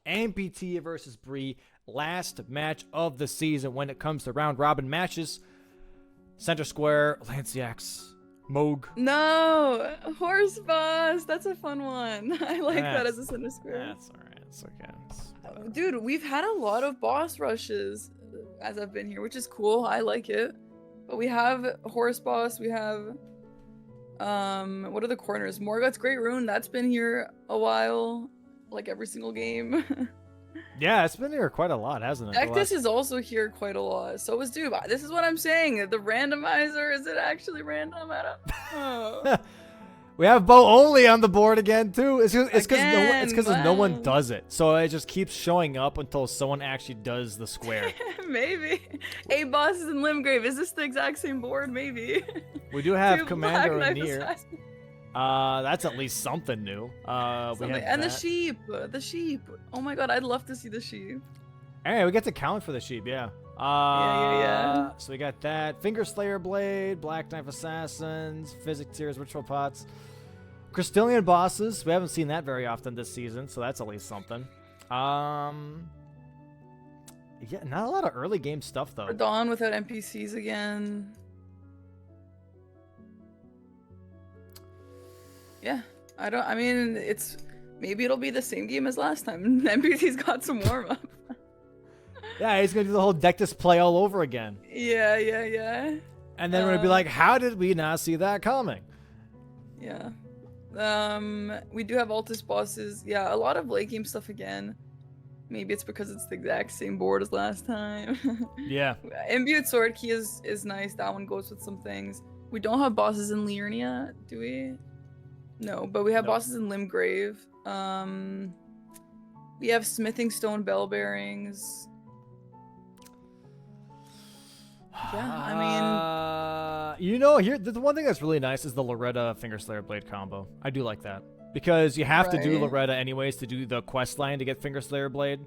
MPT versus Bree. Last match of the season when it comes to round robin matches. Center square, Lanciax, Moog. No, horse boss. That's a fun one. I like that as a center square. That's all right. It's okay. Dude, we've had a lot of boss rushes as I've been here, which is cool. I like it. But we have horse boss. We have what are the corners? Morgoth's Great Rune. That's been here a while, like every single game. Yeah, it's been here quite a lot, hasn't it? Dectus is also here quite a lot. So is Doob. This is what I'm saying. The randomizer, is it actually random? I don't. We have Bo only on the board again too. It's because no one does it, so it just keeps showing up until someone actually does the square. Maybe 8 bosses in Limgrave. Is this the exact same board? Maybe. We do have 2 Commander Black Knife Near. Assassin. That's at least something new. We have and that. the sheep. Oh my god, I'd love to see the sheep. Hey, we get to count for the sheep, yeah. Yeah. So we got that. Finger Slayer Blade, Black Knife Assassins, Physic Tears, Ritual Pots. Crystallian bosses. We haven't seen that very often this season, so that's at least something. Yeah, not a lot of early game stuff, though. Dawn without NPCs again. Yeah, I mean, maybe it'll be the same game as last time. NPC's got some warm-up. Yeah, he's going to do the whole deck display all over again. Yeah. And then we're going to be like, how did we not see that coming? Yeah. We do have Altus bosses. Yeah, a lot of late game stuff again. Maybe it's because it's the exact same board as last time. Yeah. Imbued Sword Key is nice. That one goes with some things. We don't have bosses in Liurnia, do we? No, but we have bosses in Limgrave. We have Smithing Stone Bell Bearings. Yeah, I mean... here, the one thing that's really nice is the Loretta Finger Slayer Blade combo. I do like that. Because you have to do Loretta anyways to do the quest line to get Finger Slayer Blade.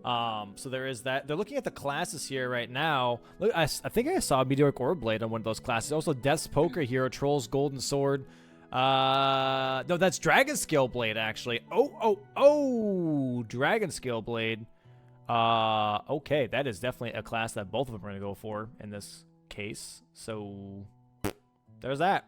So there is that. They're looking at the classes here right now. Look, I think I saw Meteoric Orb Blade on one of those classes. Also, Death's Poker here, Troll's Golden Sword. No, that's Dragon Scale Blade, actually. Oh, Dragon Scale Blade. Okay, that is definitely a class that both of them are going to go for in this case. So, there's that.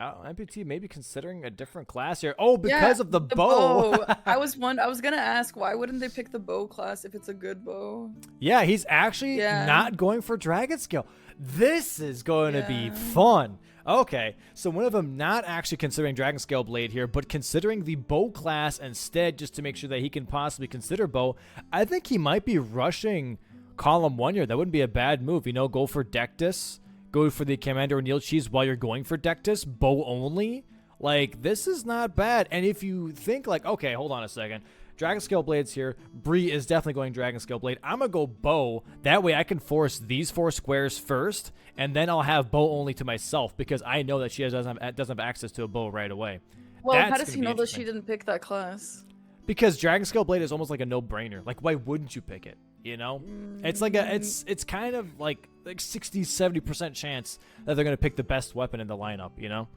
MPT maybe considering a different class here. Oh, because of the bow. I was gonna ask, why wouldn't they pick the bow class if it's a good bow? Yeah, he's actually not going for Dragon Scale. This is going to be fun. Okay, so one of them not actually considering Dragon Scale Blade here, but considering the bow class instead, just to make sure that he can possibly consider bow. I think he might be rushing column 1 here. That wouldn't be a bad move. Go for Dectus. Go for the Commander O'Neill cheese while you're going for Dectus. Bow only. Like, this is not bad. And if you think like, okay, hold on a second. Dragon Scale Blade's here. Bree is definitely going Dragon Scale Blade. I'm going to go bow. That way I can force these 4 squares first, and then I'll have bow only to myself because I know that she doesn't have access to a bow right away. Well, how does he know that she didn't pick that class? Because Dragon Scale Blade is almost like a no-brainer. Like, why wouldn't you pick it? You know? It's like it's kind of like 60-70% chance that they're going to pick the best weapon in the lineup, you know?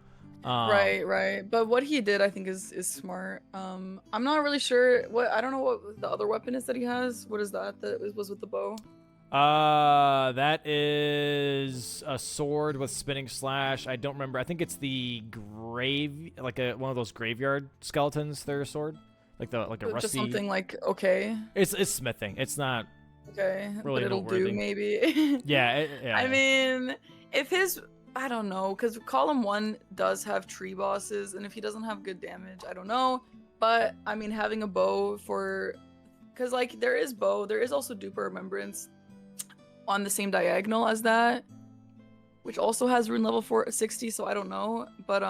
Right. But what he did, I think, is smart. I'm not really sure I don't know what the other weapon is that he has. What is that was with the bow? That is a sword with spinning slash. I don't remember. I think it's the one of those graveyard skeletons. Their sword, like a rusty. Just something like okay. It's smithing. It's not okay, really but it'll noteworthy. do maybe. Yeah. I mean, if his. I don't know, because column 1 does have tree bosses, and if he doesn't have good damage, I don't know. But, I mean, having a bow because, like, there is bow, there is also Duper Remembrance on the same diagonal as that, which also has rune level 460, so I don't know. But,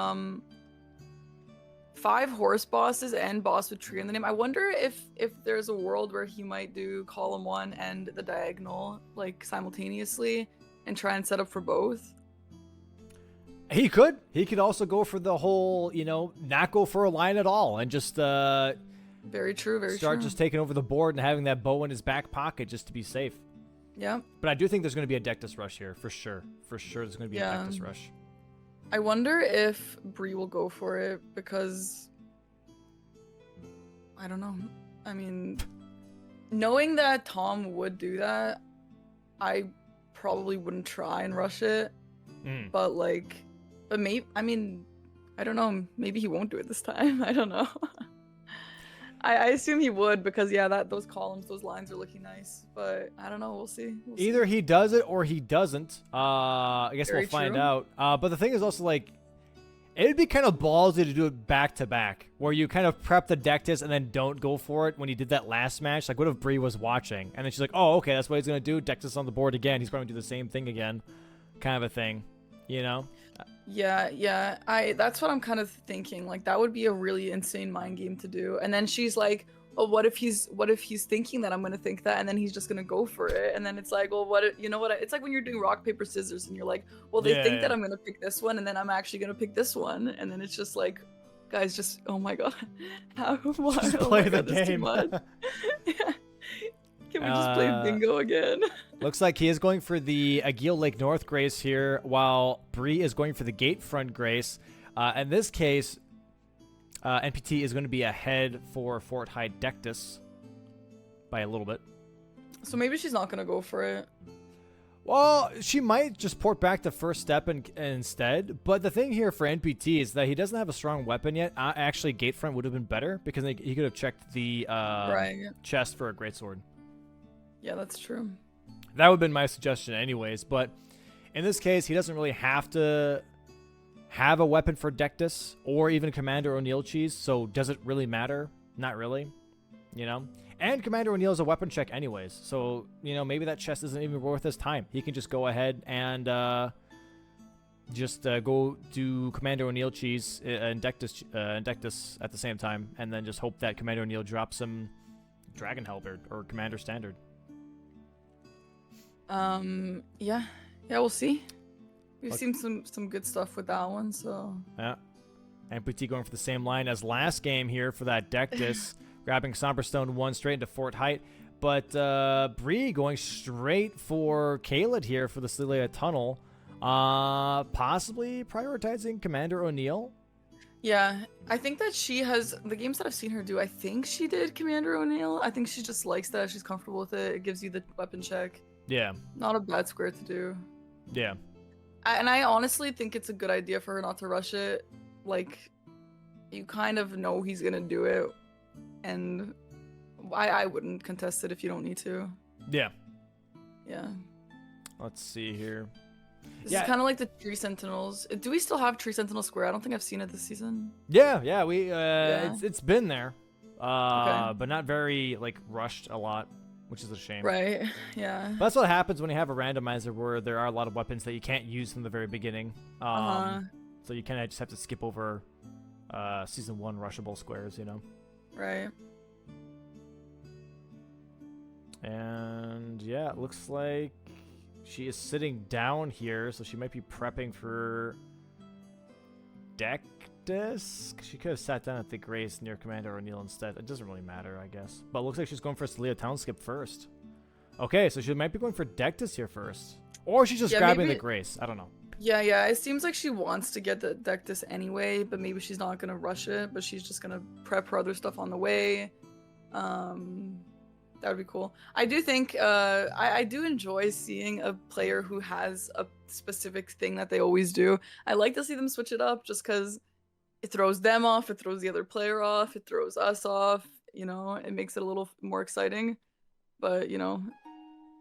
5 horse bosses and boss with tree in the name. I wonder if there's a world where he might do column 1 and the diagonal, like, simultaneously, and try and set up for both. He could. He could also go for the whole, not go for a line at all and just very true. Start just taking over the board and having that bow in his back pocket just to be safe. Yeah. But I do think there's going to be a Dectus rush here for sure. For sure, there's going to be a Dectus rush. I wonder if Bree will go for it because I don't know. I mean, knowing that Tom would do that, I probably wouldn't try and rush it. But maybe, I mean, I don't know. Maybe he won't do it this time. I don't know. I assume he would because those columns, those lines are looking nice. But I don't know. We'll see. Either he does it or he doesn't. I guess we'll find out. But the thing is also like, it would be kind of ballsy to do it back to back, where you kind of prep the Dectus and then don't go for it when you did that last match. Like, what if Bree was watching and then she's like, "Oh, okay, that's what he's gonna do. Dectus on the board again. He's probably gonna do the same thing again," kind of a thing, you know? Yeah. That's what I'm kind of thinking. Like, that would be a really insane mind game to do. And then she's like, "Oh, what if he's thinking that I'm gonna think that, and then he's just gonna go for it?" And then it's like, "Well, it's like when you're doing rock paper scissors, and you're like, well, they think that I'm gonna pick this one, and then I'm actually gonna pick this one, and then it's just like, guys, just oh my god, just play the game." Yeah. Can we just play bingo again? Looks like he is going for the Aguil Lake North Grace here, while Bree is going for the Gatefront Grace. In this case, NPT is going to be ahead for Fort Hyde Dectus by a little bit. So maybe she's not going to go for it. Well, she might just port back the first step instead. But the thing here for NPT is that he doesn't have a strong weapon yet. Actually, Gatefront would have been better because he could have checked the chest for a greatsword. Yeah, that's true. That would have been my suggestion anyways. But in this case, he doesn't really have to have a weapon for Dectus or even Commander O'Neill cheese. So does it really matter? Not really, you know? And Commander O'Neill is a weapon check anyways. So, you know, maybe that chest isn't even worth his time. He can just go ahead and go do Commander O'Neill cheese and Dectus at the same time. And then just hope that Commander O'Neill drops some Dragon Halberd or Commander Standard. Yeah, we'll see. We've seen some good stuff with that one, so. Yeah. NPT going for the same line as last game here for that Dectus. Grabbing Somberstone 1 straight into Fort Height. But Bree going straight for Kaled here for the Celia Tunnel. Possibly prioritizing Commander O'Neill. Yeah, I think that she has, the games that I've seen her do, I think she did Commander O'Neill. I think she just likes that. She's comfortable with it. It gives you the weapon check. Yeah. Not a bad square to do. Yeah. I honestly think it's a good idea for her not to rush it. Like, you kind of know he's going to do it. And I wouldn't contest it if you don't need to. Yeah. Yeah. Let's see here. This is kind of like the Tree Sentinels. Do we still have Tree Sentinel Square? I don't think I've seen it this season. Yeah. It's been there. But not very like rushed a lot, which is a shame. Right. Yeah. But that's what happens when you have a randomizer where there are a lot of weapons that you can't use from the very beginning. So you kind of just have to skip over season 1 rushable squares, you know. Right. And yeah, it looks like she is sitting down here, so she might be prepping for Dectus. She could have sat down at the Grace near Commander O'Neill instead. It doesn't really matter, I guess. But it looks like she's going for Celia Townskip first. Okay, so she might be going for Dectus here first. Or she's just grabbing the Grace. I don't know. Yeah, it seems like she wants to get the Dectus anyway, but maybe she's not going to rush it, but she's just going to prep her other stuff on the way. That would be cool. I do think, I do enjoy seeing a player who has a specific thing that they always do. I like to see them switch it up just because it throws them off, it throws the other player off, it throws us off, you know, it makes it a little more exciting. But, you know,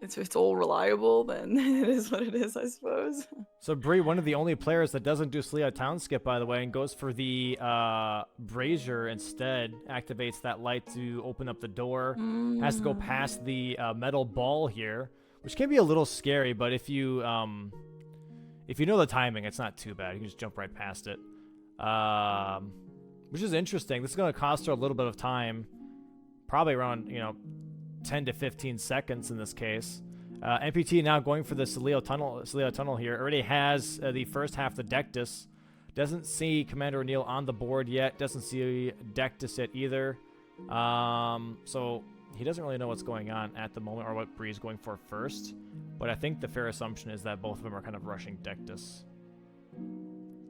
if it's all reliable, then it is what it is, I suppose. So Bree, one of the only players that doesn't do Celia Townskip, by the way, and goes for the Brazier instead, activates that light to open up the door, has to go past the metal ball here, which can be a little scary, but if you know the timing, it's not too bad. You can just jump right past it, which is interesting. This is going to cost her a little bit of time, probably around, 10 to 15 seconds in this case. NPT now going for the Celia Tunnel here. Already has the first half of the Dectus. Doesn't see Commander O'Neill on the board yet. Doesn't see Dectus yet either. So he doesn't really know what's going on at the moment or what Bree's going for first. But I think the fair assumption is that both of them are kind of rushing Dectus.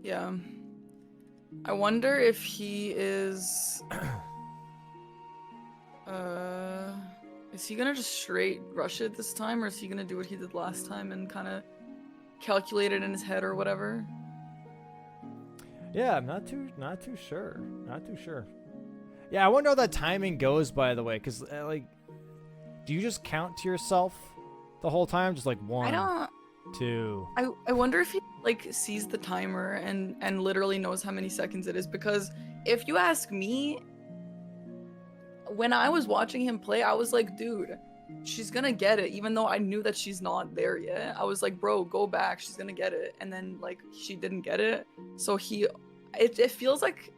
Yeah. I wonder if he is... Is he gonna just straight rush it this time, or is he gonna do what he did last time and kind of calculate it in his head or whatever? Yeah, I'm not too sure. Not too sure. Yeah, I wonder how that timing goes, by the way, because like, do you just count to yourself the whole time, just like 1, 2? I wonder if he like sees the timer and literally knows how many seconds it is, because if you ask me, when I was watching him play, I was like, dude, she's gonna get it, even though I knew that she's not there yet. I was like, bro, go back, she's gonna get it. And then like she didn't get it, so it feels like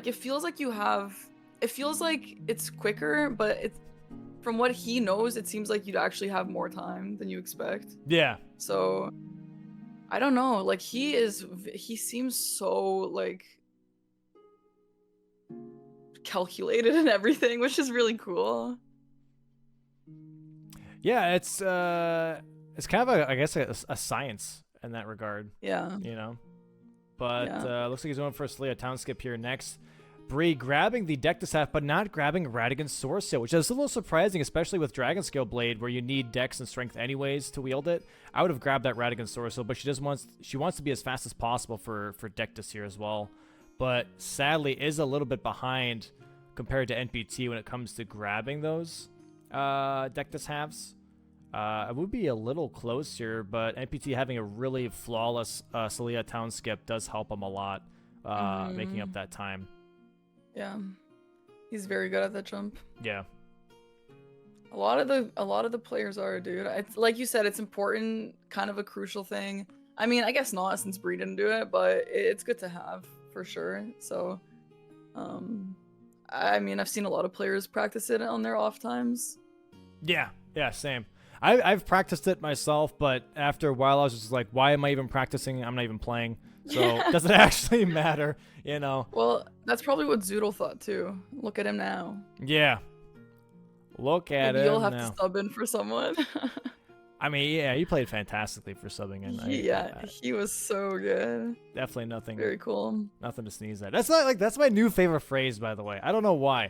it feels like it's quicker, but it's, from what he knows, it seems like you'd actually have more time than you expect. Yeah. So I don't know, like he seems so like calculated and everything, which is really cool. Yeah, it's kind of a science in that regard. Yeah. You know? But looks like he's going for a Celia town skip here next. Bree grabbing the deck to staff, but not grabbing Radigan's Source Seal, which is a little surprising, especially with Dragon Scale Blade, where you need Dex and Strength anyways to wield it. I would have grabbed that Radigan Source Seal, but she wants to be as fast as possible for Dectus here as well. But sadly, is a little bit behind compared to NPT when it comes to grabbing those Dectus halves. It would be a little close here, but NPT having a really flawless Celia town skip does help him a lot, making up that time. Yeah, he's very good at that jump. Yeah, a lot of the players are, dude. It's like you said, it's important, kind of a crucial thing. I mean, I guess not, since Bree didn't do it, but it's good to have for sure. So, I mean, I've seen a lot of players practice it on their off times. Yeah, same. I've practiced it myself, but after a while, I was just like, why am I even practicing? I'm not even playing. So does it actually matter, you know? Well, that's probably what Zoodle thought too. Look at him now. Yeah. Look at him You'll have now. to sub in for someone. I mean, yeah, he played fantastically for subbing in. He was so good. Definitely nothing. Very cool. Nothing to sneeze at. That's my new favorite phrase, by the way. I don't know why.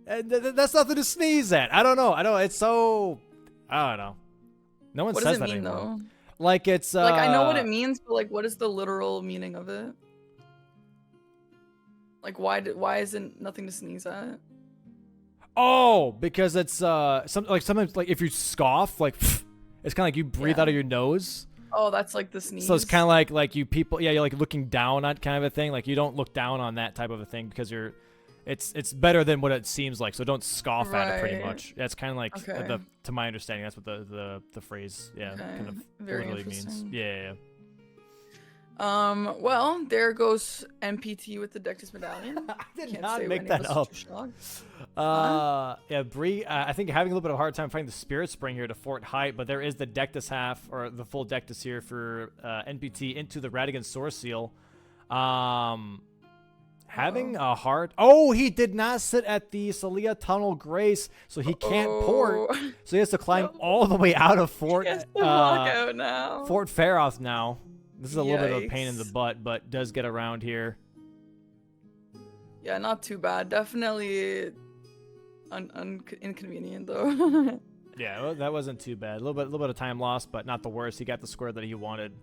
That's nothing to sneeze at. I don't know. It's so. I don't know. No one says that anymore. What does it mean, though? Like it's like I know what it means, but like what is the literal meaning of it? Like why isn't nothing to sneeze at? Oh, because it's sometimes like if you scoff, like it's kind of like you breathe out of your nose. Oh, that's like the sneeze. So it's kind of like you people, you're like looking down on kind of a thing. Like you don't look down on that type of a thing because it's better than what it seems like. So don't scoff at it. Pretty much. That's kind of like to my understanding. That's what the phrase kind of literally means. Yeah. Well, there goes NPT with the Dectus Medallion. I did not make that up. Yeah, Bree, I think having a little bit of a hard time finding the Spirit Spring here to Fort Height, but there is the Dectus half, or the full Dectus here for NPT into the Radigan Source Seal. Having a hard... Oh, he did not sit at the Celia Tunnel Grace, so he can't port. So he has to climb all the way out of Fort... He has to walk out now. Fort Faroth now. This is a little bit of a pain in the butt, but does get around here. Yeah, not too bad. Definitely inconvenient, though. Yeah, well, that wasn't too bad. A little bit of time lost, but not the worst. He got the square that he wanted.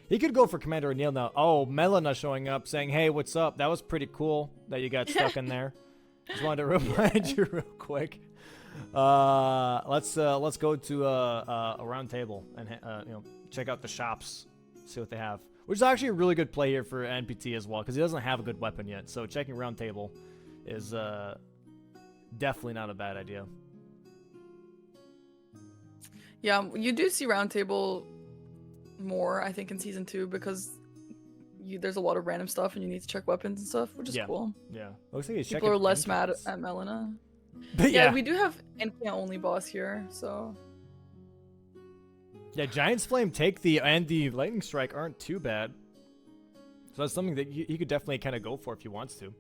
He could go for Commander O'Neill now. Oh, Melina showing up saying, hey, what's up? That was pretty cool that you got stuck in there. Just wanted to remind you real quick. Let's go to a round table and check out the shops, see what they have. Which is actually a really good play here for NPT as well, because he doesn't have a good weapon yet. So checking round table is definitely not a bad idea. Yeah, you do see round table more, I think, in season 2 because there's a lot of random stuff and you need to check weapons and stuff, which is cool. Yeah, looks like he's people are less mad at Melina. But yeah, we do have NP only boss here, so yeah, Giant's Flame and the Lightning Strike aren't too bad. So that's something that he could definitely kind of go for if he wants to.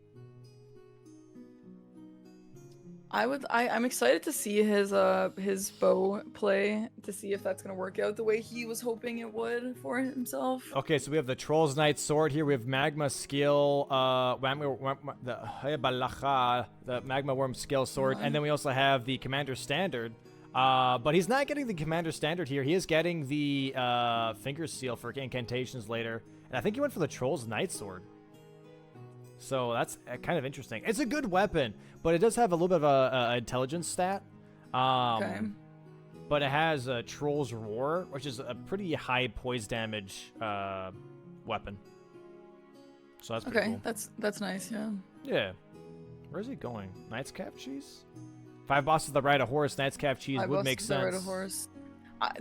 I'm excited to see his bow play, to see if that's gonna work out the way he was hoping it would for himself. Okay, so we have the Troll's Knight sword here. We have magma skill, the magma worm skill sword, and then we also have the commander standard. But he's not getting the commander standard here. He is getting the finger seal for incantations later, and I think he went for the Troll's Knight sword. So that's kind of interesting. It's a good weapon, but it does have a little bit of a intelligence stat. Okay. But it has a Troll's Roar, which is a pretty high poise damage weapon. So that's pretty cool. That's nice, yeah. Yeah. Where's he going? Knight's Calf Cheese? 5 bosses that ride a horse, Knight's Calf Cheese would make sense. Ride a horse.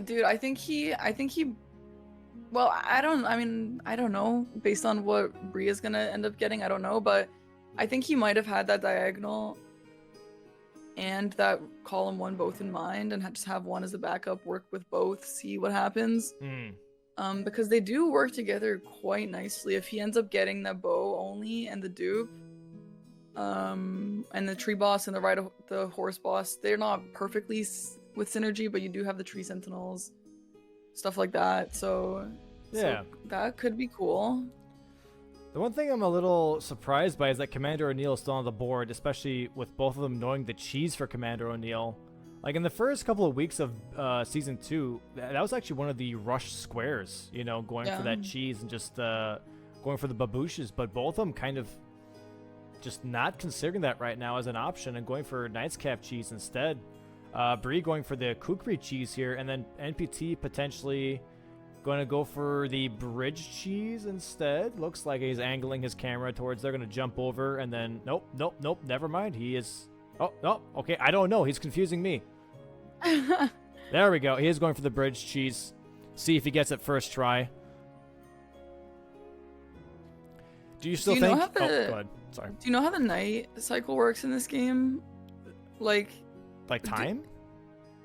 Dude, I think he well, I don't know. Based on what Bria's gonna end up getting, I don't know, but I think he might have had that diagonal and that column 1 both in mind, and just have one as a backup, work with both, see what happens. Because they do work together quite nicely. If he ends up getting the bow only and the dupe, and the tree boss and the horse boss, they're not perfectly with synergy, but you do have the tree sentinels, stuff like that. So that could be cool. The one thing I'm a little surprised by is that Commander O'Neill is still on the board, especially with both of them knowing the cheese for Commander O'Neill. Like in the first couple of weeks of season 2, that was actually one of the rush squares, you know, going for that cheese and just going for the babouches, but both of them kind of just not considering that right now as an option and going for Knight's Calf Cheese instead. Bree going for the kukri cheese here, and then NPT potentially going to go for the bridge cheese instead. Looks like he's angling his camera towards they're going to jump over, and then nope, never mind. He is okay, I don't know, he's confusing me. There we go. He is going for the bridge cheese. See if he gets it first try. Do you still think go ahead. Sorry. Do you know how the night cycle works in this game? Like time?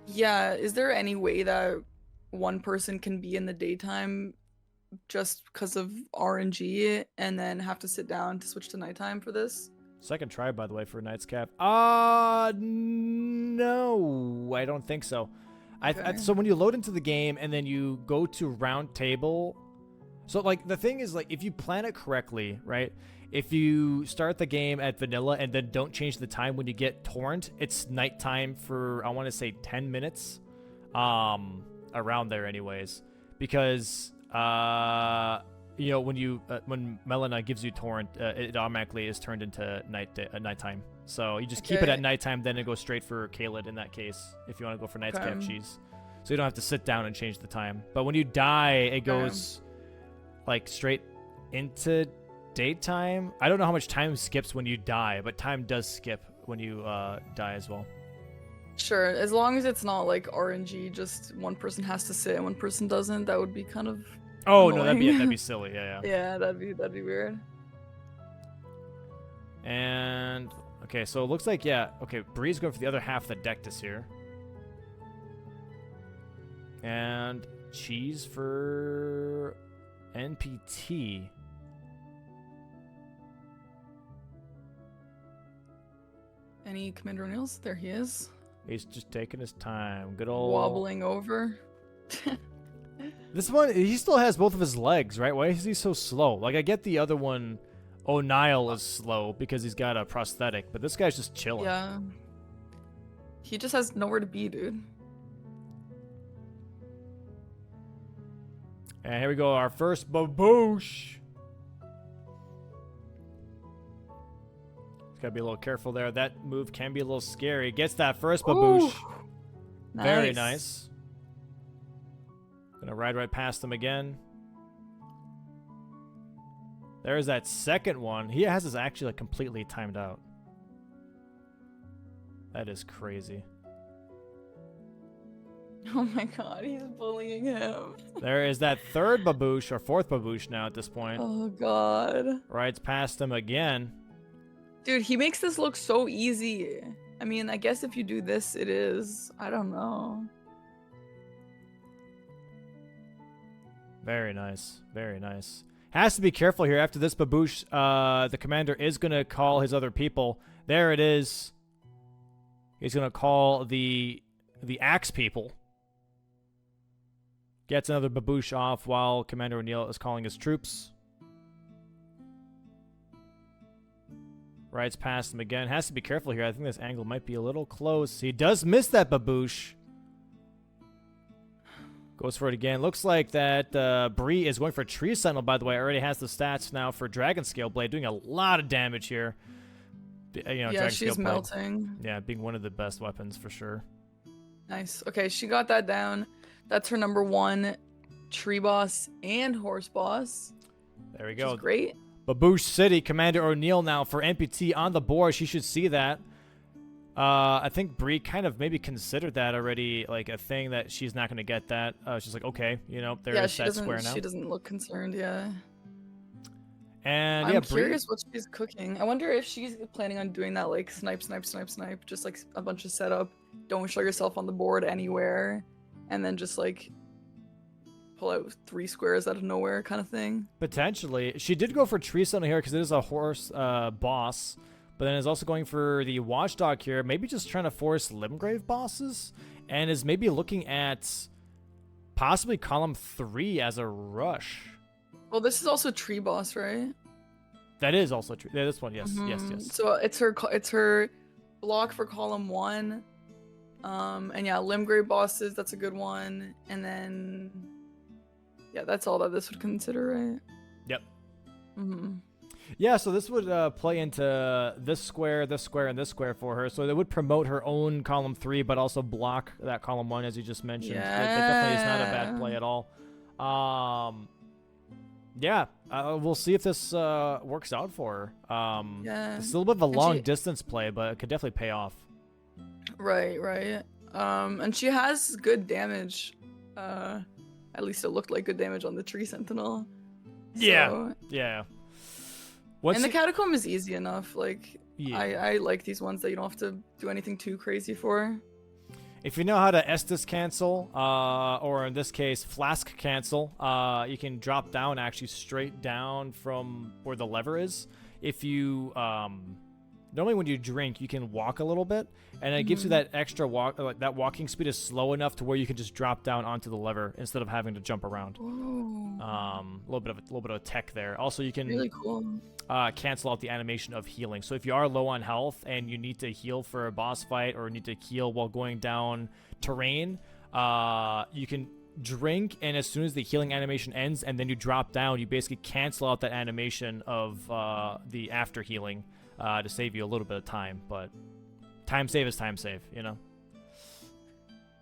Yeah, is there any way that one person can be in the daytime just because of RNG and then have to sit down to switch to nighttime for this? Second try, by the way, for Knight's Calf. No, I don't think so. Okay. So when you load into the game and then you go to round table, so like the thing is, like, if you plan it correctly, right? If you start the game at vanilla and then don't change the time when you get torrent, it's nighttime for, I want to say 10 minutes, around there anyways, because you know, when Melina gives you torrent, it automatically is turned into nighttime. So you just keep it at nighttime, then it goes straight for Khaled in that case, if you want to go for Knight's Calf Cheese. So you don't have to sit down and change the time. But when you die, it goes like straight into daytime. I don't know how much time skips when you die, but time does skip when you die as well. Sure, as long as it's not like RNG, just one person has to sit and one person doesn't, that would be kind of annoying. No, that'd be silly. Yeah. Yeah, that'd be weird. And okay, so it looks like Bree's going for the other half of the deck this year. And cheese for NPT. Any Commander O'Neill's? There he is. He's just taking his time. Good old wobbling over. This one, he still has both of his legs, right? Why is he so slow? Like, I get the other one, O'Neill, is slow because he's got a prosthetic, but this guy's just chilling. Yeah. He just has nowhere to be, dude. And here we go, our first baboosh. Gotta be a little careful there. That move can be a little scary. Gets that first baboosh. Nice. Very nice. Gonna ride right past him again. There's that second one. He has this actually like completely timed out. That is crazy. Oh my god, he's bullying him. There is that third baboosh, or fourth baboosh now at this point. Oh god. Rides past him again. Dude, he makes this look so easy. I mean, I guess if you do this, it is. I don't know. Very nice. Very nice. Has to be careful here. After this baboosh, the commander is going to call his other people. There it is. He's gonna call the axe people. Gets another baboosh off while Commander O'Neill is calling his troops. Rides past him again. Has to be careful here. I think this angle might be a little close. He does miss that baboosh. Goes for it again. Looks like that Bree is going for Tree Sentinel, by the way. Already has the stats now for Dragon Scale Blade. Doing a lot of damage here. You know, yeah, Dragon she's Scale melting. Blade, yeah, being one of the best weapons for sure. Nice. Okay, she got that down. That's her number 1 tree boss and horse boss. There we go. Great. Baboosh City, Commander O'Neill now for NPT on the board. She should see that. I think Bree kind of maybe considered that already, like a thing that she's not going to get that. She's like, okay, you know, there's that square now. She doesn't look concerned, yeah. And I'm yeah, curious what she's cooking. I wonder if she's planning on doing that, like snipe, snipe, snipe, snipe, just like a bunch of setup. Don't show yourself on the board anywhere, and then just like pull out 3 squares out of nowhere kind of thing. Potentially. She did go for Tree Sentinel here because it is a horse boss, but then is also going for the Watchdog here, maybe just trying to force Limgrave bosses, and is maybe looking at possibly column 3 as a rush. Well, this is also tree boss, right? That is also true. Yeah, this one, yes, yes. So it's her block for column 1. And yeah, Limgrave bosses, that's a good one. And then yeah, that's all that this would consider, right? Yep. Mm-hmm. Yeah, so this would play into this square, and this square for her. So it would promote her own column 3, but also block that column 1, as you just mentioned. Yeah. That definitely is not a bad play at all. Yeah, we'll see if this works out for her. Yeah. It's a little bit of a long distance play, but it could definitely pay off. Right. And she has good damage. At least it looked like good damage on the Tree Sentinel. Yeah. Yeah. And the Catacomb is easy enough. Like, yeah. I like these ones that you don't have to do anything too crazy for. If you know how to Estus cancel, or in this case, Flask cancel, you can drop down actually straight down from where the lever is. If you, normally when you drink, you can walk a little bit, and it gives you that extra walk, like that walking speed is slow enough to where you can just drop down onto the lever instead of having to jump around. A little bit of a tech there. Also, you can really cool. Cancel out the animation of healing. So if you are low on health and you need to heal for a boss fight or need to heal while going down terrain, you can drink, and as soon as the healing animation ends and then you drop down, you basically cancel out that animation of the after healing to save you a little bit of time. But time save is time save, you know?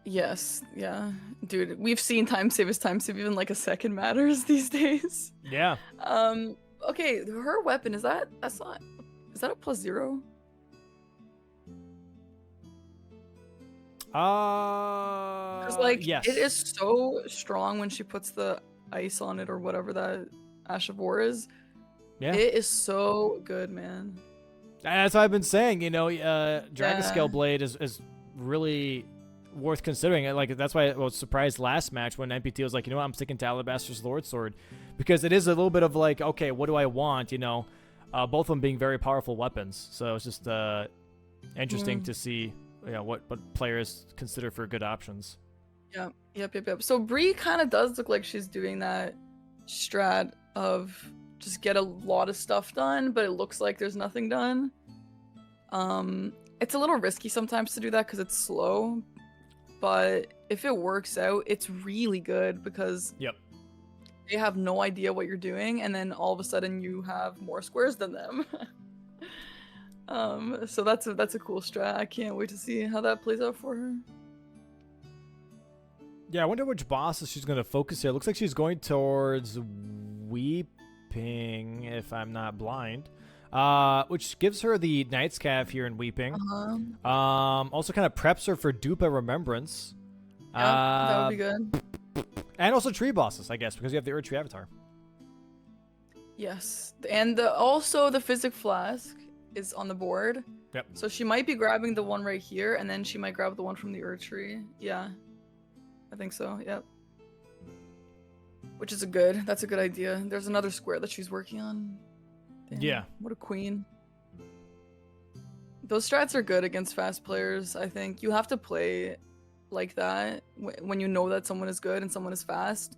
Yes, yeah. Dude, we've seen time save is time save, even like a second matters these days. Yeah. Okay, her weapon, is that a +0? Because like yes. it is so strong when she puts the ice on it or whatever that Ash of War is. Yeah. It is so good, man. That's what I've been saying, you know, Dragon Scale Blade is really worth considering. Like, that's why I was surprised last match when NPT was like, you know what, I'm sticking to Alabaster's Lord Sword, because it is a little bit of like, okay, what do I want, you know, both of them being very powerful weapons. So it's just interesting to see, you know, what players consider for good options. Yep. So Bree kind of does look like she's doing that strat of just get a lot of stuff done, but it looks like there's nothing done. It's a little risky sometimes to do that because it's slow, but if it works out, it's really good because they have no idea what you're doing, and then all of a sudden you have more squares than them. So that's a cool strat. I can't wait to see how that plays out for her. Yeah, I wonder which bosses she's going to focus here. Looks like she's going towards Weeping, if I'm not blind, which gives her the Knight's Calf here in Weeping. Also kind of preps her for Dupa Remembrance. That would be good. And also tree bosses, I guess, because you have the Erd Tree Avatar. Yes, and also the Physic Flask is on the board. Yep. So she might be grabbing the one right here, and then she might grab the one from the Erd Tree. Yeah, I think so. Yep. Which is that's a good idea. There's another square that she's working on. Damn, yeah. What a queen. Those strats are good against fast players. I think you have to play like that when you know that someone is good and someone is fast.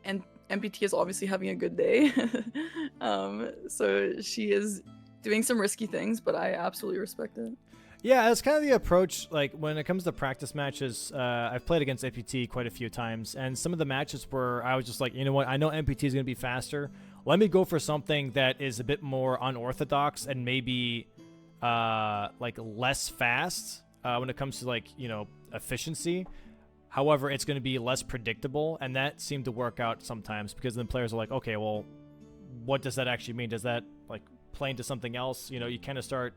And MPT is obviously having a good day. So she is doing some risky things, but I absolutely respect it. Yeah, it's kind of the approach, like, when it comes to practice matches, I've played against MPT quite a few times, and some of the matches where I was just like, you know what, I know MPT is going to be faster. Let me go for something that is a bit more unorthodox and maybe, like, less fast when it comes to, like, you know, efficiency. However, it's going to be less predictable, and that seemed to work out sometimes because then players are like, okay, well, what does that actually mean? Does that, like, play into something else? You know, you kind of start...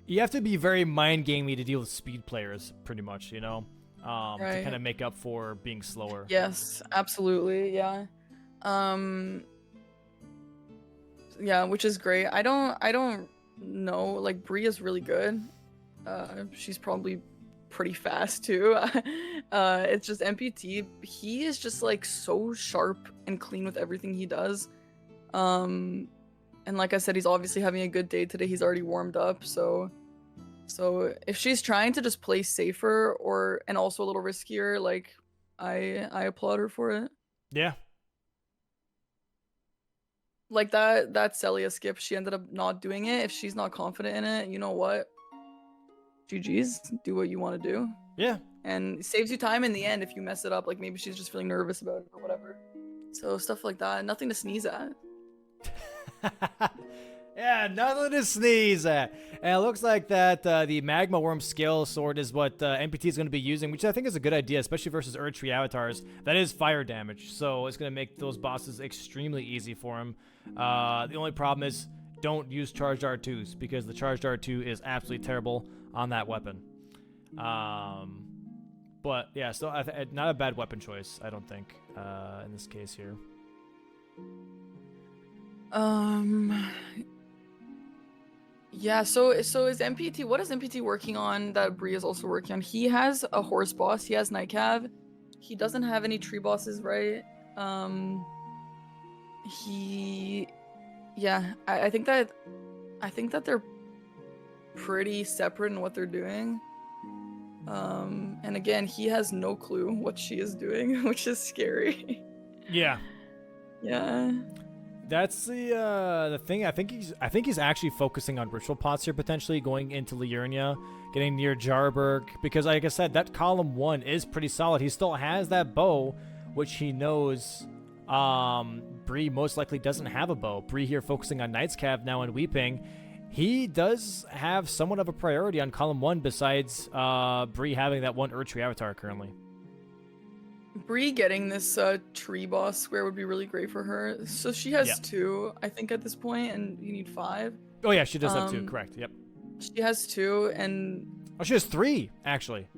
You have to be very mind-gamey to deal with speed players, pretty much, you know, to kind of make up for being slower. Yes, absolutely, yeah. Yeah, which is great. I don't know, like, Bree is really good. She's probably pretty fast, too. It's just MPT, he is just, like, so sharp and clean with everything he does. And like I said, he's obviously having a good day today. He's already warmed up, so if she's trying to just play safer and also a little riskier, like, I applaud her for it. Yeah. Like that Celia skip, she ended up not doing it. If she's not confident in it, you know what? GG's, do what you want to do. Yeah. And it saves you time in the end if you mess it up. Like, maybe she's just feeling nervous about it or whatever. So stuff like that, nothing to sneeze at. Yeah, nothing to sneeze at. And it looks like that the Magma Worm skill sword is what MPT is going to be using, which I think is a good idea, especially versus Erdtree avatars. That is fire damage, so it's going to make those bosses extremely easy for him. The only problem is don't use charged R2s, because the charged R2 is absolutely terrible on that weapon. But yeah, so not a bad weapon choice, I don't think, in this case here. Yeah, so is MPT, what is MPT working on that Bree is also working on? He has a horse boss, he has Nightcav. He doesn't have any tree bosses, right? Yeah, I think that they're pretty separate in what they're doing. And again, he has no clue what she is doing, which is scary. Yeah. Yeah. That's the thing. I think he's actually focusing on ritual pots here, potentially going into Liurnia, getting near Jarberg, because like I said, that column 1 is pretty solid. He still has that bow, which he knows Bree most likely doesn't have a bow. Bree here focusing on Knight's Cav now and Weeping. He does have somewhat of a priority on column 1 besides Bree having that one Erdtree avatar currently. Bree getting this tree boss square would be really great for her. So she has 2, I think, at this point, and you need 5. Oh yeah, she does have 2. Correct. Yep. She has 2, and she has 3 actually.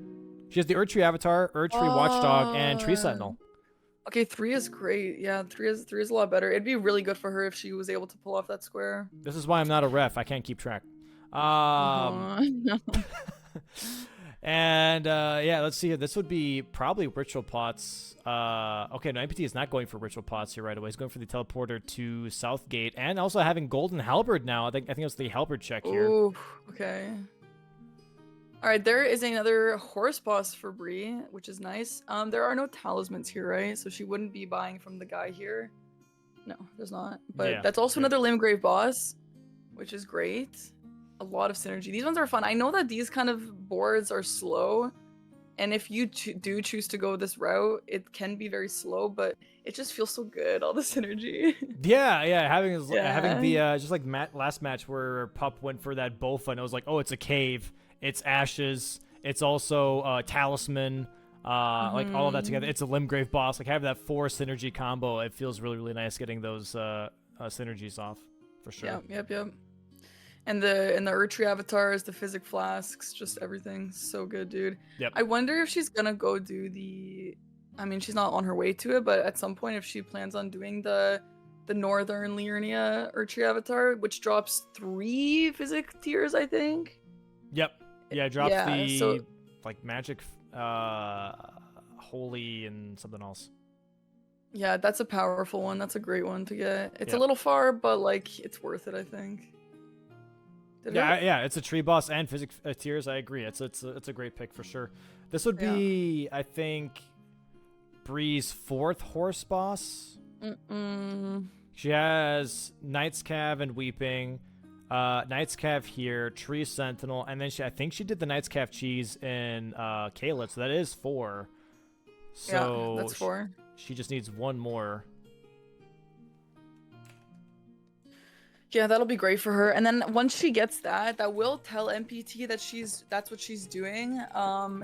She has the Erdtree avatar, Erdtree Watchdog, and Tree Sentinel. Okay, 3 is great. Yeah, 3 is a lot better. It'd be really good for her if she was able to pull off that square. This is why I'm not a ref. I can't keep track. No. And yeah, let's see. This would be probably ritual pots. Okay, no, MPT is not going for ritual pots here right away. He's going for the teleporter to Southgate, and also having golden halberd now. I think it's the halberd check here. Ooh, okay. All right, there is another horse boss for Bree, which is nice. There are no talismans here, right? So she wouldn't be buying from the guy here. No, there's not. But yeah, that's also another Limgrave boss, which is great. A lot of synergy. These ones are fun. I know that these kind of boards are slow, and if you do choose to go this route, it can be very slow, but it just feels so good, all the synergy. Yeah, having the just like last match where Pup went for that Bofa, and it was like, oh, it's a cave, it's ashes, it's also talisman, like all of that together. It's a Limgrave boss. Like having that 4 synergy combo, it feels really, really nice getting those synergies off for sure. Yep. And the Erdtree avatars, the Physic Flasks, just everything. So good, dude. Yep. I wonder if she's gonna go do the... I mean, she's not on her way to it, but at some point if she plans on doing the Northern Liurnia Erdtree avatar, which drops 3 Physic tiers, I think. Yep. Yeah, it drops like magic, holy, and something else. Yeah, that's a powerful one. That's a great one to get. It's a little far, but like it's worth it, I think. Yeah, it's a tree boss and physic tiers. I agree. It's a great pick for sure. This would be, I think, Bree's 4th horse boss. She has Knight's Cav and Weeping, Knight's Cav here, Tree Sentinel, and then I think she did the Knight's Cav cheese in Kayla, so that is 4. So yeah, that's 4. She just needs one more. Yeah, that'll be great for her. And then once she gets that will tell MPT that that's what she's doing.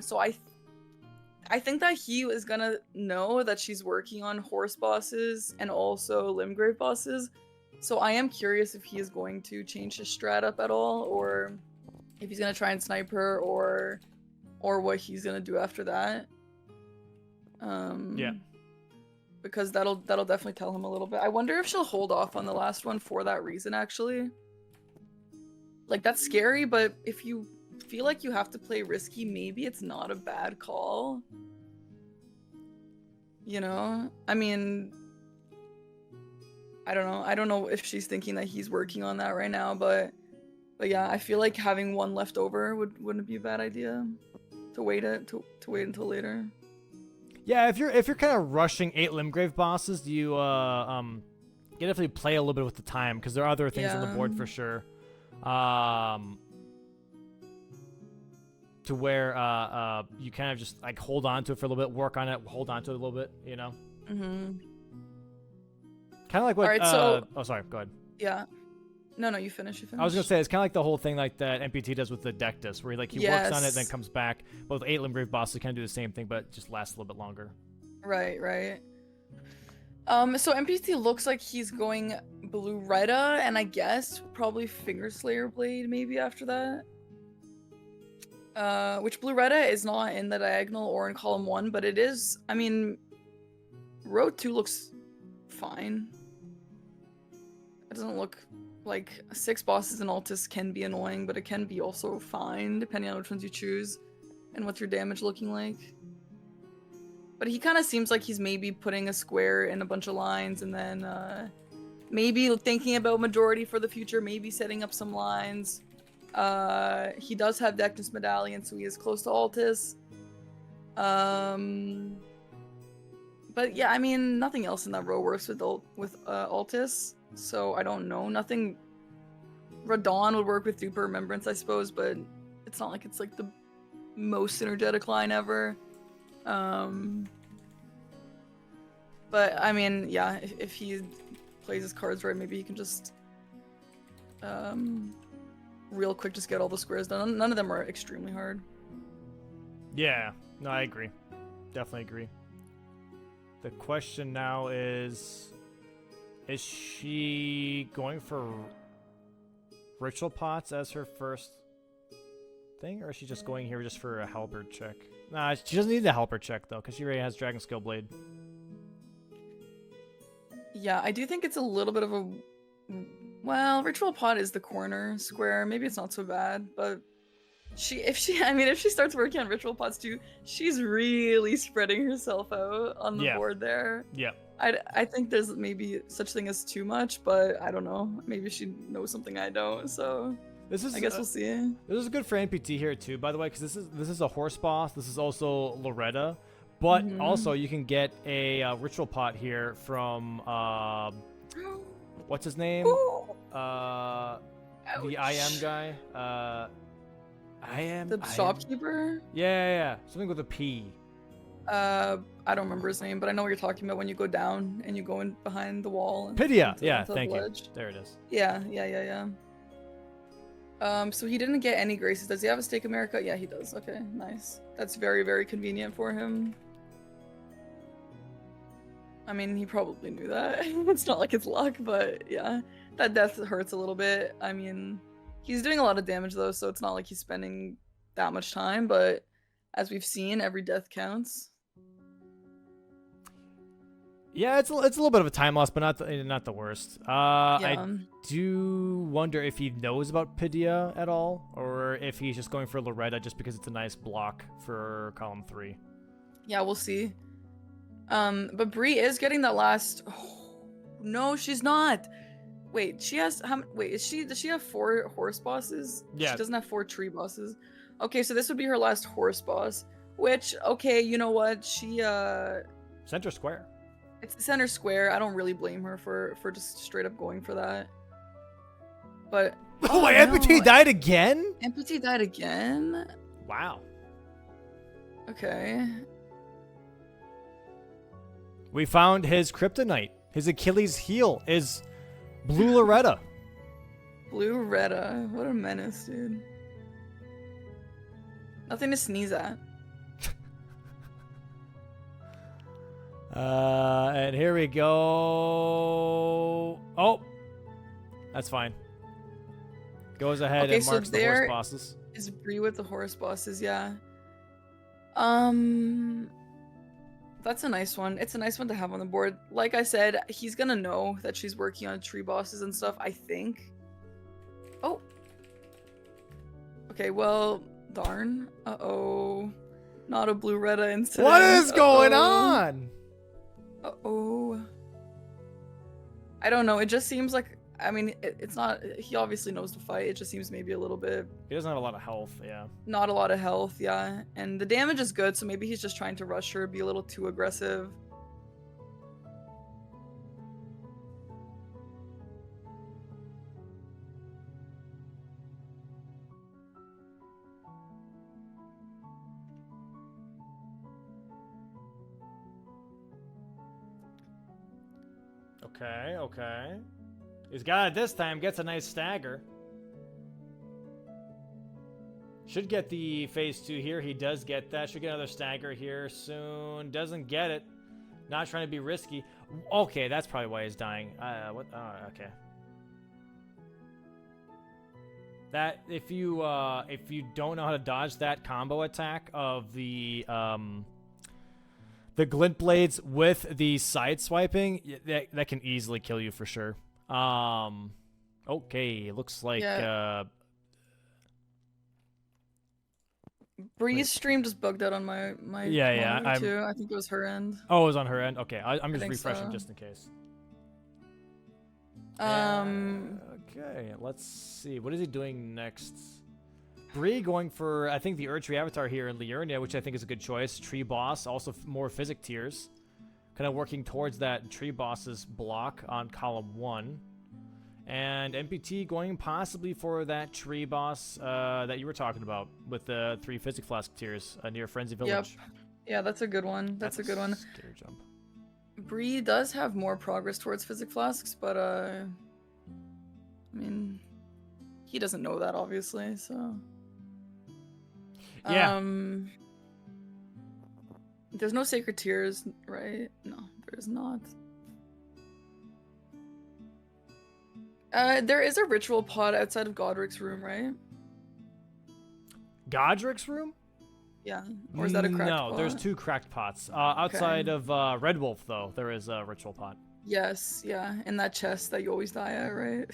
So I think that he is gonna know that she's working on horse bosses and also Limgrave bosses. So I am curious if he is going to change his strat up at all, or if he's gonna try and snipe her, or what he's gonna do after that. Yeah. Because that'll definitely tell him a little bit. I wonder if she'll hold off on the last one for that reason, actually. Like, that's scary, but if you feel like you have to play risky, maybe it's not a bad call. You know? I mean, I don't know. I don't know if she's thinking that he's working on that right now, but yeah, I feel like having one left over wouldn't be a bad idea. To wait until later. Yeah, if you're kind of rushing 8 Limgrave bosses, you definitely play a little bit with the time, because there are other things on the board for sure. To where you kind of just like hold on to it for a little bit, work on it, hold on to it a little bit, you know. Mm-hmm. Kind of like what. All right, so oh, sorry. Go ahead. Yeah. No, you finish. I was gonna say it's kind of like the whole thing like that MPT does with the Dectus, where he works on it, then comes back. But with 8 Limgrave bosses, kind of do the same thing, but it just lasts a little bit longer. Right. So MPT looks like he's going Blue Retta, and I guess probably Finger Slayer Blade maybe after that. Which Blue Retta is not in the diagonal or in column 1, but it is. I mean, row 2 looks fine. It doesn't look. Like, 6 bosses in Altis can be annoying, but it can be also fine, depending on which ones you choose, and what's your damage looking like. But he kind of seems like he's maybe putting a square in a bunch of lines, and then, maybe thinking about majority for the future, maybe setting up some lines. He does have Dectus Medallion, so he is close to Altis. But yeah, I mean, nothing else in that row works with Altis. So I don't know. Nothing. Radon would work with Duper Remembrance, I suppose, but it's not like it's like the most synergetic line ever. But I mean, yeah, if he plays his cards right, maybe he can just real quick just get all the squares done. None of them are extremely hard. Yeah, no, I agree. Definitely agree. The question now is she going for ritual pots as her first thing, or is she just going here just for a halberd check? Nah, she doesn't need the halberd check though, because she already has Dragon Skill Blade. Yeah, I do think it's a little bit of a. Well, ritual pot is the corner square. Maybe it's not so bad, but if she starts working on ritual pots too, she's really spreading herself out on the board there. Yeah. I think there's maybe such thing as too much, but I don't know. Maybe she knows something I don't, so I guess we'll see. This is good for NPT here too, by the way, because this is a horse boss. This is also Loretta, but also you can get a ritual pot here from what's his name? The IM guy. The shopkeeper? Yeah. Something with a P. I don't remember his name, but I know what you're talking about when you go down and you go in behind the wall. Pydia! Yeah, thank you. There it is. Yeah. So he didn't get any graces. Does he have a Stake America? Yeah, he does. Okay, nice. That's very, very convenient for him. I mean, he probably knew that. It's not like it's luck, but yeah. That death hurts a little bit. I mean, he's doing a lot of damage though, so it's not like he's spending that much time, but as we've seen, every death counts. Yeah, it's a little bit of a time loss, but not the worst. I do wonder if he knows about Pydia at all, or if he's just going for Loretta just because it's a nice block for column 3. Yeah, we'll see. But Bree is getting that last. Oh, no, she's not. Wait, she has how? Wait, does she have 4 horse bosses? Yeah. She doesn't have 4 tree bosses. Okay, so this would be her last horse boss. Which, okay, you know what? She Center square. it's the center square. I don't really blame her for just straight up going for that. But Oh, my amputee died again? Amputee died again? Wow. Okay. We found his kryptonite. His Achilles heel is Blue Loretta. Blue Retta. What a menace, dude. Nothing to sneeze at. And here we go. Oh, that's fine. Goes ahead and marks the horse bosses. Is Bree with the horse bosses? Yeah. That's a nice one. It's a nice one to have on the board. Like I said, he's gonna know that she's working on tree bosses and stuff, I think. Oh. Okay, well, darn. Uh-oh. Not a Blue Retta incident. What is going on? Uh-oh. I don't know. It just seems like, I mean, it's not, he obviously knows to fight. It just seems maybe a little bit. He doesn't have a lot of health, yeah. Not a lot of health, yeah. And the damage is good, so maybe he's just trying to rush her, be a little too aggressive. Okay, okay. He's got it this time. Gets a nice stagger. Should get the phase 2 here. He does get that. Should get another stagger here soon. Doesn't get it. Not trying to be risky. Okay, that's probably why he's dying. What? Oh, okay. That if you don't know how to dodge that combo attack of the glint blades with the side swiping, that can easily kill you for sure. Okay, looks like Bree's stream just bugged out on my monitor too. I think it was her end. Oh, it was on her end. Okay, I'm just refreshing just in case. Okay, let's see. What is he doing next? Bree going for, I think, the Erdtree Avatar here in Liurnia, which I think is a good choice. Tree boss, also more physic tiers. Kind of working towards that tree boss's block on column 1. And MPT going possibly for that tree boss that you were talking about with the 3 physic flask tiers near Frenzy Village. Yep. Yeah, that's a good one. That's a good one. Scare jump. Bree does have more progress towards physic flasks, but I mean, he doesn't know that obviously, so. Yeah. There's no sacred tears, right? No, there is not. There is a ritual pod outside of Godric's room, right? Godric's room? Yeah. Or is that a cracked pot? No, there's 2 cracked pots. Outside of Red Wolf, though, there is a ritual pot. Yes, yeah. In that chest that you always die at, right?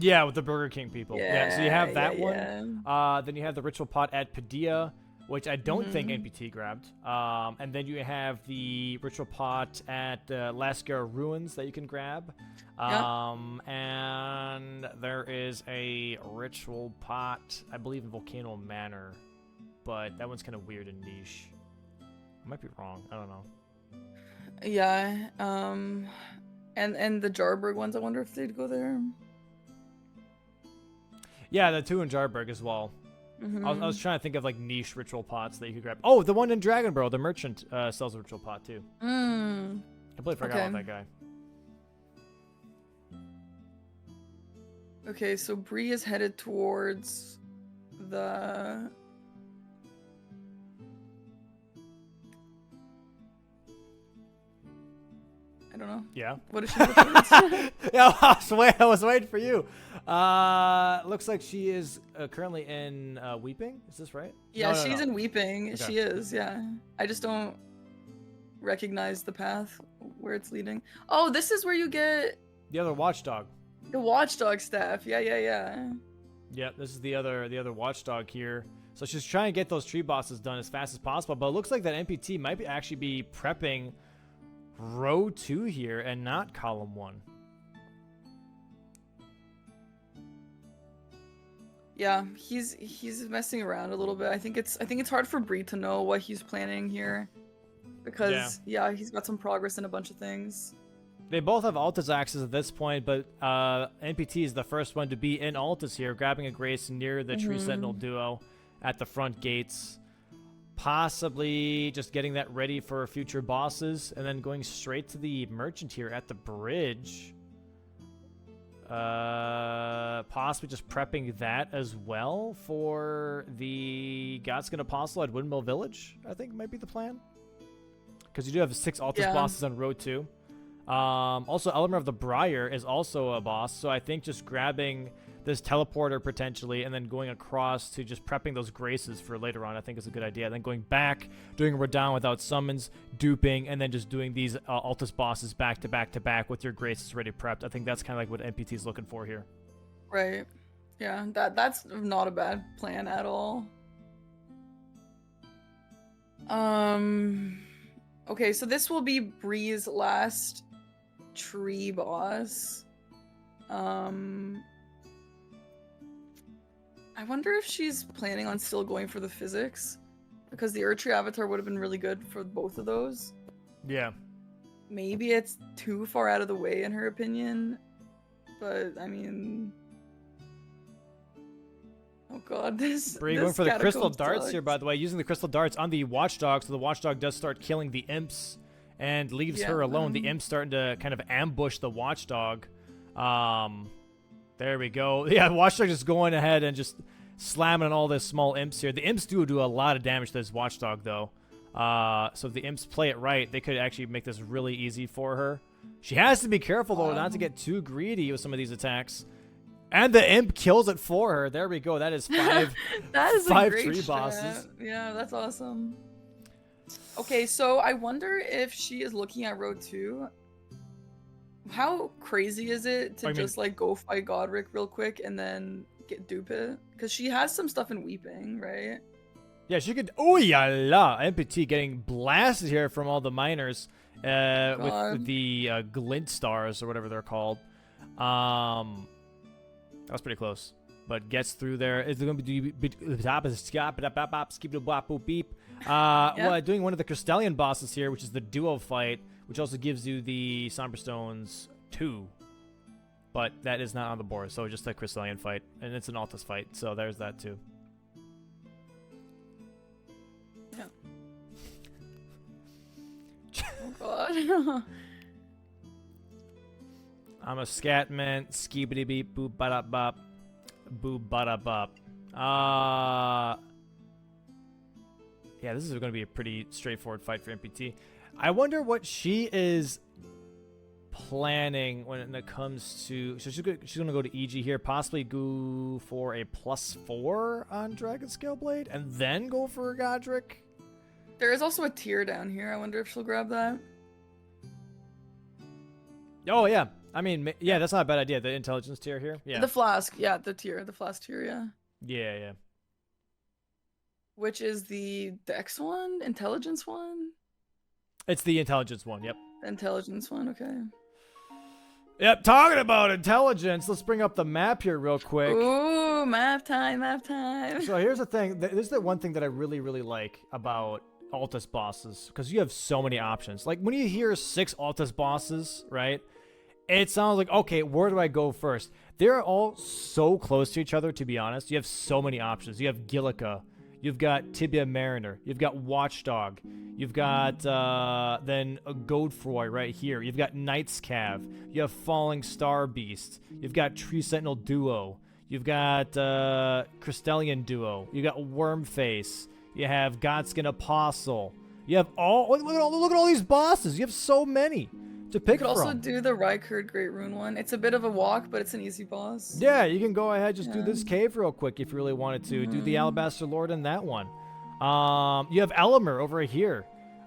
Yeah, with the Burger King people. Yeah, so you have that one. Yeah. Then you have the ritual pot at Padilla, which I don't think NPT grabbed. And then you have the ritual pot at Lascar Ruins that you can grab. And there is a ritual pot, I believe, in Volcano Manor. But that one's kind of weird and niche. I might be wrong. I don't know. Yeah. And the Jarberg ones, I wonder if they'd go there. Yeah, the 2 in Jarberg as well. I was trying to think of like niche ritual pots that you could grab. Oh, the one in Dragonborough, the merchant sells a ritual pot too. Completely forgot about that guy. Okay, so Bree is headed towards the... I don't know. Yeah. What is she headed towards? Yeah, I was waiting for you. Looks like she is currently in Weeping. Is this right? Yeah, she's in Weeping. Okay. She is, yeah. I just don't recognize the path where it's leading. Oh, this is where you get... The other watchdog. The watchdog staff. Yeah. Yep, this is the other watchdog here. So she's trying to get those tree bosses done as fast as possible, but it looks like that NPT might actually be prepping row 2 here and not column 1. Yeah, he's messing around a little bit. I think it's hard for Bree to know what he's planning here, because yeah, he's got some progress in a bunch of things. They both have Altus axes at this point, but NPT is the first one to be in Altus here, grabbing a Grace near the Tree Sentinel duo at the front gates. Possibly just getting that ready for future bosses, and then going straight to the Merchant here at the bridge. Possibly just prepping that as well for the Godskin Apostle at Windmill Village, I think might be the plan. Because you do have 6 Altus bosses on Road 2. Also, Elemer of the Briar is also a boss, so I think just grabbing this teleporter potentially and then going across to just prepping those Graces for later on, I think is a good idea. And then going back, doing Radon without summons, duping, and then just doing these Altus bosses back to back to back with your Graces ready prepped. I think that's kind of like what NPT is looking for here. Right. Yeah, that's not a bad plan at all. Okay, so this will be Bree's last tree boss. I wonder if she's planning on still going for the physics, because the Erdtree avatar would have been really good for both of those. Yeah. Maybe it's too far out of the way in her opinion, but I mean, oh god, this. Bree going for the crystal darts here, by the way, using the crystal darts on the Watchdog, so the Watchdog does start killing the imps and leaves her alone. The imp's starting to kind of ambush the Watchdog. There we go. Yeah, Watchdog just going ahead and just slamming on all this small imps here. The imps do a lot of damage to this Watchdog, though. So if the imps play it right, they could actually make this really easy for her. She has to be careful, though, not to get too greedy with some of these attacks. And the imp kills it for her. There we go. That is 5, that is 5 a great tree strat. bosses. Yeah, that's awesome. Okay, so I wonder if she is looking at Road 2. How crazy is it to just like go fight Godric real quick and then dupe it? Because she has some stuff in Weeping, right? Yeah, she could. Oh yeah, la MPT getting blasted here from all the miners with the glint stars or whatever they're called. That was pretty close, but gets through there. It's going to be beep. Well, doing one of the Crystallian bosses here, which is the duo fight, which also gives you the Somber Stones 2. But that is not on the board, so just a Crystallian fight. And it's an Altus fight, so there's that too. Yeah. Oh god. I'm a scatman, skibidi beep, boop bada bop, boop bada bop. Yeah, this is going to be a pretty straightforward fight for MPT. I wonder what she is planning when it comes to. So she's going to go to EG here, possibly go for a +4 on Dragon Scale Blade, and then go for a Godric. There is also a tier down here. I wonder if she'll grab that. Oh yeah, I mean, yeah, that's not a bad idea. The intelligence tier here, yeah. The flask, yeah, the flask tier, yeah. Yeah. Which is the Dex one, intelligence one. It's the intelligence one. Yep. Intelligence one. Okay. Yep. Talking about intelligence, let's bring up the map here real quick. Ooh, map time, map time. So here's the thing. This is the one thing that I really, really like about Altus bosses, because you have so many options. Like when you hear 6 Altus bosses, right? It sounds like, okay, where do I go first? They're all so close to each other, to be honest. You have so many options. You have Gillica. You've got Tibia Mariner. You've got Watchdog. You've got then a Godfroy right here. You've got Knight's Cav. You have Falling Star Beast. You've got Tree Sentinel Duo. You've got Crystallian Duo. You got Wormface. You have Godskin Apostle. You have all. Look at all these bosses. You have so many to pick from. You could also do the Rykard Great Rune one. It's a bit of a walk, but it's an easy boss. Yeah, you can go ahead, just do this cave real quick if you really wanted to. Do the Alabaster Lord in that one. You have Elemer over here.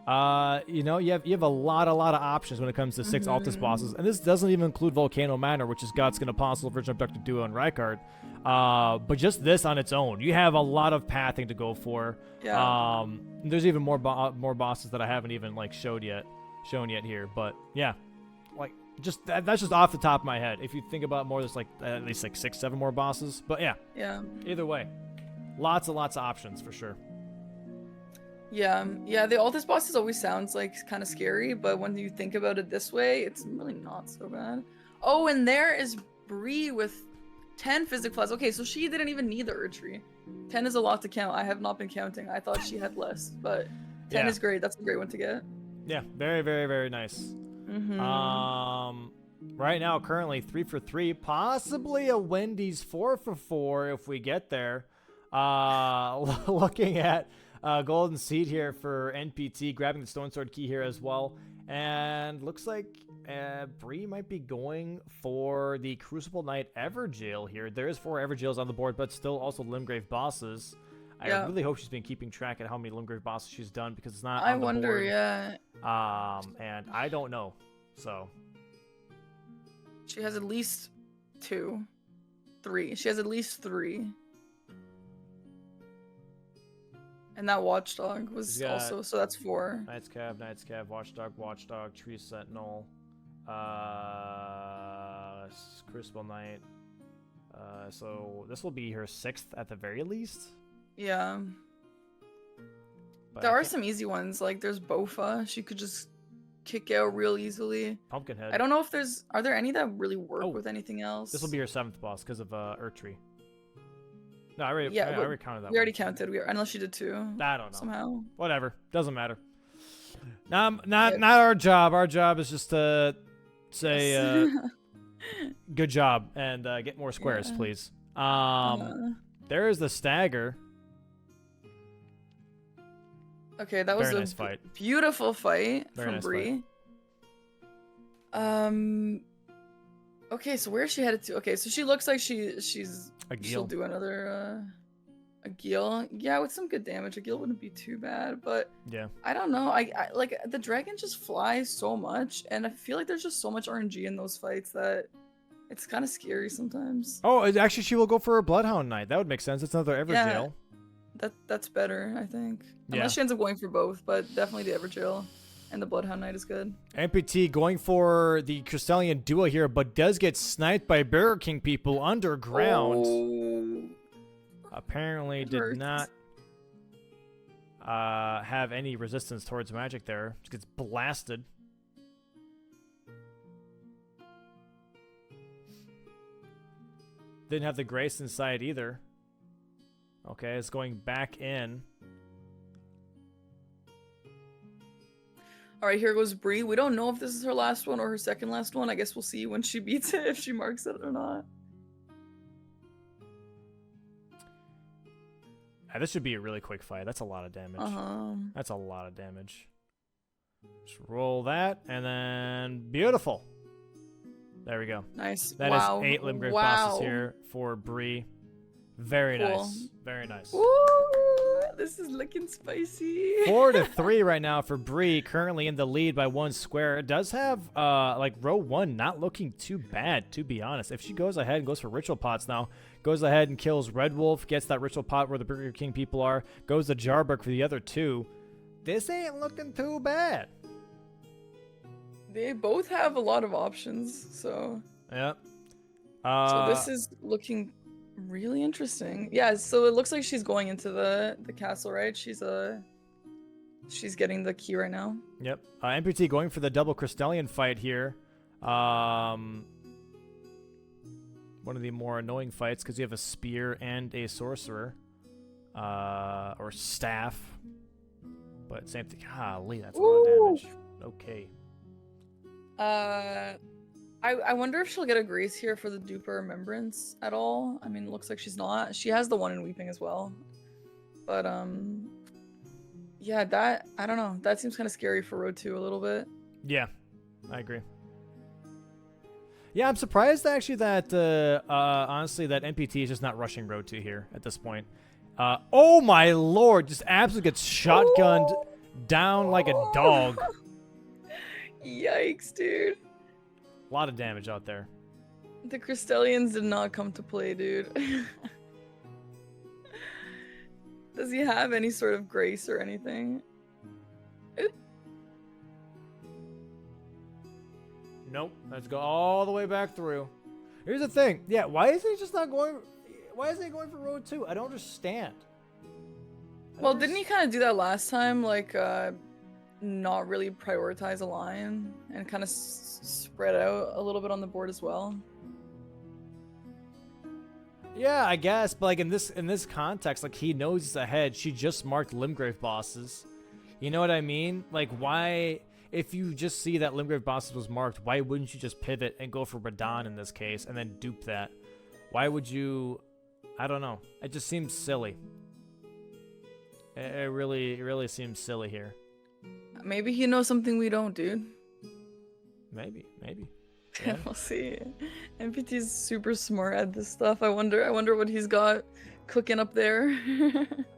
You know, you have a lot of options when it comes to 6 Altus bosses, and this doesn't even include Volcano Manor, which is Godskin Apostle, Virgin Abducted Duo, and Rykard. But just this on its own, you have a lot of pathing to go for. Yeah. There's even more bosses that I haven't even like shown yet here, but yeah, like Just that's just off the top of my head. If you think about more, there's like at least like 6, 7 more bosses. But yeah. Yeah. Either way, lots of options for sure. Yeah, the Altus bosses always sounds like kind of scary, but when you think about it this way, it's really not so bad. Oh, and there is Bree with 10 physic plus. Okay, so she didn't even need the Erdtree. 10 is a lot to count. I have not been counting. I thought she had less, but 10 is great. That's a great one to get. Yeah, very, very, very nice. Right now, currently 3 for 3, possibly a Wendy's 4 for 4 if we get there. Looking at Golden Seed here for NPT, grabbing the Stone Sword key here as well. And looks like Bree might be going for the Crucible Knight Everjail here. There is 4 Everjails on the board, but still also Limgrave bosses. I really hope she's been keeping track of how many Limgrave bosses she's done, because it's not on the board. Yeah. And I don't know. So she has at least 2, 3. She has at least 3. And that Watchdog was also, so that's 4. Knight's Cav, Watchdog, Tree Sentinel, Crucible Knight. So this will be her 6th at the very least. Yeah. But there are some easy ones, like there's Bofa. She could just kick out real easily. Pumpkinhead. I don't know if are there any that really work with anything else? This will be her 7th boss because of Erdtree. No, I already counted that. We already counted. Unless you did too. I don't know. Somehow. Whatever. Doesn't matter. Not our job. Our job is just to say good job and get more squares, please. There is the Stagger. Okay, that was Very a nice fight. Beautiful fight from nice Bree. Okay, so where is she headed to? Okay, so she looks like she'll do another a Gil. Yeah, with some good damage, a Gil wouldn't be too bad, but yeah, I don't know. I like the dragon just flies so much, and I feel like there's just so much RNG in those fights that it's kind of scary sometimes. Oh, actually, she will go for a Bloodhound Knight. That would make sense. It's another Everjail. That's better, I think. Unless she ends up going for both, but definitely the Everjail and the Bloodhound Knight is good. MPT going for the Crystallian duo here, but does get sniped by Burger King people underground. Oh. Apparently did not have any resistance towards magic there. Just gets blasted. Didn't have the grace inside either. Okay, it's going back in. All right, here goes Bree. We don't know if this is her last one or her second last one. I guess we'll see when she beats it, if she marks it or not. This should be a really quick fight. That's a lot of damage. That's a lot of damage. Just roll that, and then beautiful. There we go. Nice. That is 8 Limgrave bosses here for Bree. Very nice. Very nice. Woo! This is looking spicy. 4 to 3 right now for Bree, currently in the lead by 1 square. It does have like row 1 not looking too bad, to be honest. If she goes ahead and goes for ritual pots now, goes ahead and kills Red Wolf, gets that ritual pot where the Burger King people are, goes to Jarberg for the other 2. This ain't looking too bad. They both have a lot of options, so. Yep. So this is looking really interesting. Yeah, so it looks like she's going into the castle, right? She's getting the key right now. Yep. MPT going for the double Crystallian fight here. One of the more annoying fights because you have a spear and a sorcerer. Or staff. But same thing. Golly, that's a lot of damage. Okay. I wonder if she'll get a grace here for the Duper Remembrance at all. I mean, it looks like she's not. She has the one in Weeping as well. But, yeah, that, I don't know. That seems kind of scary for Road 2 a little bit. Yeah, I agree. Yeah, I'm surprised actually that, honestly, that NPT is just not rushing Road 2 here at this point. Oh my lord, just absolutely gets shotgunned down like a dog. Yikes, dude. A lot of damage out there. The Crystallians did not come to play, dude. Does he have any sort of grace or anything? Nope. Let's go all the way back through. Here's the thing. Yeah, why is he just not going? Why isn't he going for road 2? I don't understand. Well, didn't he kind of do that last time? Like, not really prioritize a line and kind of spread out a little bit on the board as well. Yeah, I guess, but like in this context, like he knows he's ahead. She just marked Limgrave bosses. You know what I mean? Like, why? If you just see that Limgrave bosses was marked, why wouldn't you just pivot and go for Radahn in this case and then dupe that? Why would you? I don't know. It just seems silly. It really seems silly here. Maybe he knows something we don't, dude. Maybe. Yeah. We'll see. MPT's super smart at this stuff. I wonder what he's got cooking up there.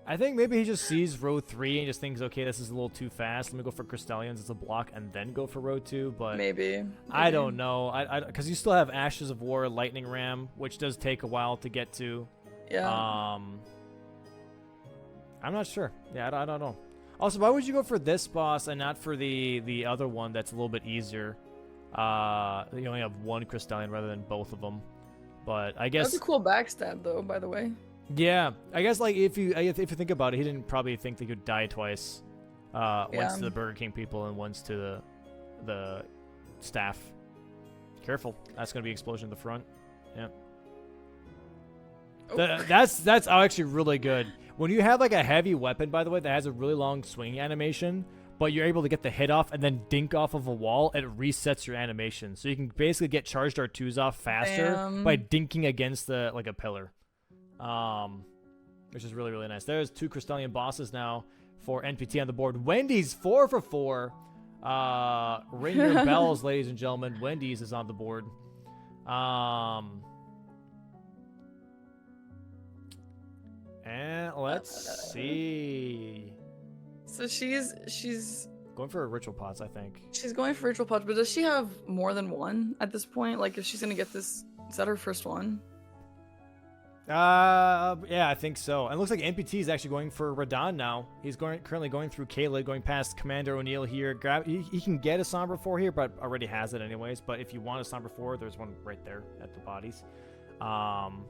I think maybe he just sees row 3 and just thinks, okay, this is a little too fast. Let me go for Crystallians as a block and then go for row 2. But maybe. I don't know. Because you still have Ashes of War, Lightning Ram, which does take a while to get to. Yeah. I'm not sure. Yeah, I don't know. Also, why would you go for this boss and not for the other one that's a little bit easier? You only have one Crystallian rather than both of them. But I guess that's a cool backstab, though. By the way. Yeah, I guess like if you think about it, he didn't probably think they could die twice. Once to the Burger King people and once to the staff. Careful, that's gonna be explosion in the front. Yeah. Oh. That's actually really good. When you have like a heavy weapon, by the way, that has a really long swinging animation, but you're able to get the hit off and then dink off of a wall, it resets your animation. So you can basically get charged R2s off faster by dinking against like a pillar. Which is really nice. There's 2 Crystallian bosses now for NPT on the board. Wendy's 4 for 4. Ring your bells, ladies and gentlemen. Wendy's is on the board. And let's see. So she's going for a ritual pots, I think. She's going for ritual pots, but does she have more than one at this point? Like, if she's gonna get this, is that her first one? Yeah, I think so. And it looks like NPT is actually going for Radahn now. He's currently going through Kayla, going past Commander O'Neill here. He can get a Sombra 4 here, but already has it anyways. But if you want a Sombra 4, there's one right there at the bodies.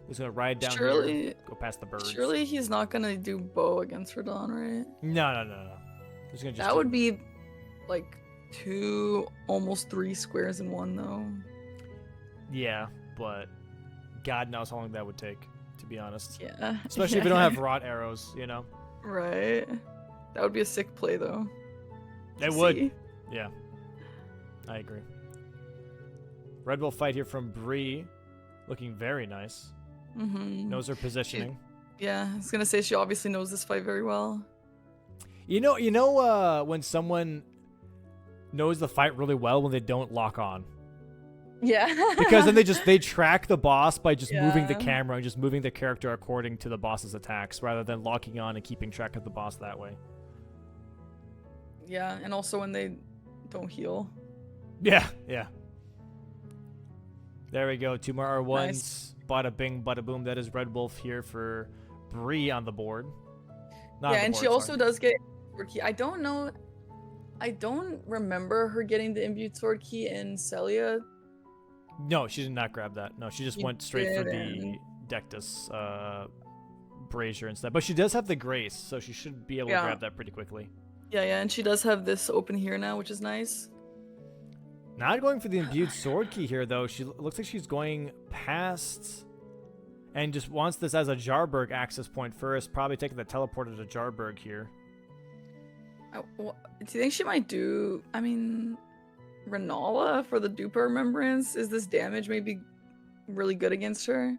He's gonna ride down here, go past the birds. Surely he's not gonna do bow against Radahn, right? No. He's gonna that would be like 2, almost 3 squares in one, though. Yeah, but God knows how long that would take. To be honest. Yeah. Especially if we don't have rot arrows, you know? Right. That would be a sick play, though. It would. Yeah. I agree. Red Bull fight here from Bree. Looking very nice. Mm-hmm. Knows her positioning. Yeah, I was going to say she obviously knows this fight very well. You know when someone knows the fight really well when they don't lock on? Yeah. Because then they track the boss by just moving the camera and just moving the character according to the boss's attacks rather than locking on and keeping track of the boss that way. Yeah, and also when they don't heal. Yeah. There we go. 2 more R1s. Nice. Bada bing, bada boom. That is Red Wolf here for Bree on the board. And she also does get sword key. I don't know. I don't remember her getting the imbued sword key in Celia. No, she did not grab that. No, she just went straight for the Dectus brazier instead. But she does have the grace, so she should be able to grab that pretty quickly. Yeah, and she does have this open here now, which is nice. Not going for the imbued sword key here, though. She looks like she's going past and just wants this as a Jarberg access point first. Probably taking the teleporter to Jarberg here. Do you think she might do... I mean... Renala for the Duper Remembrance? Is this damage maybe really good against her?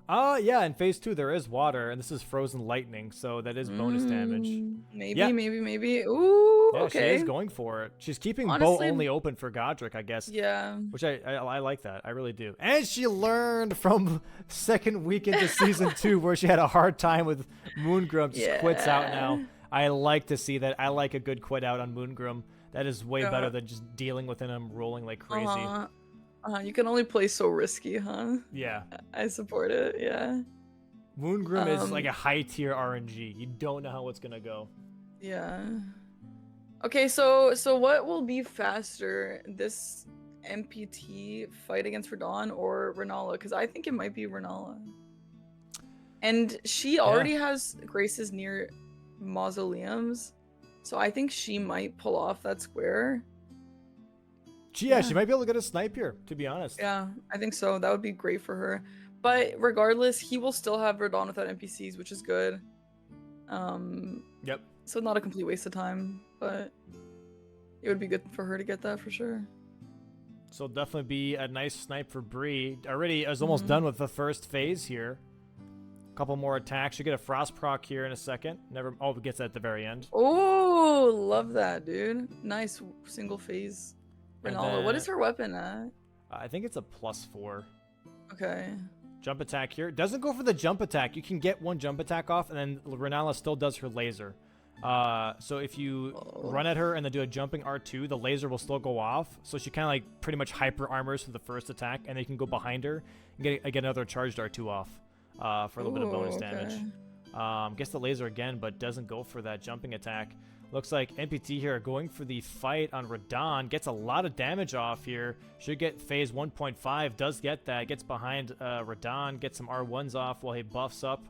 Yeah, in phase 2 there is water, and this is frozen lightning, so that is bonus damage. Maybe. Ooh, yeah, okay. She is going for it. She's keeping bow only open for Godric, I guess. Yeah. Which I like that. I really do. And she learned from second week into season 2 where she had a hard time with Moongrum. Just quits out now. I like to see that. I like a good quit out on Moongrum. That is way better than just dealing with him rolling like crazy. You can only play so risky, huh? Yeah. I support it, yeah. Moongrum is like a high tier RNG. You don't know how it's gonna go. Yeah. Okay, so what will be faster? This MPT fight against Radahn or Renala, because I think it might be Renala. And she already has Graces near mausoleums, so I think she might pull off that square. She might be able to get a snipe here, to be honest. Yeah, I think so. That would be great for her. But regardless, he will still have Radahn without NPCs, which is good. Yep. So not a complete waste of time, but it would be good for her to get that for sure. So definitely be a nice snipe for Bree. Already is almost done with the first phase here. A couple more attacks. She'll get a frost proc here in a second. It gets that at the very end. Oh, love that, dude. Nice single phase. Renala. What is her weapon at? I think it's a +4. Okay. Jump attack here. Doesn't go for the jump attack. You can get one jump attack off, and then Renala still does her laser. So if you run at her and then do a jumping R2, the laser will still go off. So she kind of like pretty much hyper armors for the first attack, and then you can go behind her and get another charged R2 off for a little bit of bonus damage. Gets the laser again, but doesn't go for that jumping attack. Looks like NPT here are going for the fight on Radahn. Gets a lot of damage off here. Should get phase 1.5. Does get that. Gets behind Radahn. Gets some R1s off while he buffs up.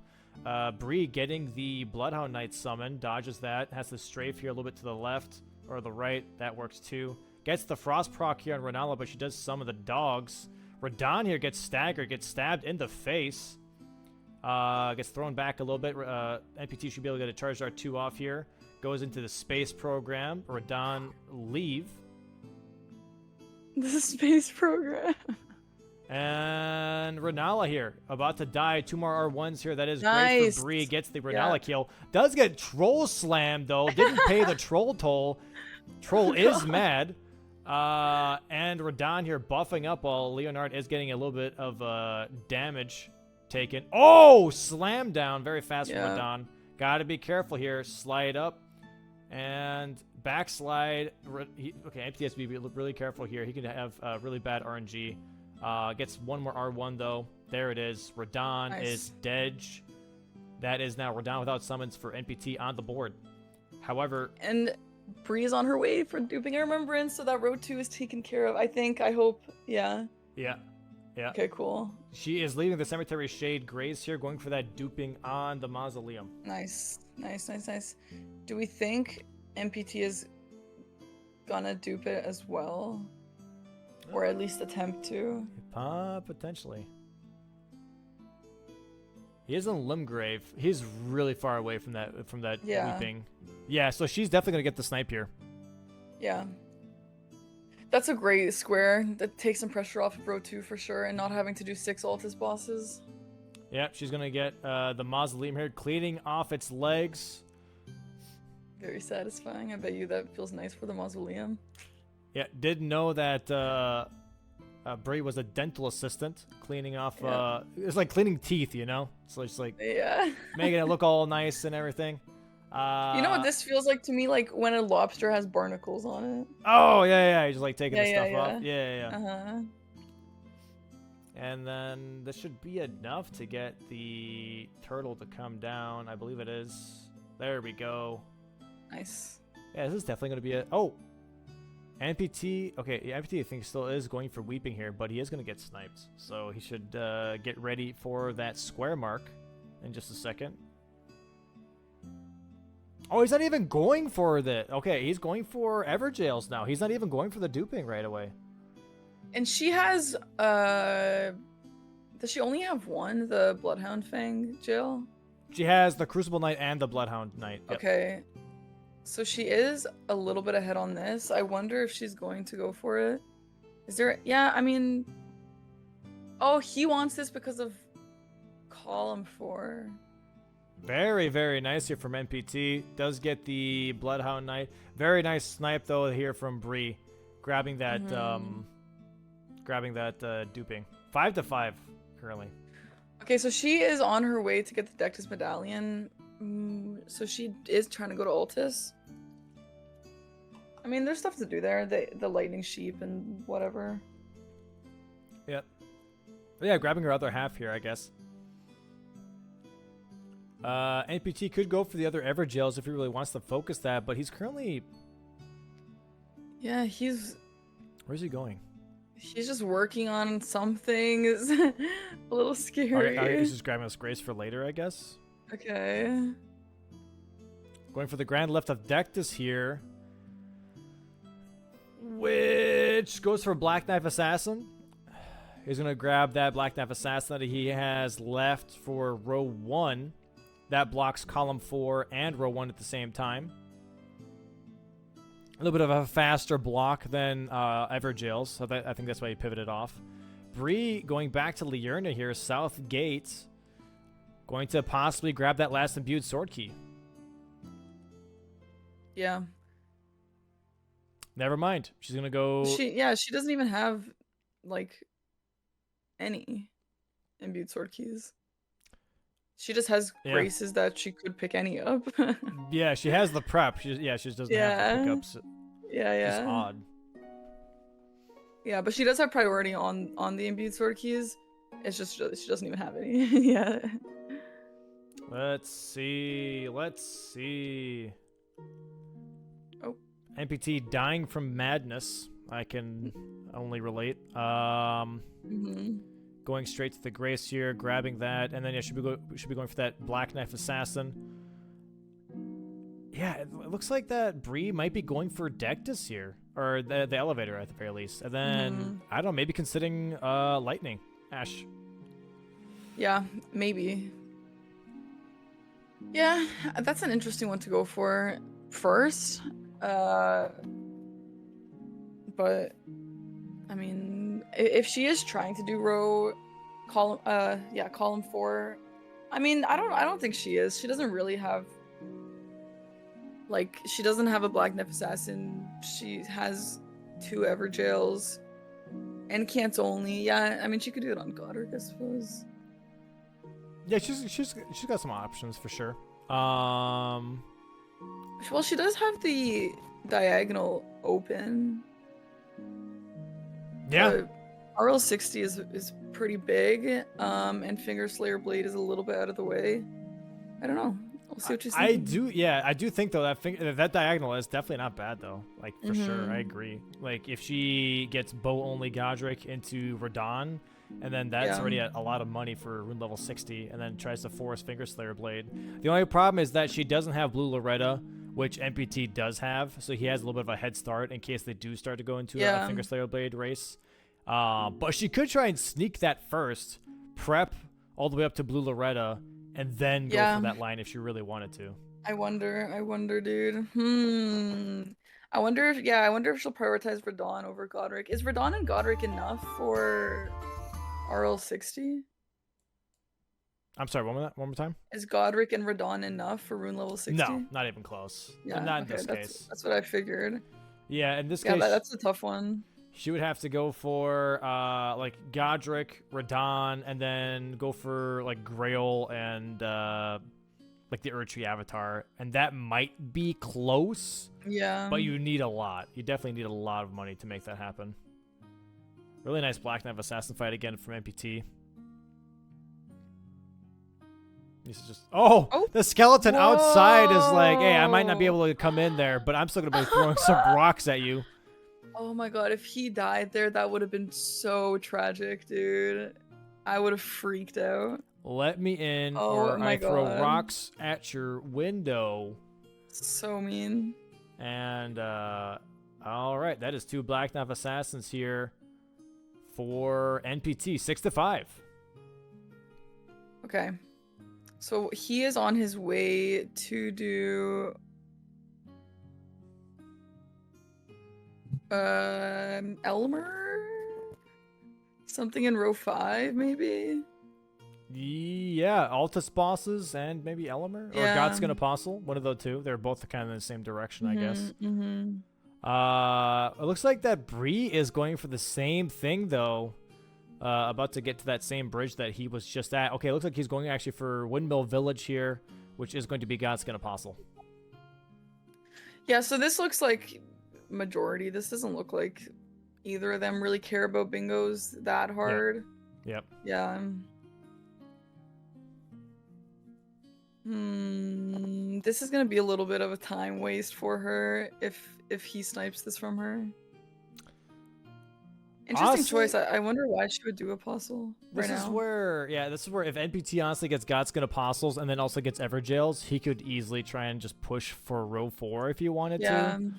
Bree getting the Bloodhound Knight summon. Dodges that. Has the strafe here a little bit to the left or the right. That works too. Gets the Frost proc here on Renala, but she does summon the dogs. Radahn here gets staggered. Gets stabbed in the face. Gets thrown back a little bit. NPT should be able to get a charged R2 off here. Goes into the space program. Radahn leave. The space program. And Renala here, about to die. 2 more R1s here. That is nice. Great for Bree. Gets the Renala kill. Does get troll slammed though. Didn't pay the troll toll. Troll is mad. And Radahn here buffing up while Leonard is getting a little bit of damage taken. Oh, slam down very fast from Radahn. Got to be careful here. Slide up. And backslide. Okay, MPT has to be really careful here. He can have really bad RNG. Gets one more R1 though. There it is. Radahn is dead. That is now Radahn without summons for NPT on the board. However, and Bree is on her way for duping a remembrance, so that road 2 is taken care of. I hope. Yeah. Okay, cool. She is leaving the Cemetery Shade Grace here, going for that duping on the mausoleum. Nice. Do we think MPT is gonna dupe it as well? Or at least attempt to? Potentially. He is in Limgrave. He's really far away from that weeping. Yeah, so she's definitely gonna get the snipe here. Yeah. That's a great square. That takes some pressure off of row 2 for sure, and not having to do 6 Altus bosses. Yep, she's gonna get the mausoleum here, cleaning off its legs. Very satisfying. I bet you that feels nice for the mausoleum. Yeah, didn't know that Bree was a dental assistant, cleaning off. It's like cleaning teeth, you know. So it's like making it look all nice and everything. You know what this feels like to me? Like when a lobster has barnacles on it. Oh yeah, you just like taking the stuff off. Yeah. And then this should be enough to get the turtle to come down. I believe it is. There we go. Nice. Yeah, this is definitely going to be NPT. Okay, NPT I think still is going for weeping here, but he is going to get sniped. So he should get ready for that square mark in just a second. Oh, he's not even going for the... Okay, he's going for Everjails now. He's not even going for the duping right away. And she has... Does she only have one? The Bloodhound Fang Jill? She has the Crucible Knight and the Bloodhound Knight. Yep. Okay. So she is a little bit ahead on this. I wonder if she's going to go for it. Is there... Yeah, I mean... Oh, he wants this because of column 4. Very, very nice here from NPT. Does get the Bloodhound Knight. Very nice snipe though here from Bree, grabbing that, duping. 5-5 currently. Okay, so she is on her way to get the Dectus Medallion. So she is trying to go to Altus. I mean, there's stuff to do there. The Lightning Sheep and whatever. Yep. But yeah, grabbing her other half here, I guess. NPT could go for the other Everjails if he really wants to focus that, but he's currently... Yeah, he's... Where's he going? He's just working on something. It's a little scary. He's just grabbing us Grace for later, I guess. Okay. Going for the Grand Lift of Dectus here. Which goes for Black Knife Assassin. He's going to grab that Black Knife Assassin that he has left for row 1. That blocks column 4 and row 1 at the same time. A little bit of a faster block than Everjail's, so I think that's why he pivoted off. Bree going back to Liurna here, South Gate. Going to possibly grab that last imbued sword key. Yeah. Never mind. She's going to go... She doesn't even have, like, any imbued sword keys. She just has graces that she could pick any up. Yeah, she has the prep. She just doesn't have the pickups. Yeah. It's odd. Yeah, but she does have priority on the imbued sword keys. It's just she doesn't even have any. Yeah. Let's see. Oh. NPT dying from madness. I can only relate. Going straight to the Grace here, grabbing that, and then should be going for that Black Knife Assassin. Yeah, it looks like that Bree might be going for Dectus here, or the elevator at the very least, and then I don't know, maybe considering Lightning Ash. Yeah, maybe. Yeah, that's an interesting one to go for first. But I mean, if she is trying to do column 4, I mean, I don't think she is. She doesn't really have, like, she doesn't have a Black Knife Assassin. She has 2 Everjails and can't only. Yeah, I mean, she could do it on Godric, I suppose. Yeah, she's got some options for sure. Well, she does have the diagonal open. Yeah. RL60 is pretty big, and Finger Slayer Blade is a little bit out of the way. I don't know. We'll see what you think. I do think though that diagonal is definitely not bad though. Like for sure, I agree. Like if she gets bow only Godric into Radon, and then that's already a lot of money for rune level 60, and then tries to force Finger Slayer Blade. The only problem is that she doesn't have Blue Loretta, which NPT does have, so he has a little bit of a head start in case they do start to go into a Finger Slayer Blade race. But she could try and sneak that first, prep all the way up to Blue Loretta, and then go for that line if she really wanted to. I wonder, dude. I wonder if she'll prioritize Radon over Godric. Is Radon and Godric enough for RL60? I'm sorry, one more time? Is Godric and Radon enough for rune level 60? No, not even close. Yeah, not in this case. That's what I figured. Yeah, in this case... that's a tough one. She would have to go for, like, Godric, Radon, and then go for, like, Grail and, like, the Erdtree Avatar. And that might be close. Yeah. But you need a lot. You definitely need a lot of money to make that happen. Really nice Black Knife Assassin fight again from NPT. He's just... Oh! The skeleton outside is like, hey, I might not be able to come in there, but I'm still going to be throwing some rocks at you. Oh my god, if he died there, that would have been so tragic, dude. I would have freaked out. Let me in, or I throw rocks at your window. So mean. And, alright, that is 2 Black Knife Assassins here for NPT, 6-5. Okay. So he is on his way to do... Elmer? Something in row 5, maybe? Yeah, Altus bosses and maybe Elmer? Or Godskin Apostle, one of the two. They're both kind of in the same direction, I guess. It looks like that Bree is going for the same thing, though. About to get to that same bridge that he was just at. Okay, it looks like he's going actually for Windmill Village here, which is going to be Godskin Apostle. Yeah, so this looks like majority. This doesn't look like either of them really care about bingos that hard. Yep. Yeah. This is gonna be a little bit of a time waste for her if he snipes this from her. Interesting Honestly, choice. I wonder why she would do Apostle right now. This is where if NPT honestly gets Godskin Apostles and then also gets Everjails, he could easily try and just push for row 4 if he wanted to.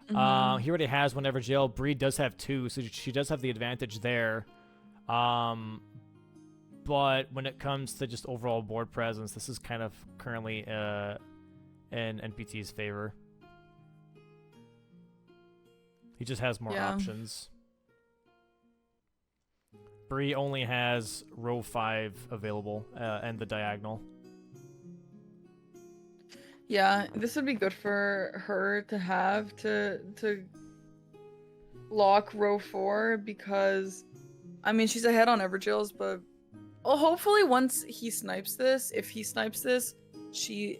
He already has one Everjail. Bree does have 2, so she does have the advantage there. But when it comes to just overall board presence, this is kind of currently in NPT's favor. He just has more options. Bree only has row 5 available and the diagonal. Yeah, this would be good for her to have to lock row 4 because, I mean, she's ahead on Everjails, but hopefully once he snipes this, if he snipes this, she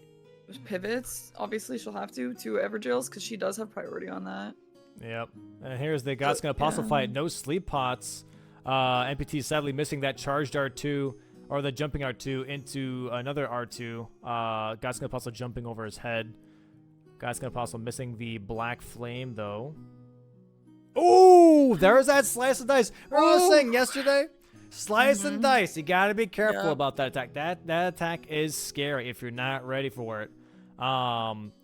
pivots. Obviously, she'll have to Everjails because she does have priority on that. Yep. And here's the Godskin Apostle fight. No sleep pots. NPT is sadly missing that charged R2 or the jumping R2 into another R2. Godskin Apostle jumping over his head. Godskin Apostle missing the black flame though. Oh, there's that slice and dice. Remember I was saying yesterday? Slice and dice. You gotta be careful about that attack. That attack is scary if you're not ready for it.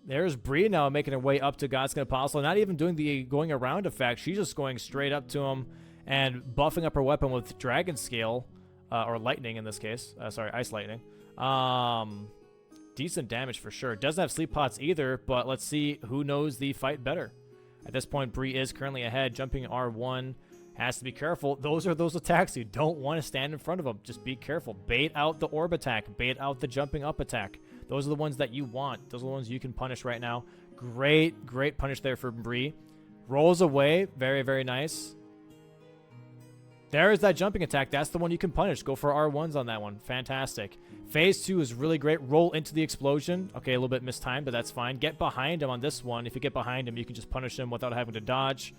There's Bree now making her way up to Godskin Apostle. Not even doing the going around effect. She's just going straight up to him and buffing up her weapon with Dragon Scale, or Lightning in this case. Sorry, Ice Lightning. Decent damage for sure. Doesn't have sleep pots either, but let's see who knows the fight better. At this point, Bree is currently ahead. Jumping R1. Has to be careful. Those are those attacks you don't want to stand in front of them. Just be careful. Bait out the orb attack. Bait out the jumping up attack. Those are the ones that you want. Those are the ones you can punish right now. Great punish there for Bree. Rolls away. Very, very nice. There is that jumping attack. That's the one you can punish. Go for R1s on that one. Fantastic. Phase 2 is really great. Roll into the explosion. Okay, a little bit mistimed, but that's fine. Get behind him on this one. If you get behind him, you can just punish him without having to dodge.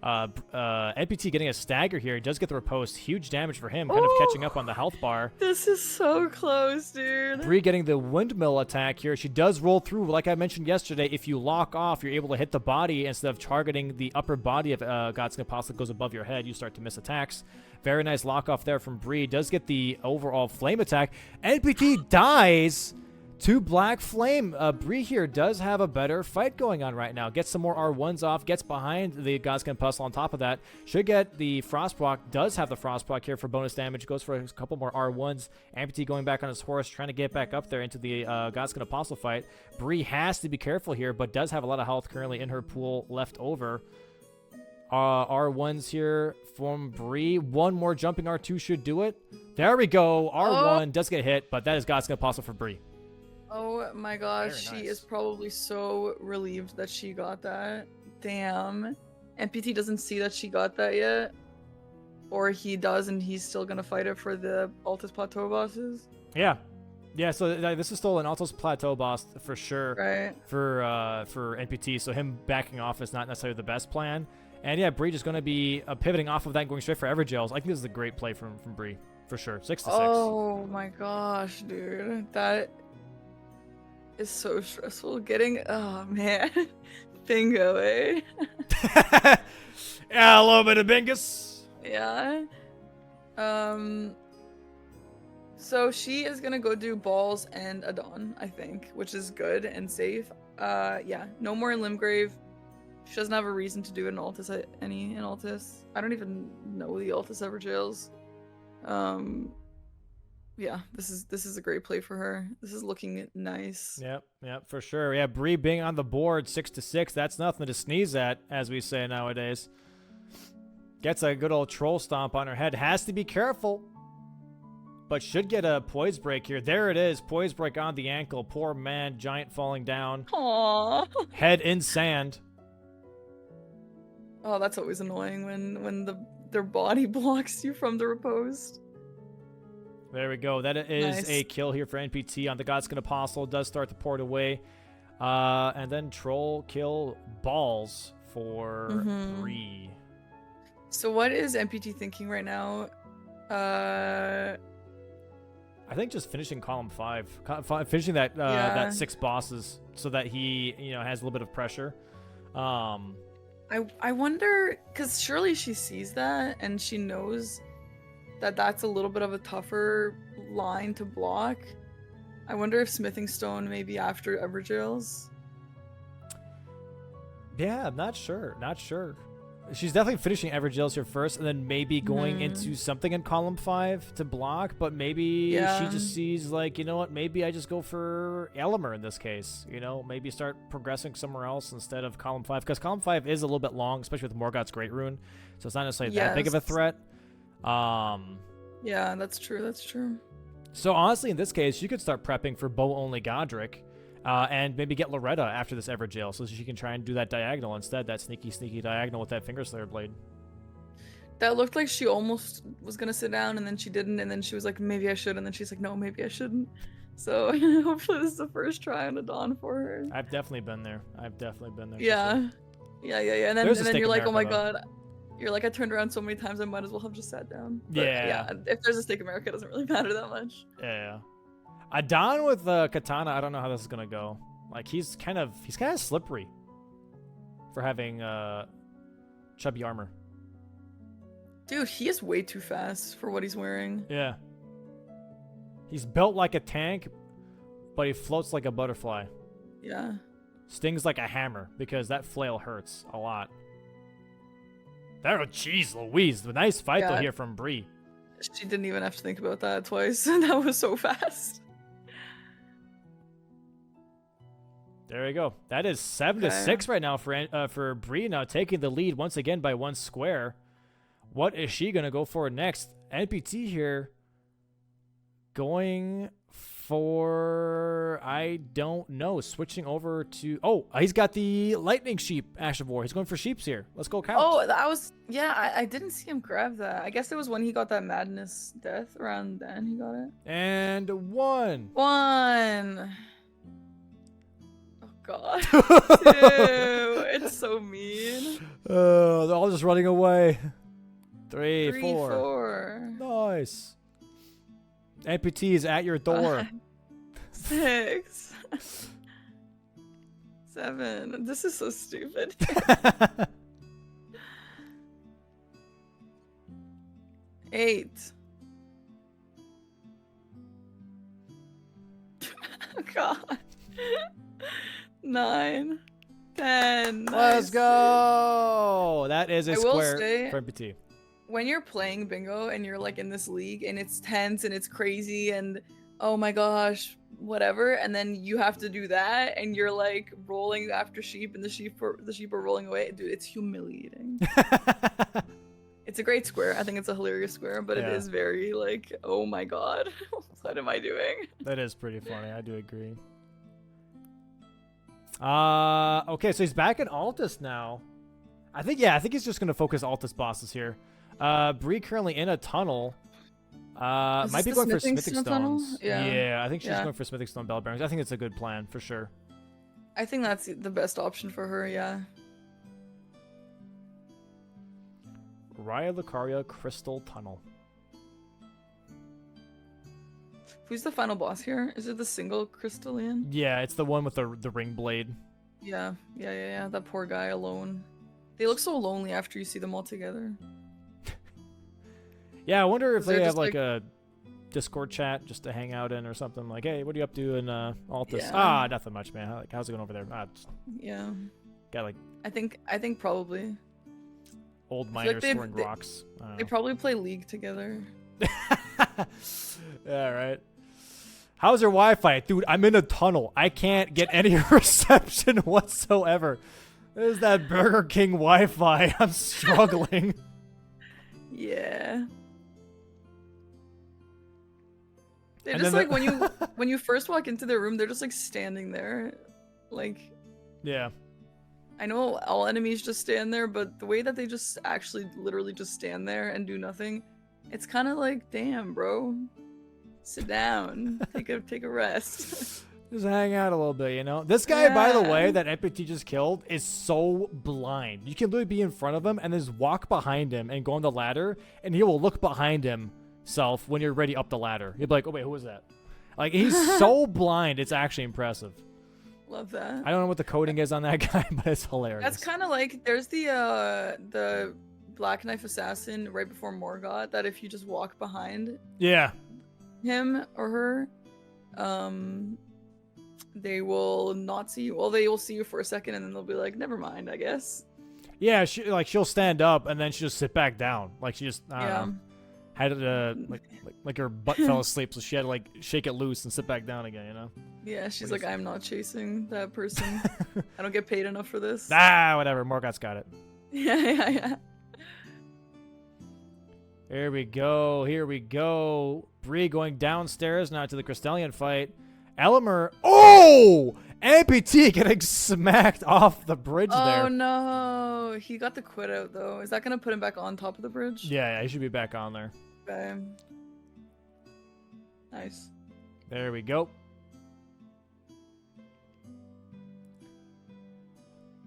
NPT getting a stagger here. He does get the riposte. Huge damage for him. Kind of catching up on the health bar. This is so close, dude. Bree getting the windmill attack here. She does roll through. Like I mentioned yesterday, if you lock off, you're able to hit the body instead of targeting the upper body of Godskin Apostle goes above your head. You start to miss attacks. Very nice lock off there from Bree. Does get the overall flame attack. NPT dies to Black Flame. Bree here does have a better fight going on right now. Gets some more R1s off. Gets behind the Godskin Apostle on top of that. Should get the Frost proc. Does have the Frost proc here for bonus damage. Goes for a couple more R1s. NPT going back on his horse. Trying to get back up there into the Godskin Apostle fight. Bree has to be careful here, but does have a lot of health currently in her pool left over. R1s here from Bree. One more jumping R2 should do it. There we go. R1 does get hit, but that is Godskin Apostle for Bree. Oh my gosh, Very she nice. is probably so relieved that she got that. Damn. NPT doesn't see that she got that yet. Or he does and he's still gonna fight it for the Altus Plateau bosses. Yeah. Yeah, so this is still an Altos Plateau boss for sure. Right. For NPT, so him backing off is not necessarily the best plan. And yeah, Bree just going to be pivoting off of that and going straight for Everjails. I think this is a great play from Bree, for sure. 6 to 6. Oh my gosh, dude. That is so stressful. Getting, oh man. Bingo, eh? Yeah, a little bit of bingus. Yeah. So she is gonna go do Balls and Adon, I think, which is good and safe. Yeah, no more Limgrave. She doesn't have a reason to do an Altus in Altus. I don't even know the Altus Everjails. Yeah, this is a great play for her. This is looking nice. Yep, for sure. Yeah, Bree being on the board 6 to 6, that's nothing to sneeze at, as we say nowadays. Gets a good old troll stomp on her head. Has to be careful, but should get a poise break here. There it is, poise break on the ankle. Poor man, giant falling down. Aww. Head in sand. Oh, that's always annoying when their body blocks you from the riposte. There we go. That is Nice. a kill here for NPT on the Godskin Apostle. Does start the port away. And then troll kill balls for Bree. So what is NPT thinking right now? I think just finishing column 5. Finishing that that 6 bosses so that he, has a little bit of pressure. I I wonder, because surely she sees that and she knows that that's a little bit of a tougher line to block. I wonder if Smithing Stone may be after Everjails. Yeah, I'm not sure. Not sure. She's definitely finishing Everjails here first, and then maybe going into something in column 5 to block. But maybe she just sees, like, you know what? Maybe I just go for Elimer in this case. You know, maybe start progressing somewhere else instead of column 5, because column 5 is a little bit long, especially with Morgoth's Great Rune. So it's not necessarily that big of a threat. Yeah, that's true. That's true. So honestly, in this case, you could start prepping for bow only Godric. And maybe get Loretta after this Everjail so she can try and do that diagonal instead, that sneaky diagonal with that Fingerslayer blade. That looked like she almost was going to sit down, and then she didn't, and then she was like, maybe I should, and then she's like, no, maybe I shouldn't. So hopefully this is the first try on a Dawn for her. I've definitely been there. Yeah. Yeah. And then you're like, oh my god. You're like, I turned around so many times, I might as well have just sat down. But yeah. If there's a Stake America, it doesn't really matter that much. Yeah. Adon with Katana, I don't know how this is gonna go. Like, he's kind of slippery for having chubby armor. Dude, he is way too fast for what he's wearing. Yeah. He's built like a tank, but he floats like a butterfly. Yeah. Stings like a hammer, because that flail hurts a lot. Oh, jeez Louise. The nice fight though here from Bree. She didn't even have to think about that twice. That was so fast. There we go. That is 7-6 right now for Bree, now taking the lead once again by 1 square. What is she going to go for next? NPT here going for, I don't know, switching over to, he's got the Lightning Sheep Ash of War. He's going for Sheeps here. Let's go count. Oh, that was, I didn't see him grab that. I guess it was when he got that Madness Death, around then he got it. And 1. God. Ew, it's so mean. They're all just running away. 3, 4. Nice. NPT is at your door. 6. 7. This is so stupid. 8. God. 9, 10. Let's go. That is a square for NPT. When you're playing bingo and you're like in this league and it's tense and it's crazy and oh my gosh, whatever, and then you have to do that and you're like rolling after sheep and the sheep are rolling away, dude, it's humiliating. It's a great square. I think it's a hilarious square, but it is very like, oh my god, what am I doing? That is pretty funny. I do agree. Okay, so he's back in Altus now. I think he's just gonna focus Altus bosses here. Bree currently in a tunnel. Might be going for Smithing Stones. Yeah, I think she's going for Smithing Stone Bell Bearings. I think it's a good plan for sure. I think that's the best option for her, yeah. Raya Lucaria Crystal Tunnel. Who's the final boss here? Is it the single Crystallian? Yeah, it's the one with the ring blade. Yeah. That poor guy alone. They look so lonely after you see them all together. Yeah, I wonder if they have like a Discord chat just to hang out in or something. Like, hey, what are you up to in Altus? Yeah. Nothing much, man. Like, how's it going over there? Yeah. Got like. I think probably. Old miners throwing rocks. They probably play League together. Yeah, right. How's your Wi-Fi? Dude, I'm in a tunnel. I can't get any reception whatsoever. There's that Burger King Wi-Fi. I'm struggling. Yeah. They just like when you first walk into their room, they're just like standing there. Like, yeah. I know all enemies just stand there, but the way that they just actually literally just stand there and do nothing, it's kind of like, damn, bro. Sit down. Take a rest. Just hang out a little bit, you know? This guy, by the way, that NPT just killed is so blind. You can literally be in front of him and just walk behind him and go on the ladder, and he will look behind himself when you're ready up the ladder. He'll be like, oh, wait, who was that? Like, he's so blind. It's actually impressive. Love that. I don't know what the coding is on that guy, but it's hilarious. That's kind of like there's the Black Knife Assassin right before Morgoth that if you just walk behind him or her, they will not see you. Well, they will see you for a second and then they'll be like, never mind, I guess. Yeah, she'll stand up and then she'll just sit back down. Like she just had like her butt fell asleep, so she had to like shake it loose and sit back down again, you know? Yeah, she's like, I'm not chasing that person. I don't get paid enough for this. Whatever. Morgoth's got it. Yeah. Here we go. Bree going downstairs now to the Crystallian fight. Elimer. Oh! Amputee getting smacked off the bridge there. Oh no. He got the quit out though. Is that going to put him back on top of the bridge? Yeah, he should be back on there. Okay. Nice. There we go.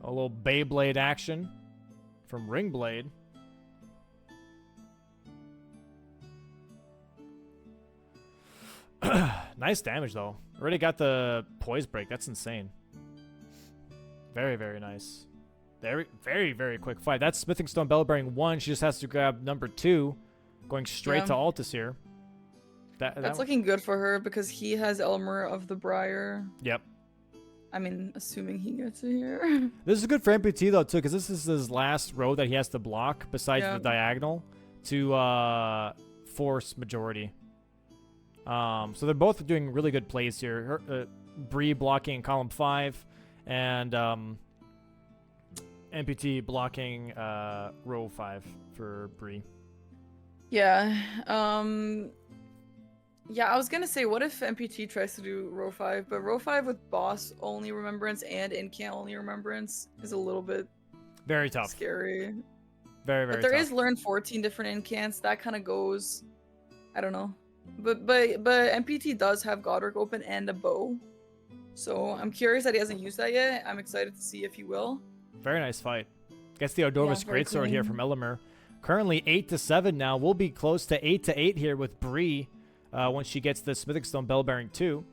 A little Beyblade action from Ringblade. Nice damage, though. Already got the poise break. That's insane. Very, very nice. Very, very, very quick fight. That's Smithing Stone Bell Bearing 1. She just has to grab number 2. Going straight to Altus here. That's looking good for her because he has Elmer of the Briar. Yep. I mean, assuming he gets it here. This is good for MPT, though, too, because this is his last row that he has to block besides the diagonal to force majority. So they're both doing really good plays here. Bree blocking column 5, and MPT blocking row 5 for Bree. Yeah. Yeah, I was gonna say, what if MPT tries to do row 5, but row 5 with boss only remembrance and incant only remembrance is a little bit very tough, scary. Very, very. But there tough. is learn 14 different incants. That kind of goes. I don't know. But MPT does have Godric open and a bow, so I'm curious that he hasn't used that yet. I'm excited to see if he will. Very nice fight. Gets the Odorous Greatsword here from Elimer. Currently 8-7 now. We'll be close to 8-8 here with Bree once she gets the Smithing Stone Bell Bearing 2.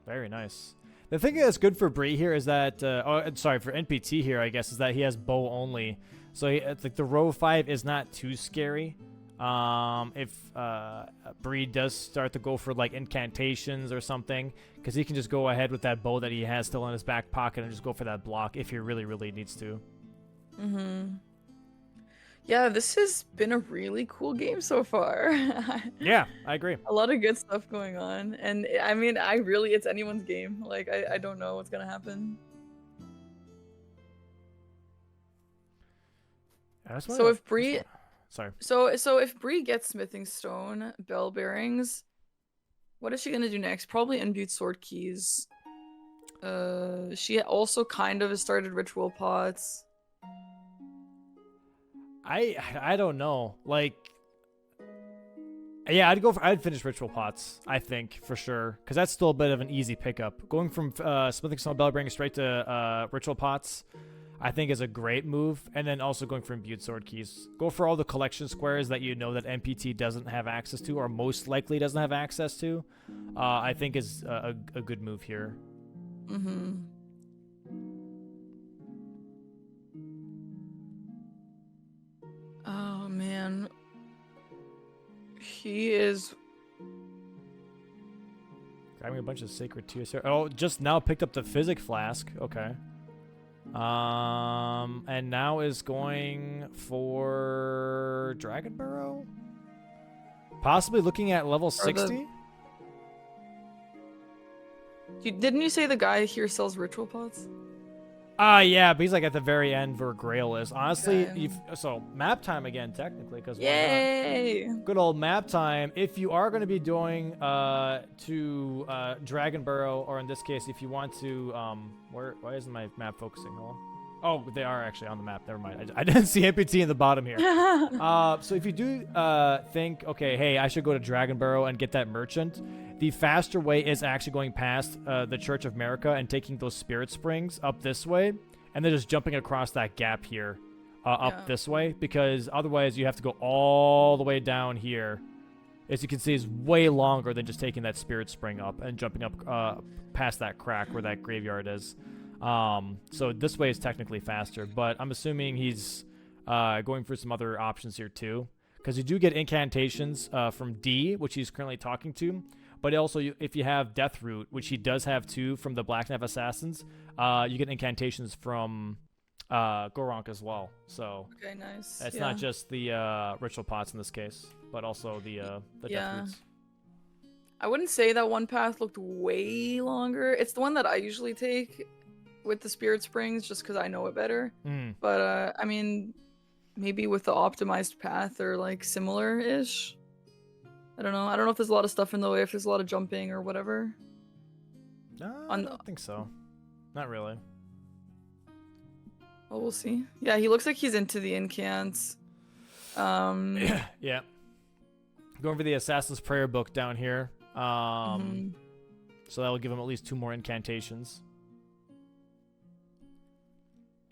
Very nice. The thing that's good for Bree here is that, for NPT here, I guess, is that he has bow only. So it's like the row 5 is not too scary. If Bree does start to go for like incantations or something, because he can just go ahead with that bow that he has still in his back pocket and just go for that block if he really, really needs to. Yeah, this has been a really cool game so far. Yeah, I agree. A lot of good stuff going on, and I mean, it's anyone's game. Like, I don't know what's gonna happen. So if Bree, So if Bree gets Smithing Stone Bell Bearings, what is she gonna do next? Probably Imbued Sword Keys. She also kind of has started Ritual Pots. I don't know. Like, yeah, I'd finish Ritual Pots, I think, for sure, because that's still a bit of an easy pickup. Going from Smithing Stone Bell Bearings straight to Ritual Pots, I think is a great move. And then also going for Imbued Sword Keys. Go for all the collection squares that you know that MPT doesn't have access to, or most likely doesn't have access to. I think is a good move here. Oh man, he is grabbing a bunch of Sacred Tears here. Oh, just now picked up the Physic Flask. Okay. And now is going for Dragon Burrow? Possibly looking at level 60? Didn't you say the guy here sells Ritual Pots? Yeah, but he's like at the very end where Grail is. Honestly, so map time again, technically, because yay! Good old map time. If you are going to be doing to Dragon Burrow, or in this case, if you want to, why isn't my map focusing? Hold on. Oh, they are actually on the map. Never mind. I didn't see MPT in the bottom here. So if you do think, okay, hey, I should go to Dragon Burrow and get that merchant, the faster way is actually going past the Church of America and taking those Spirit Springs up this way, and then just jumping across that gap here up this way, because otherwise you have to go all the way down here as you can see, is way longer than just taking that Spirit Spring up and jumping up past that crack where that graveyard is. So this way is technically faster, but I'm assuming he's going for some other options here too, because you do get incantations from D, which he's currently talking to, but also if you have Death Root, which he does have too from the Black Knife Assassins, you get incantations from Goronk as well. So okay, nice. it's not just the ritual pots in this case, but also the Death Roots. I wouldn't say that one path looked way longer. It's the one that I usually take with the Spirit Springs, just because I know it better. But I mean, maybe with the optimized path, they're like similar-ish. I don't know. I don't know if there's a lot of stuff in the way, if there's a lot of jumping or whatever. No, I don't think so. Not really. Well, we'll see. Yeah, he looks like he's into the incants. Yeah. Going for the Assassin's Prayer book down here. So that will give him at least 2 more incantations.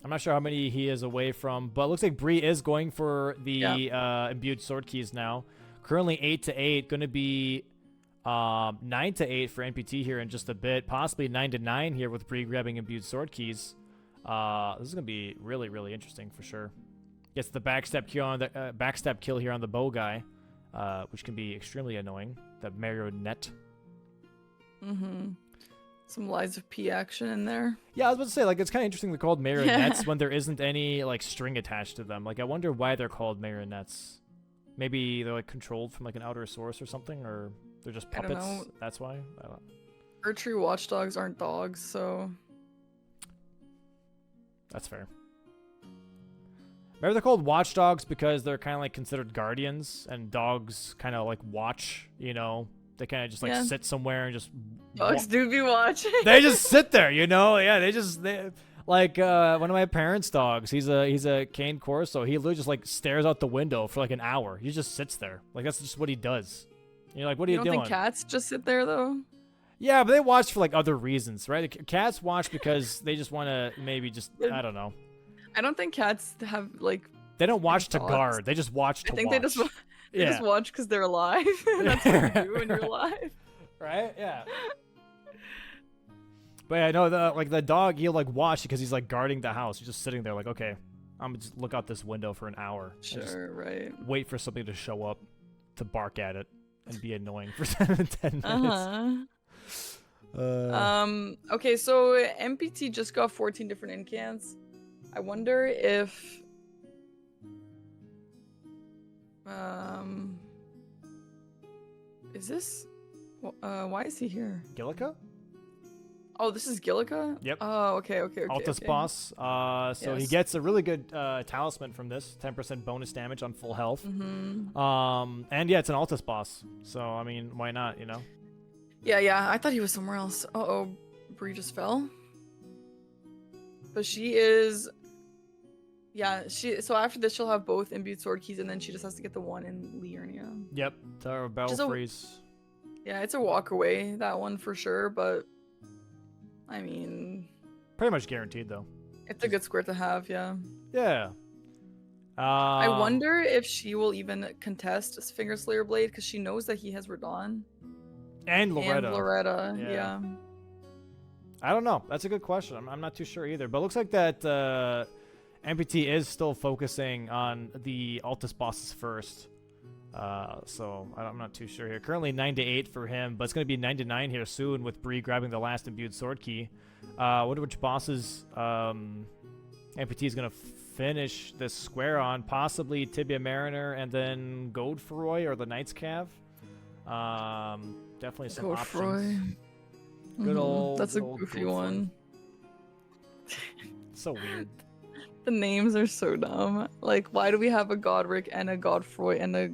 I'm not sure how many he is away from, but it looks like Bree is going for the imbued sword keys now. Currently 8-8, going to be 9-8 for NPT here in just a bit. Possibly 9-9 here with Bree grabbing imbued sword keys. This is going to be really, really interesting for sure. Gets the backstep kill here on the bow guy, which can be extremely annoying. That marionette. Some Lies of P action in there. Yeah, I was about to say, like, it's kind of interesting they're called marionettes when there isn't any, like, string attached to them. Like, I wonder why they're called marionettes. Maybe they're, like, controlled from, like, an outer source or something, or they're just puppets. I don't know. That's why? I don't... Archery watchdogs aren't dogs, so... That's fair. Maybe they're called watchdogs because they're kind of, like, considered guardians, and dogs kind of, like, watch, you know? They kind of just, like, sit somewhere and just... Dogs do be watching. They just sit there, you know? Yeah, like, one of my parents' dogs, he's a cane corso. He literally just, like, stares out the window for, like, an hour. He just sits there. Like, that's just what he does. And you're like, what are you doing? You don't think cats just sit there, though? Yeah, but they watch for, like, other reasons, right? Cats watch because they just want to maybe just... I don't know. I don't think cats have, like... They don't watch to guard. They just watch to watch. I think they just watch because they're alive. That's what you do when you're alive. Right? Yeah. But yeah, no, the dog, he'll like watch because he's like guarding the house. He's just sitting there like, okay, I'm gonna just look out this window for an hour. Sure, right. Wait for something to show up to bark at it and be annoying for 10 minutes. Okay, so MPT just got 14 different incants. I wonder if is this why is he here? Gillica? Oh, this is Gillica? Yep. Oh, okay. Altus boss. So he gets a really good talisman from this, 10% bonus damage on full health. And yeah, it's an Altus boss. So I mean, why not, you know? Yeah, I thought he was somewhere else. Uh-oh, Bree just fell. But she is... Yeah, so after this, she'll have both imbued sword keys, and then she just has to get the one in Liurnia. Yep, Tower of Battle Freeze. Yeah, it's a walk away, that one for sure, but... I mean... Pretty much guaranteed, though. It's a good square to have, yeah. Yeah. I wonder if she will even contest Finger Slayer Blade, because she knows that he has Radon. And Loretta. Yeah. I don't know. That's a good question. I'm not too sure either. But it looks like that MPT is still focusing on the Altus bosses first. So I'm not too sure here. Currently 9-8 for him, but it's going to be 9-9 here soon with Bree grabbing the last imbued sword key. Wonder which bosses MPT is going to finish this square on. Possibly Tibia Mariner and then Godfroy or the Knight's Cav. Definitely some options. Good old. That's a goofy one. So weird. The names are so dumb. Like, why do we have a Godric and a Godfroy and a...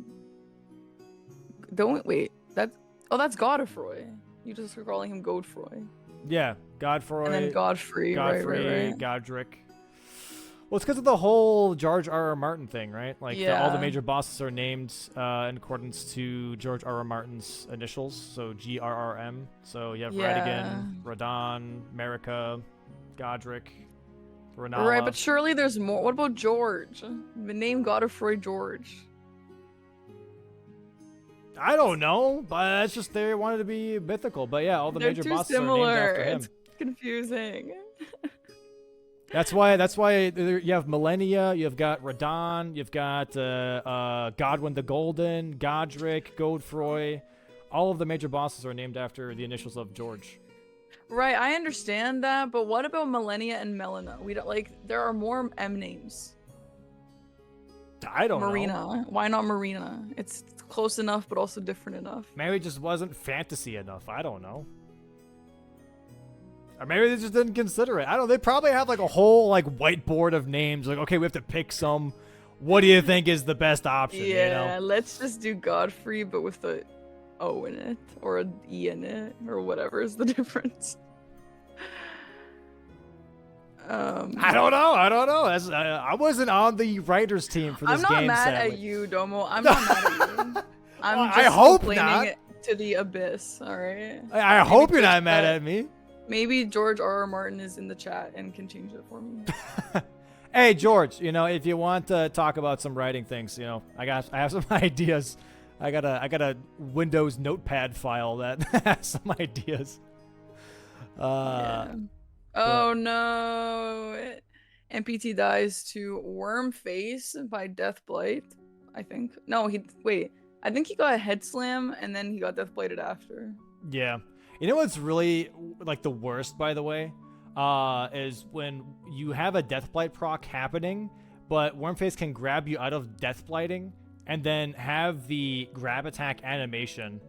Wait. That's Godfroy. You just were calling him Godfroy. Yeah, Godfroy. And then Godfrey. Right. Godric. Well, it's because of the whole George R.R. Martin thing, right? Like, all the major bosses are named in accordance to George R.R. Martin's initials, so GRRM. So you have Radigan, Radon, Marika, Godric, Renala. Right, but surely there's more. What about George? The name Godfrey George. I don't know, but that's just they wanted to be mythical. But yeah, all the major bosses are named after him. It's confusing. That's why you have Millennia, you've got Radon, you've got Godwin the Golden, Godric, Godfroy. All of the major bosses are named after the initials of George. Right, I understand that, but what about Millennia and Melina? We don't there are more M names. I don't know. Marina. Why not Marina? It's close enough, but also different enough. Maybe it just wasn't fantasy enough. I don't know. Or maybe they just didn't consider it. I don't know. They probably have like a whole like whiteboard of names. Like, okay, we have to pick some. What do you think is the best option? Yeah, you know? let's just do Godfrey, but with the O in it, or an E in it, or whatever is the difference. I don't know. I wasn't on the writers team for this game. I'm not mad sadly. at you, Domo. I'm not mad at you. I'm just I hope complaining not. To the abyss. All right. I hope you're not mad at me. Maybe George R.R. Martin is in the chat and can change it for me. Hey George, if you want to talk about some writing things, I have some ideas. I got a Windows Notepad file that has some ideas. Yeah. Oh no! MPT dies to Wormface by Deathblight. I think. No, I think he got a head slam and then he got Deathblighted after. Yeah. You know what's really like the worst, by the way, is when you have a Deathblight proc happening, but Wormface can grab you out of Deathblighting and then have the grab attack animation,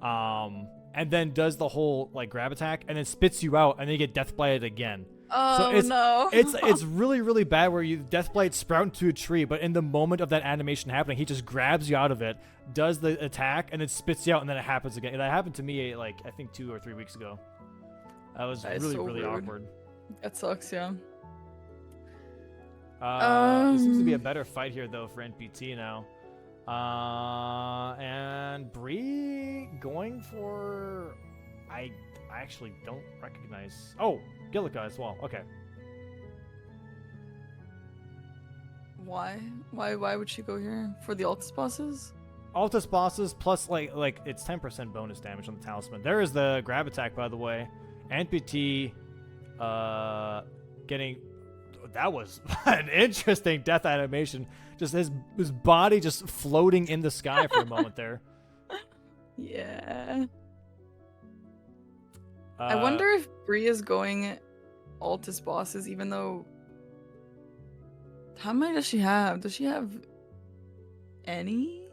and then does the whole like grab attack and then spits you out and then you get Deathblighted again. Oh, so no. it's really, really bad where you Deathblight sprout into a tree, but in the moment of that animation happening, he just grabs you out of it, does the attack, and then spits you out, and then it happens again. That happened to me like I think 2 or 3 weeks ago. That was really, so really rude. awkward. That sucks, yeah. There seems to be a better fight here though for NPT now. And Bree going for I actually don't recognize. Oh, Gillica as well. Okay. Why? Why would she go here? For the Altus bosses? Altus bosses plus like it's 10% bonus damage on the talisman. There is the grab attack, by the way. NPT getting that was an interesting death animation. Just his body just floating in the sky for a moment there. Yeah. I wonder if Bree is going Altus bosses, even though... How many does she have? Does she have any?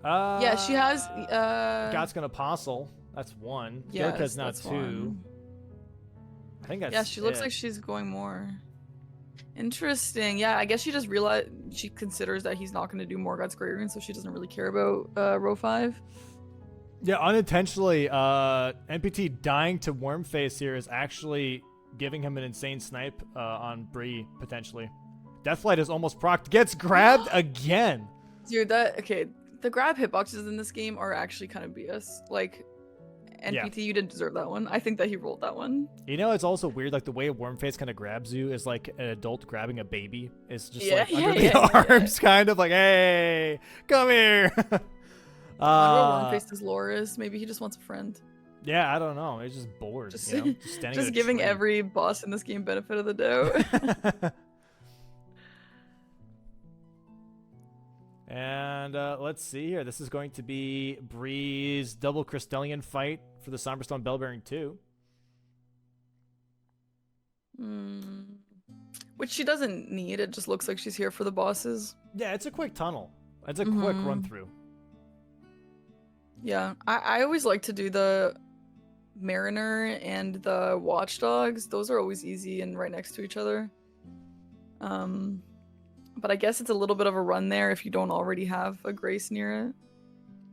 Yeah, she has... Godskin Apostle. That's 1. Yeah, Gillica's now 2. 1. I think that's Yeah, she looks like she's going more. Interesting. Yeah, I guess she just realized... She considers that he's not going to do Morgoth's Great Rune, so she doesn't really care about row 5. Yeah, unintentionally, NPT dying to Wormface here is actually giving him an insane snipe on Bree, potentially. Deathlight is almost procced. Gets grabbed again. Dude, okay, the grab hitboxes in this game are actually kind of BS. Like, NPT, you didn't deserve that one. I think that he rolled that one. It's also weird, like, the way Wormface kind of grabs you is like an adult grabbing a baby. It's just like under the arms, kind of like, hey, come here. I wonder what Wormface's lore is. Maybe he just wants a friend. Yeah, I don't know. He's just bored. Just standing just giving every boss in this game benefit of the doubt. And let's see here. This is going to be Bree's double Crystallian fight for the Somberstone Bellbearing 2. Which she doesn't need. It just looks like she's here for the bosses. Yeah, it's a quick tunnel. It's a quick run through. Yeah, I always like to do the Mariner and the Watchdogs. Those are always easy and right next to each other. But I guess it's a little bit of a run there if you don't already have a Grace near it.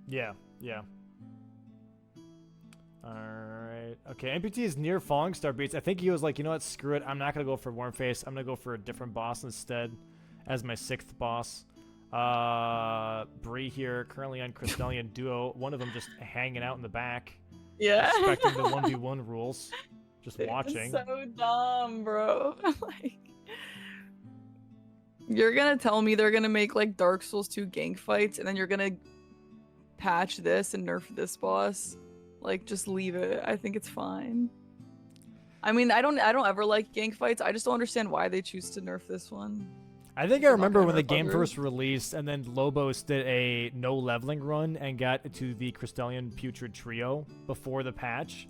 Yeah. Alright. Okay, NPT is near Falling Star Beats. I think he was like, you know what, screw it. I'm not going to go for Wormface. I'm going to go for a different boss instead as my 6th boss. Bree here, currently on Crystallian Duo. One of them just hanging out in the back. Yeah. Respecting the 1v1 rules. Just watching. It's so dumb, bro. Like... You're gonna tell me they're gonna make like Dark Souls 2 gank fights, and then you're gonna patch this and nerf this boss? Like, just leave it. I think it's fine. I mean, I don't ever like gank fights. I just don't understand why they choose to nerf this one. I think I remember when the game first released, and then Lobos did a no leveling run and got to the Crystallian Putrid Trio before the patch.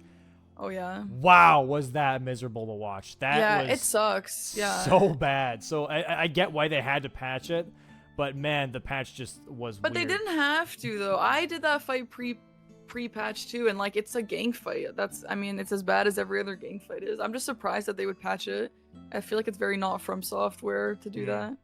Oh yeah. Wow, was that miserable to watch? That was it sucks. Yeah. So bad. So I get why they had to patch it, but man, the patch just was. But weird. They didn't have to though. I did that fight pre-patch too, and like it's a gank fight. I mean, it's as bad as every other gank fight is. I'm just surprised that they would patch it. I feel like it's very not From Software to do that.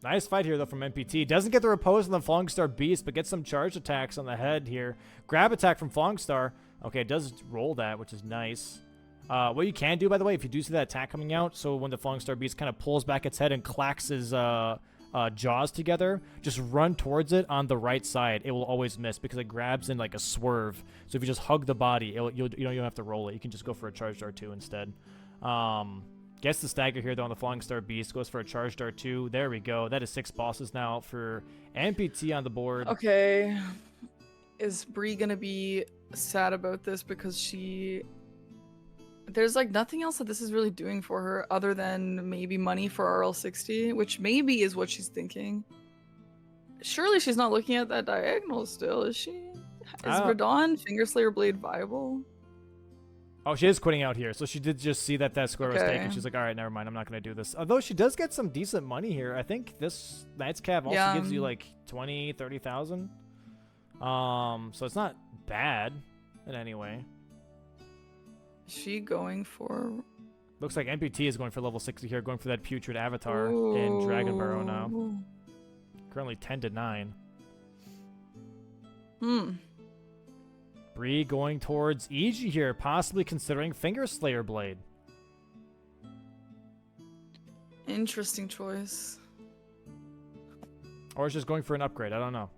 Nice fight here though from NPT. Doesn't get the repose on the Falling Star Beast, but gets some charged attacks on the head here. Grab attack from Falling Star. Okay, it does roll that, which is nice. What you can do, by the way, if you do see that attack coming out, so when the Falling Star Beast kind of pulls back its head and clacks his jaws together, just run towards it on the right side. It will always miss because it grabs in like a swerve. So if you just hug the body, you don't have to roll it. You can just go for a charged R2 instead. Gets the stagger here though on the Falling Star Beast. Goes for a charged R2. There we go. That is 6 bosses now for NPT on the board. Okay. Is Bree gonna be sad about this because there's like nothing else that this is really doing for her other than maybe money for RL60, which maybe is what she's thinking. Surely she's not looking at that diagonal still, is she? Is Radon Fingerslayer Blade viable? Oh, she is quitting out here. So she did just see that square was taken. She's like, all right, never mind. I'm not going to do this. Although she does get some decent money here. I think this Knight's Cav also gives you like 20, 30,000. So it's not bad in any way. Is she going for... Looks like NPT is going for level 60 here, going for that Putrid Avatar in Dragon Burrow now. Currently 10-9. Bree going towards EG here, possibly considering Fingerslayer Blade. Interesting choice. Or is just going for an upgrade. I don't know.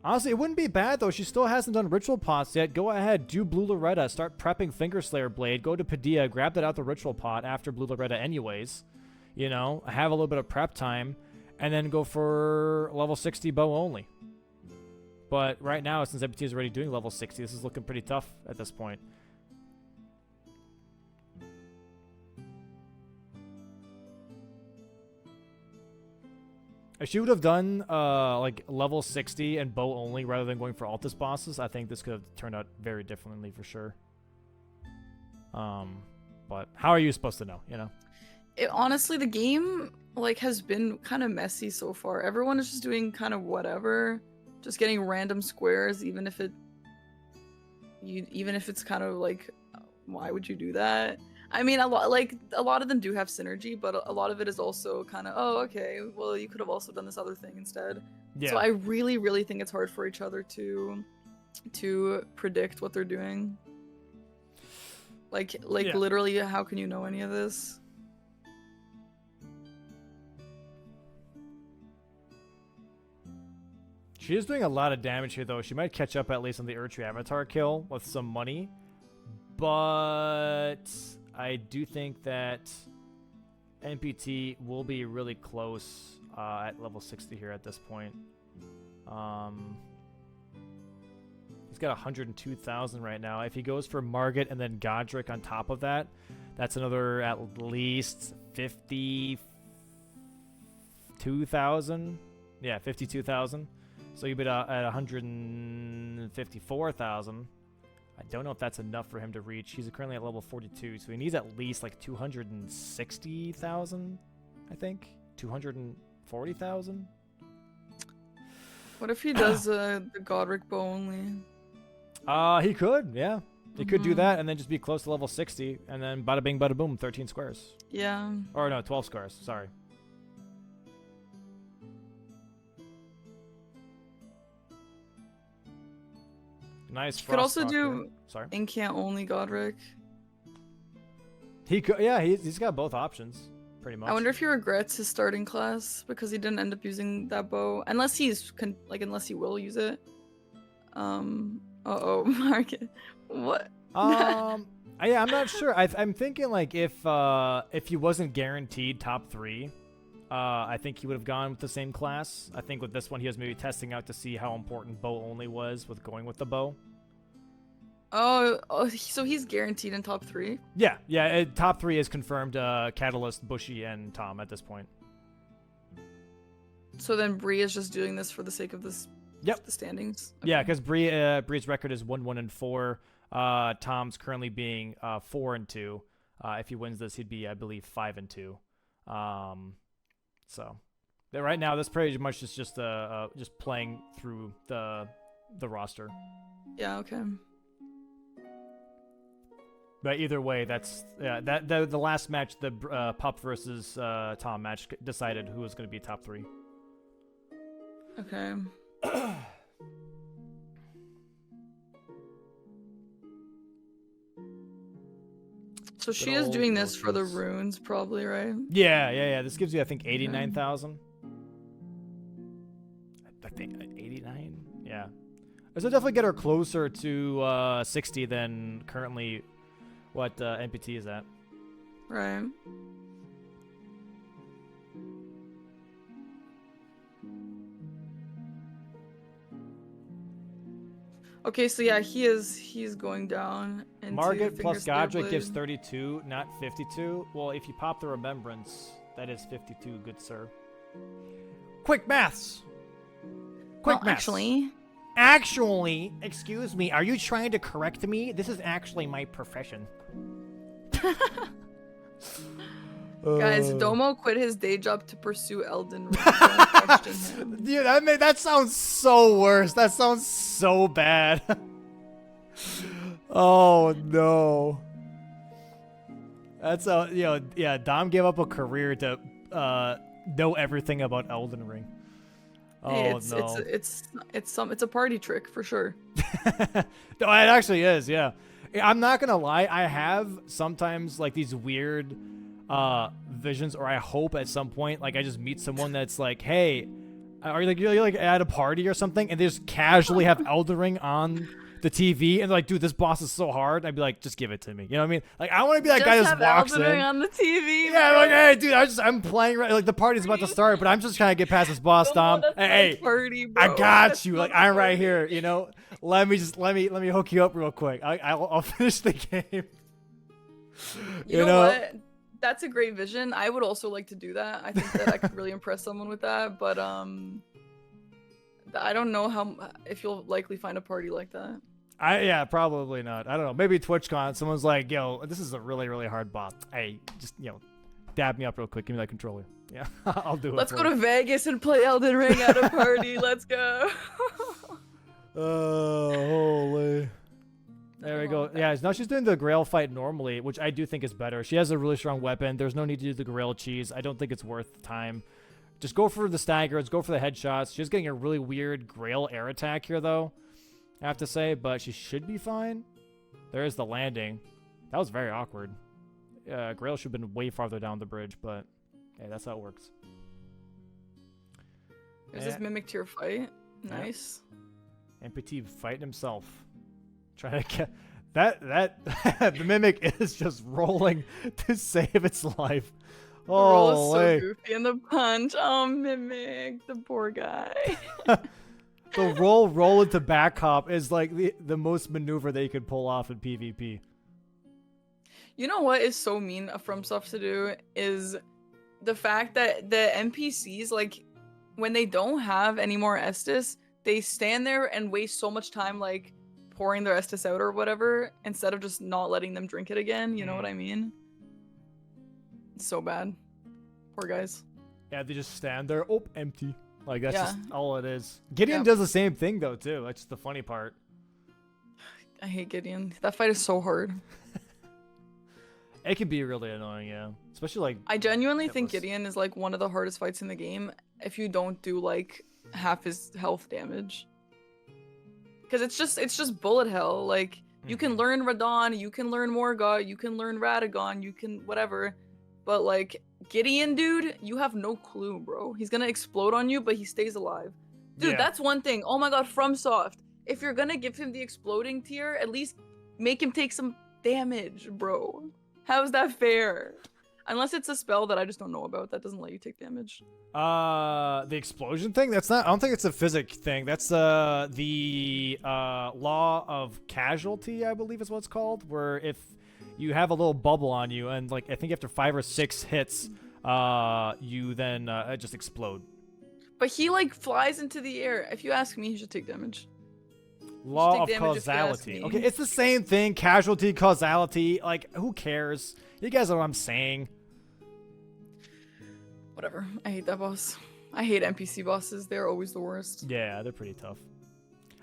Honestly, it wouldn't be bad, though. She still hasn't done Ritual Pots yet. Go ahead, do Blue Loretta, start prepping Fingerslayer Blade, go to Padilla, grab that out the Ritual Pot after Blue Loretta anyways. You know, have a little bit of prep time, and then go for level 60 bow only. But right now, since MPT is already doing level 60, this is looking pretty tough at this point. If she would have done like level 60 and bow only rather than going for Altus bosses, I think this could have turned out very differently for sure. But how are you supposed to know, you know? Honestly, the game like has been kind of messy so far. Everyone is just doing kind of whatever, just getting random squares, even if it's kind of like, why would you do that? I mean, a lot of them do have synergy, but a lot of it is also kind of, oh, okay, well, you could have also done this other thing instead. Yeah. So I really, really think it's hard for each other to predict what they're doing. Like literally, how can you know any of this? She is doing a lot of damage here, though. She might catch up at least on the Urtri Avatar kill with some money. But I do think that NPT will be really close at level 60 here at this point. He's got 102,000 right now. If he goes for Margit and then Godric on top of that, that's another at least 52,000. Yeah, 52,000. So you'd be at 154,000. I don't know if that's enough for him to reach. He's currently at level 42, so he needs at least like 260,000, I think. 240,000. What if he does the Godric bow only? He could, yeah. He could do that and then just be close to level 60, and then bada bing, bada boom, 13 squares. Yeah. Or no, 12 squares, sorry. Nice. He could also do Incant only Godric. He could, yeah. He's got both options, pretty much. I wonder if he regrets his starting class because he didn't end up using that bow, unless he will use it. Market. What? Yeah, I'm not sure. I'm thinking like if he wasn't guaranteed top 3, I think he would have gone with the same class. I think with this one, he was maybe testing out to see how important bow only was with going with the bow. Oh, so he's guaranteed in top 3? Yeah, top 3 is confirmed, Catalyst, Bushy, and Tom at this point. So then Bree is just doing this for the sake of this. Yep. The standings. Okay. Yeah, because Bree's record is 1-1-4. Tom's currently being 4-2. If he wins this, he'd be, I believe, 5-2. So right now, this pretty much is just playing through the roster. Yeah. Okay. But either way, that's the last match, the Pup versus Tom match, decided who was going to be top 3. Okay. So she is doing this for the runes, probably, right? Yeah. This gives you, I think, 89,000. I think 89. Yeah. This will definitely get her closer to 60 than currently what NPT is at. Right. Okay, so yeah, he's going down. Margaret plus Godric gives 32, not 52. Well, if you pop the Remembrance, that is 52, good sir. Quick maths. Quick maths. Actually, excuse me, are you trying to correct me? This is actually my profession. Guys, Domo quit his day job to pursue Elden Ring. Don't question him. Dude, that sounds so worse. That sounds so bad. Oh no. That's yeah, Dom gave up a career to know everything about Elden Ring. Oh hey, no. It's a party trick for sure. No, it actually is, yeah. I'm not gonna lie, I have sometimes like these weird visions, or I hope at some point like I just meet someone that's like, hey, are you you're like at a party or something, and they just casually have Elden Ring on the TV, and they're like, dude, this boss is so hard. I'd be like, just give it to me. You know what I mean? Like, I want to be that guy that just walks Elden Ring in on the TV. Yeah, like, hey, dude, I'm playing right. Like, the party's about to start, but I'm just trying to get past this boss, Dom. Hey, party, I got you. Like, I'm right here. You know, let me hook you up real quick. I'll finish the game. You know what? That's a great vision. I would also like to do that. I think that I could really impress someone with that, but I don't know if you'll likely find a party like that. Yeah, probably not. I don't know. Maybe TwitchCon. Someone's like, yo, this is a really, really hard boss. Hey, just, dab me up real quick. Give me that controller. Yeah, I'll do it. Let's go to Vegas and play Elden Ring at a party. Let's go. Oh, holy. There we go. Yeah, now she's doing the Grail fight normally, which I do think is better. She has a really strong weapon. There's no need to do the Grail cheese. I don't think it's worth the time. Just go for the staggers. Go for the headshots. She's getting a really weird Grail air attack here, though, I have to say, but she should be fine. There is the landing. That was very awkward. Grail should have been way farther down the bridge, but hey, that's how it works. Is this Mimic tier fight? Nice. MPT fighting himself. Trying to get that the Mimic is just rolling to save its life. The roll is so goofy, and the punch. Oh, Mimic, the poor guy. The roll into back hop is like the most maneuver that you could pull off in PvP. You know what is so mean from stuff to do is the fact that the NPCs, like, when they don't have any more Estus, they stand there and waste so much time, like, pouring their Estus out or whatever, instead of just not letting them drink it again. You know what I mean? It's so bad. Poor guys. Yeah, they just stand there. Oh, empty. Like, that's just all it is. Gideon does the same thing, though, too. That's the funny part. I hate Gideon. That fight is so hard. It can be really annoying, yeah. Especially, like... I genuinely think Gideon is, like, one of the hardest fights in the game if you don't do, like, half his health damage. Because it's just bullet hell. Like, you can learn Radon, you can learn Morgoth, you can learn Radagon, you can whatever. But, like, Gideon, dude, you have no clue, bro. He's gonna explode on you, but he stays alive. Dude, that's one thing. Oh my god, FromSoft. If you're gonna give him the exploding tier, at least make him take some damage, bro. How's that fair? Unless it's a spell that I just don't know about that doesn't let you take damage. The explosion thing? That's not. I don't think it's a physic thing. That's the law of casualty, I believe is what it's called. Where if you have a little bubble on you, and like I think after 5 or 6 hits, you then just explode. But he like flies into the air. If you ask me, he should take damage. Law of causality. Okay, it's the same thing. Casualty, causality. Like, who cares? You guys know what I'm saying. Whatever. I hate that boss. I hate NPC bosses. They're always the worst. Yeah, they're pretty tough.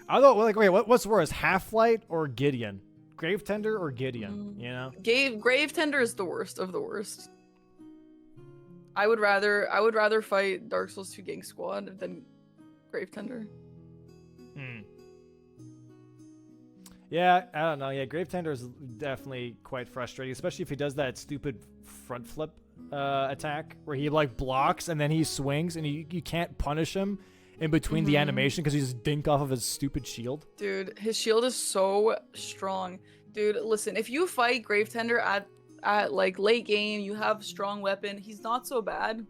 Although, like, wait, what's worse, Half-Light or Gideon? Gravetender or Gideon? You know. Gravetender is the worst of the worst. I would rather fight Dark Souls 2 Gang Squad than Gravetender. Yeah, I don't know. Yeah, Gravetender is definitely quite frustrating, especially if he does that stupid front flip attack where he like blocks and then he swings and you can't punish him in between the animation because he just dink off of his stupid shield. Dude, his shield is so strong. Dude, listen, if you fight Gravetender at like late game, you have strong weapon, he's not so bad.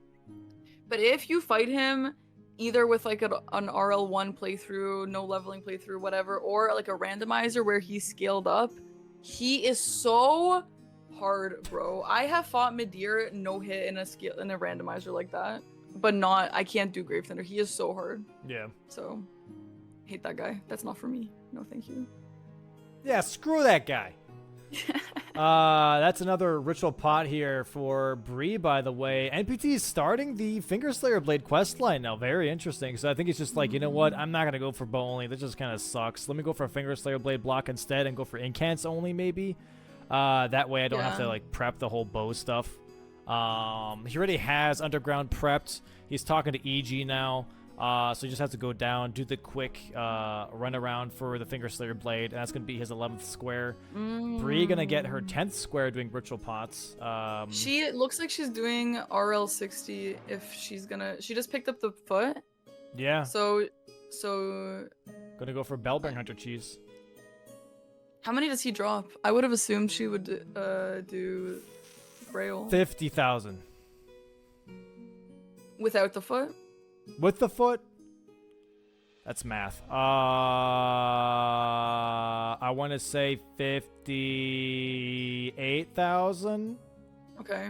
But if you fight him either with like an RL1 playthrough, no leveling playthrough, whatever, or like a randomizer where he's scaled up, he is so hard, bro. I have fought Midir no hit in a randomizer like that, but I can't do Gravetender. He is so hard. Yeah. So, hate that guy. That's not for me. No, thank you. Yeah, screw that guy. That's another ritual pot here for Bree, by the way. NPT is starting the Fingerslayer Blade questline now. Very interesting. So I think it's just like, you know what? I'm not going to go for bow only. That just kind of sucks. Let me go for a Fingerslayer Blade block instead and go for incants only, maybe. That way I don't have to, like, prep the whole bow stuff. He already has Underground prepped. He's talking to EG now. So he just has to go down, do the quick run around for the Fingerslayer Blade, and that's going to be his 11th square. Bree going to get her 10th square doing ritual pots. She looks like she's doing RL60 if she's gonna... She just picked up the foot. Yeah. So... Gonna go for Bellbearing Hunter cheese. How many does he drop? I would have assumed she would do Grail. 50,000. Without the foot? With the foot? That's math. I want to say 58,000. Okay.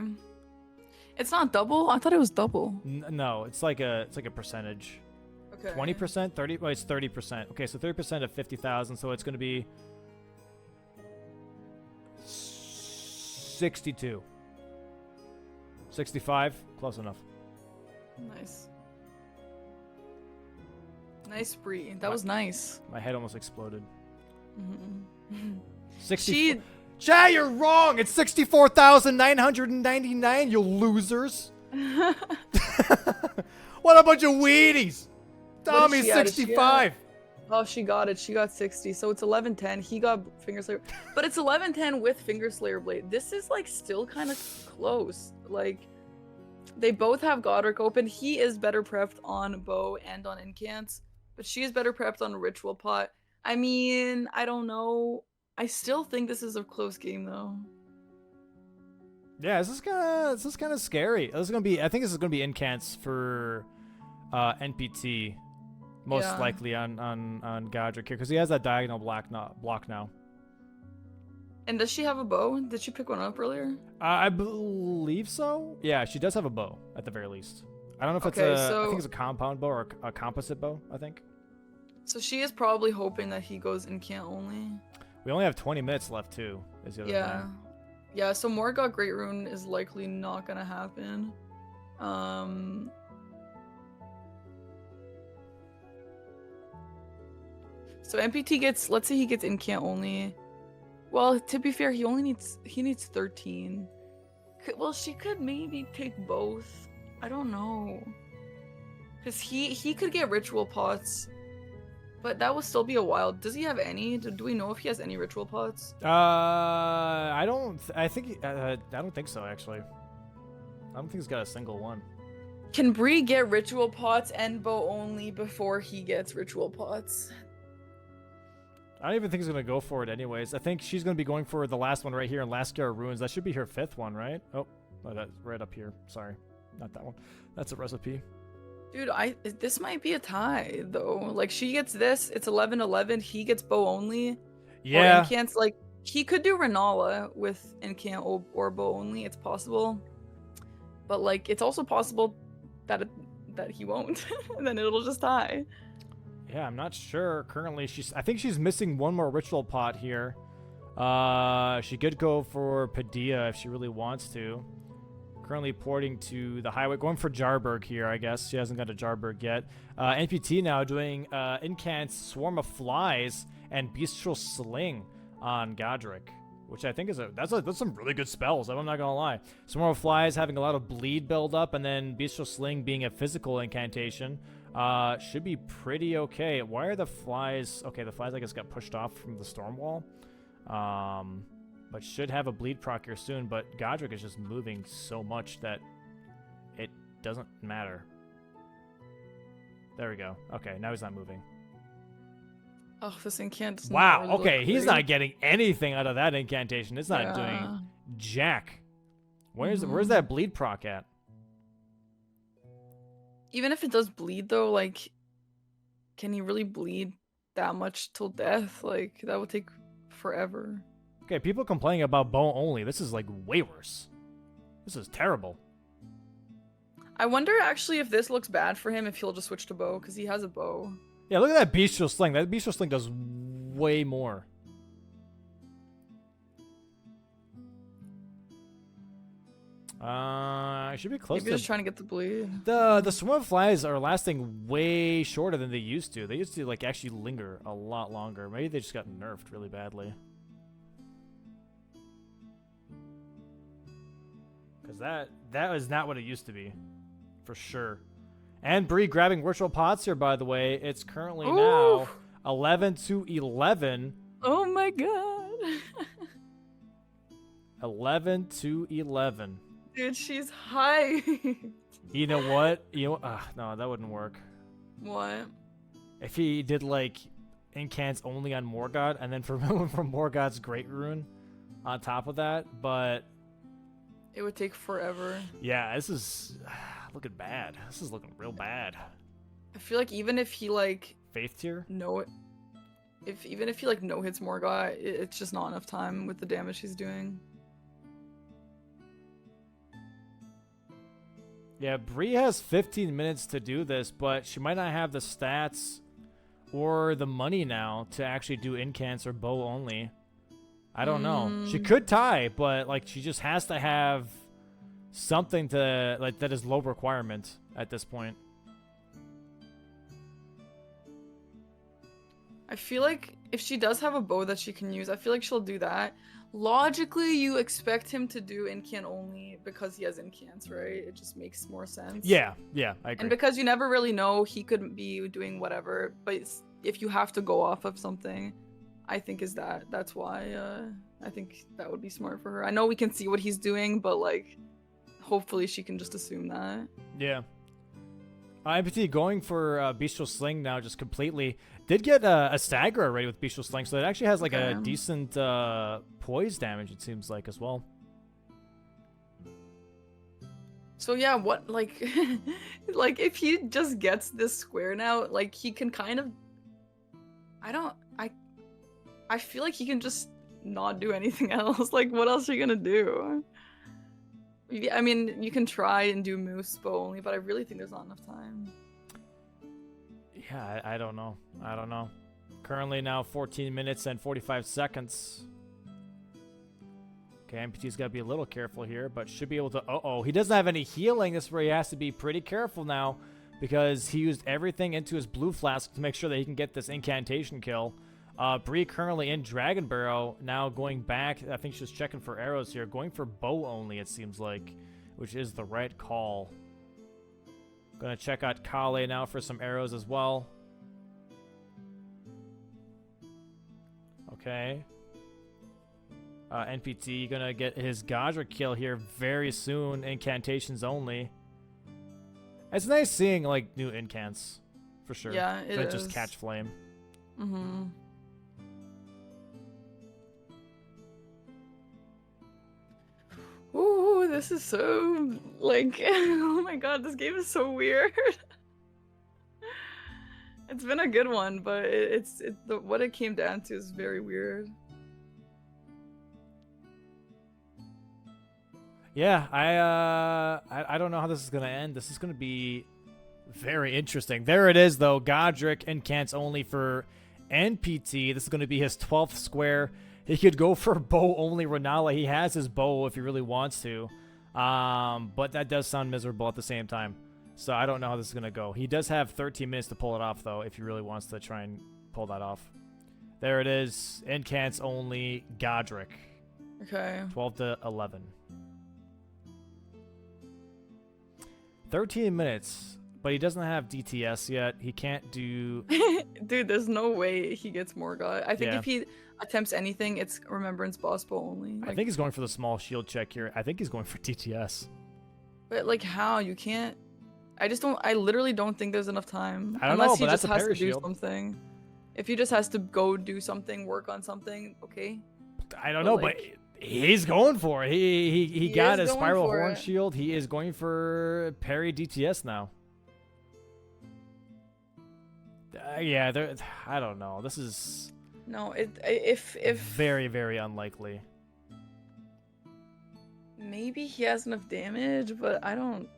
It's not double? I thought it was double. No, it's like a percentage. Okay. 20%? 30? Well, it's 30%. Okay, so 30% of 50,000, so it's going to be 62. 65? Close enough. Nice. Nice, Bree. That was nice. My head almost exploded. 60. Jay, you're wrong. It's 64,999. You losers. What a bunch of weedies. Tommy's 65. Oh, she got it. She got 60. So it's 1110. He got Fingerslayer. But it's 1110 with Fingerslayer Blade. This is like still kind of close. Like they both have Godric open. He is better prepped on bow and on incants. But she is better prepped on Ritual Pot. I mean, I don't know. I still think this is a close game, though. Yeah, this is kind of scary. This is gonna be. I think this is gonna be incants for NPT, most likely on Godric here because he has that diagonal block now. And does she have a bow? Did she pick one up earlier? I believe so. Yeah, she does have a bow at the very least. I don't know if it's I think it's a compound bow or a composite bow, I think. So she is probably hoping that he goes incant only. We only have 20 minutes left, too. Is the other thing. Yeah, so Morgott Great Rune is likely not going to happen. So MPT gets, let's say he gets incant only. Well, to be fair, he needs 13. Well, she could maybe take both. I don't know. Because he could get ritual pots, but that would still be a while. Does he have any? Do we know if he has any ritual pots? I don't think so, actually. I don't think he's got a single one. Can Bree get ritual pots and bow only before he gets ritual pots? I don't even think he's going to go for it anyways. I think she's going to be going for the last one right here in Lascar Ruins. That should be her 5th one, right? Oh, Oh, that's right up here. Sorry, not that one. That's a recipe. Dude, this might be a tie though. Like she gets this, it's 11-11. He gets bow only. Yeah. Or incants. Like he could do Renala with incant or bow only. It's possible, but like it's also possible that he won't, and then it'll just tie. Yeah, I'm not sure. Currently, I think she's missing one more ritual pot here. She could go for Padilla if she really wants to. Currently porting to the highway, going for Jarberg here, I guess. She hasn't got a Jarberg yet. NPT now doing Incant's Swarm of Flies and Bestial Sling on Godric, which I think is that's some really good spells. I'm not gonna lie. Swarm of Flies having a lot of bleed build up, and then Bestial Sling being a physical incantation. Should be pretty okay. Why are the flies? Okay, the flies I guess got pushed off from the storm wall. But should have a bleed proc here soon. But Godric is just moving so much that it doesn't matter. There we go. Okay, now he's not moving. Oh, this incant. Wow. Really okay, he's not getting anything out of that incantation. It's not doing jack. Where's that bleed proc at? Even if it does bleed though, like, can he really bleed that much till death? Like, that would take forever. Okay, people complaining about bow only. This is like way worse. This is terrible. I wonder actually if this looks bad for him if he'll just switch to bow, because he has a bow. Yeah, look at that Bestial Sling. That Bestial Sling does way more. I should be close. Maybe just trying to get the bleed. The Swarm of Flies are lasting way shorter than they used to. They used to like actually linger a lot longer. Maybe they just got nerfed really badly. Because that is not what it used to be, for sure. And Bree grabbing virtual pots here, by the way. It's currently now 11-11. Oh my god. 11-11. Dude, she's high. You know what? No, that wouldn't work. What? If he did like incants only on Morgott, and then from Morgott's Great Rune on top of that, but it would take forever. Yeah, this is looking bad. This is looking real bad. I feel like even if he like Faith tier? Even if he like no hits Morgott, it's just not enough time with the damage he's doing. Yeah, Bree has 15 minutes to do this, but she might not have the stats or the money now to actually do incants or bow only. I don't know. She could tie, but like she just has to have something to like that is low requirement at this point. I feel like if she does have a bow that she can use, I feel like she'll do that. Logically, you expect him to do incant only because he has incants, right? It just makes more sense. Yeah, I agree. And because you never really know, he could be doing whatever. But if you have to go off of something, I think that's why I think that would be smart for her. I know we can see what he's doing, but like, hopefully she can just assume that. Yeah. IMPT going for Bestial Sling now just completely. Did get a stagger already with Bestial Sling, so it actually has like a decent poise damage, it seems like, as well. So yeah, what, like, like if he just gets this square now, like he can kind of, I feel like he can just not do anything else. Like, what else are you gonna do? I mean, you can try and do Moose bow only, but I really think there's not enough time. Yeah, I don't know. I don't know. Currently now 14 minutes and 45 seconds. Okay, MPT's got to be a little careful here, but should be able to... Uh-oh, he doesn't have any healing. This is where he has to be pretty careful now because he used everything into his blue flask to make sure that he can get this incantation kill. Bree currently in Dragon Barrow, now going back. I think she's checking for arrows here. Going for bow only, it seems like, which is the right call. Gonna check out Kale now for some arrows as well. Okay. NPT gonna get his Godric kill here very soon. Incantations only. It's nice seeing like new incants, for sure. Yeah, it is. Just catch flame. Mm-hmm. Ooh, this is so like oh my god, this game is so weird. It's been a good one, but what it came down to is very weird. Yeah, I don't know how this is gonna end. This is gonna be very interesting. There it is, though. Godric and Kant's only for NPT. This is gonna be his 12th square. He could go for bow only Renala. He has his bow if he really wants to, but that does sound miserable at the same time. So I don't know how this is gonna go. He does have 13 minutes to pull it off, though, if he really wants to try and pull that off. There it is. Incants only Godric. Okay. 12 to 11. 13 minutes, but he doesn't have DTS yet. He can't do... Dude, there's no way he gets Morgott. I think Yeah. if he attempts anything, it's Remembrance boss bow only. I think he's going for the small shield check here. I think he's going for DTS. But like how? You can't... I literally don't think there's enough time. I don't Unless know, he but just that's a has to parry do shield. something. If he just has to go do something, work on something, okay. I don't know, but he's going for it. He got a spiral horn shield. He is going for parry DTS now. Yeah, I don't know. This is No, if very, very unlikely. maybe he has enough damage, but I don't.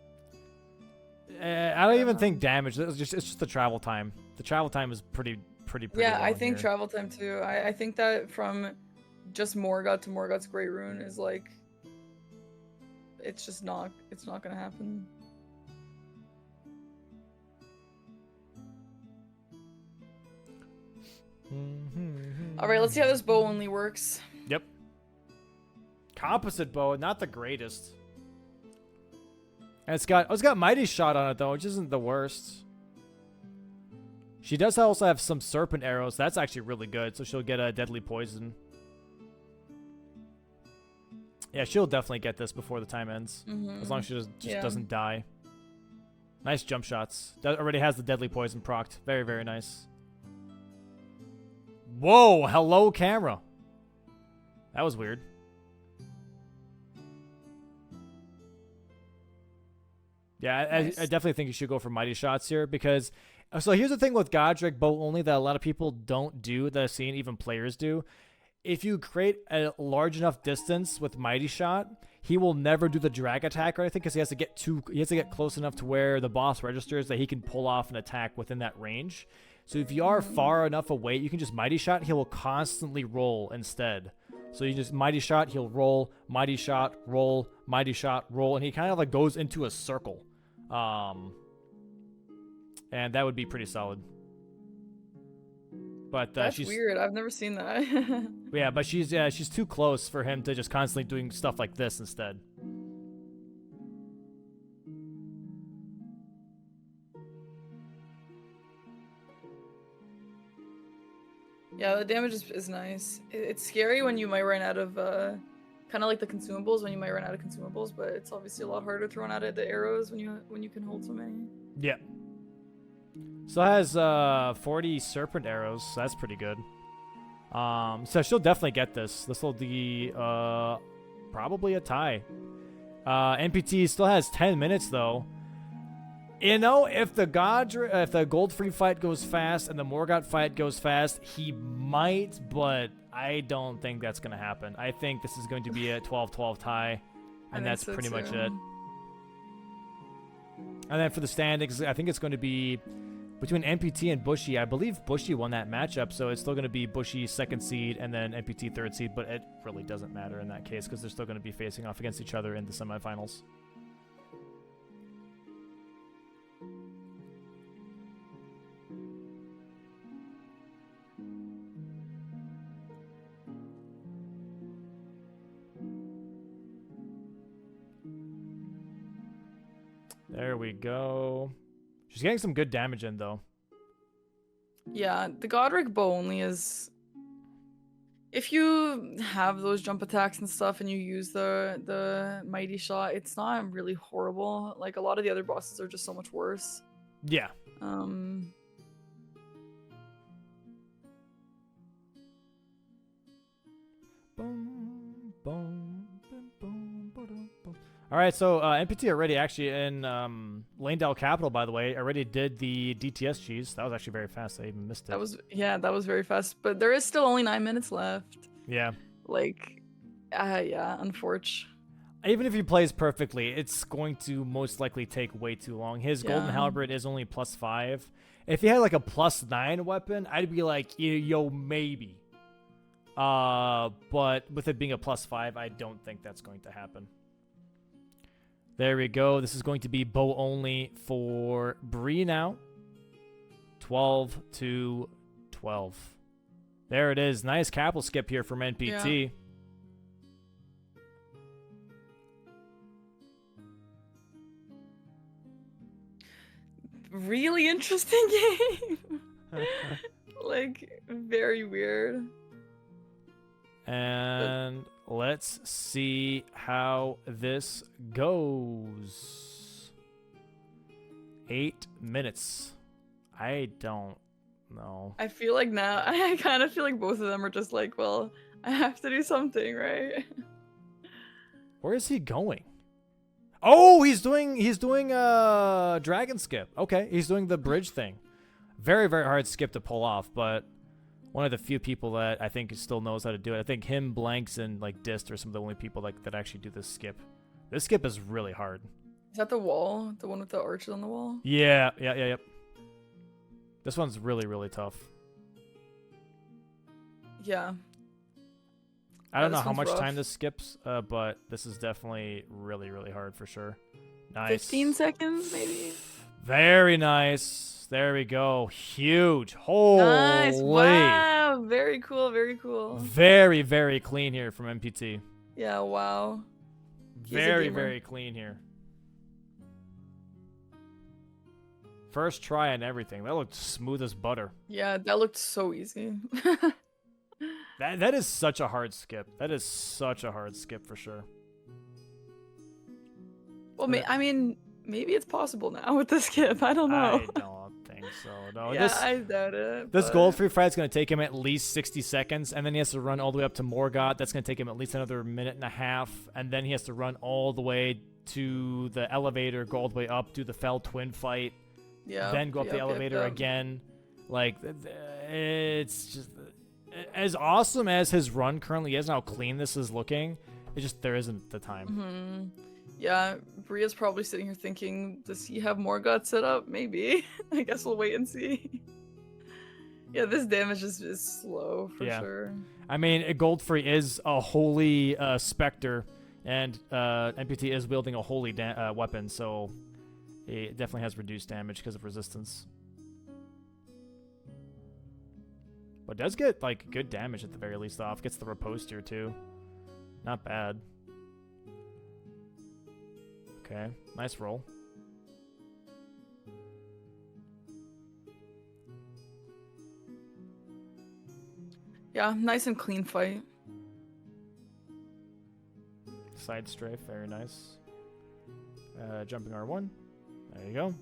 I don't even think damage. It's just the travel time. The travel time is pretty Yeah, I long think here. travel time too. I think that from just Morgott to Morgott's Great Rune is like, it's not gonna happen. All right, let's see how this bow only works. Yep. Composite bow, not the greatest. And it's got Mighty Shot on it though, which isn't the worst. She does also have some serpent arrows. That's actually really good. So she'll get a deadly poison. Yeah, she'll definitely get this before the time ends, as long as she just doesn't die. Nice jump shots. That already has the deadly poison procced. Very, very nice. Whoa! Hello, camera. That was weird. Yeah, Nice. I definitely think you should go for Mighty Shots here because... So here's the thing with Godric bow only that a lot of people don't do, that I've seen even players do. If you create a large enough distance with Mighty Shot, he will never do the drag attack or anything because he has to get close enough to where the boss registers that he can pull off an attack within that range. So if you are far enough away, you can just Mighty Shot. He will constantly roll instead. So you just Mighty Shot, he'll roll, Mighty Shot, roll, Mighty Shot, roll, and he kind of like goes into a circle. And that would be pretty solid. But That's she's weird. I've never seen that. yeah, but she's too close for him to just constantly doing stuff like this instead. Yeah, the damage is nice. It's scary when you might run out of kind of like the consumables, when you might run out of consumables, but it's obviously a lot harder to run out of the arrows when you can hold so many. Yeah. So it has 40 serpent arrows, so that's pretty good. So she'll definitely get this. This will be probably a tie. NPT still has 10 minutes though. You know, if the Goldfree fight goes fast and the Morgott fight goes fast, he might, but I don't think that's going to happen. I think this is going to be a 12-12 tie, and that's pretty much it. And then for the standings, I think it's going to be between NPT and Bushy. I believe Bushy won that matchup, so it's still going to be Bushy 2nd seed and then NPT 3rd seed, but it really doesn't matter in that case because they're still going to be facing off against each other in the semifinals. There we go. She's getting some good damage in, though. Yeah, the Godric bow only is... If you have those jump attacks and stuff and you use the Mighty Shot, it's not really horrible. Like, a lot of the other bosses are just so much worse. Yeah. All right, so NPT already actually in Lanedale Capital, by the way, already did the DTS cheese. That was actually very fast. I even missed it. That was very fast. But there is still only 9 minutes left. Yeah. Like, yeah, unfortunately. Even if he plays perfectly, it's going to most likely take way too long. His Golden Halberd is only +5. If he had like a +9 weapon, I'd be like, yo, maybe. But with it being a +5, I don't think that's going to happen. There we go. This is going to be bow only for Bree now. 12 to 12. There it is. Nice capital skip here from NPT. Yeah. Really interesting game. Like, very weird. And let's see how this goes. 8 minutes. I don't know. I feel like now, I kind of feel like both of them are just like, well, I have to do something, right? Where is he going? Oh, he's doing dragon skip. Okay, he's doing the bridge thing. Very, very hard skip to pull off, but one of the few people that I think still knows how to do it. I think him, Blanks, and like Dist are some of the only people like that actually do this skip. This skip is really hard. Is that the wall? The one with the arches on the wall? Yeah. This one's really, really tough. Yeah. I don't know how much time this skips, but this is definitely really, really hard for sure. Nice. 15 seconds, maybe? Very nice. There we go. Huge. Holy. Nice. Wow. Very cool. Very cool. Very, very clean here from MPT. Yeah, wow. Very, very clean here. First try and everything. That looked smooth as butter. Yeah, that looked so easy. That is such a hard skip. That is such a hard skip for sure. Well, I mean, maybe it's possible now with the skip. I don't know. I don't think so. No, yeah, I doubt it. This gold free fight is going to take him at least 60 seconds, and then he has to run all the way up to Morgott. That's going to take him at least another minute and a half, and then he has to run all the way to the elevator, go all the way up, do the Fell Twin fight, then go up the elevator again. Like, it's just as awesome as his run currently is and how clean this is looking. It's just there isn't the time. Mm-hmm. Yeah, Bria's probably sitting here thinking, does he have Morgott set up? Maybe. I guess we'll wait and see. Yeah, this damage is slow for sure. I mean, Goldfree is a holy Spectre, and NPT is wielding a holy weapon, so it definitely has reduced damage because of resistance. But does get, like, good damage at the very least off. Gets the riposte here, too. Not bad. Okay, nice roll. Yeah, nice and clean fight. Side strafe, very nice. Jumping R1. There you go.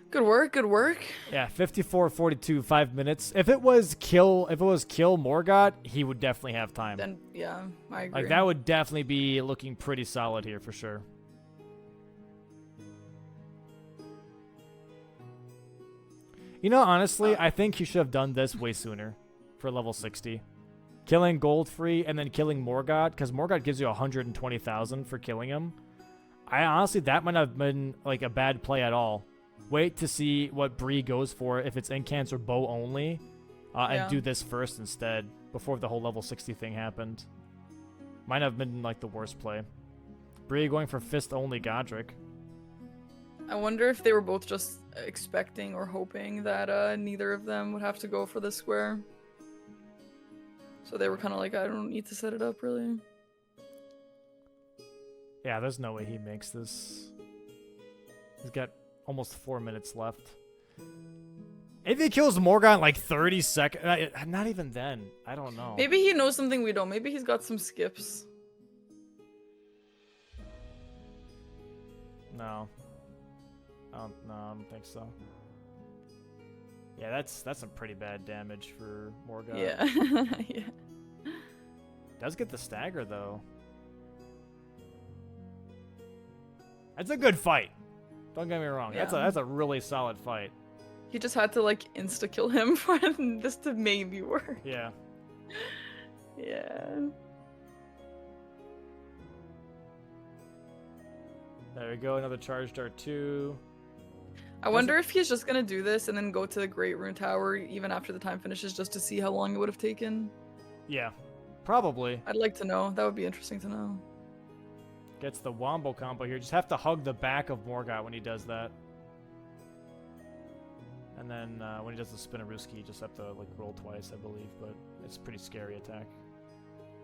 Good work, good work. Yeah, 54-42, 5 minutes. If it was kill Morgott, he would definitely have time. Then yeah, I agree. Like, that would definitely be looking pretty solid here for sure. You know, honestly, I think he should have done this way sooner for level 60. Killing Goldfree and then killing Morgott, because Morgott gives you 120,000 for killing him. I honestly, that might have been like a bad play at all. Wait to see what Bree goes for, if it's incants or bow only, and do this first instead, before the whole level 60 thing happened. Might have been like the worst play. Bree going for fist only Godric. I wonder if they were both just expecting or hoping that neither of them would have to go for the square. So they were kind of like, I don't need to set it up, really. Yeah, there's no way he makes this. He's got almost 4 minutes left. If he kills Morgott in like 30 seconds, not even then. I don't know. Maybe he knows something we don't. Maybe he's got some skips. No. No, I don't think so. Yeah, that's some pretty bad damage for Morgott. Yeah. Yeah. Does get the stagger though. That's a good fight. Don't get me wrong. Yeah. That's a really solid fight. He just had to like insta kill him for this to maybe work. Yeah. Yeah. There we go. Another charge dart 2. I wonder if he's just gonna do this and then go to the Great Rune Tower even after the time finishes just to see how long it would have taken. Yeah. Probably. I'd like to know. That would be interesting to know. Gets the wombo combo here. Just have to hug the back of Morgott when he does that. And then when he does the Spinaruski, you just have to like roll twice, I believe. But it's a pretty scary attack.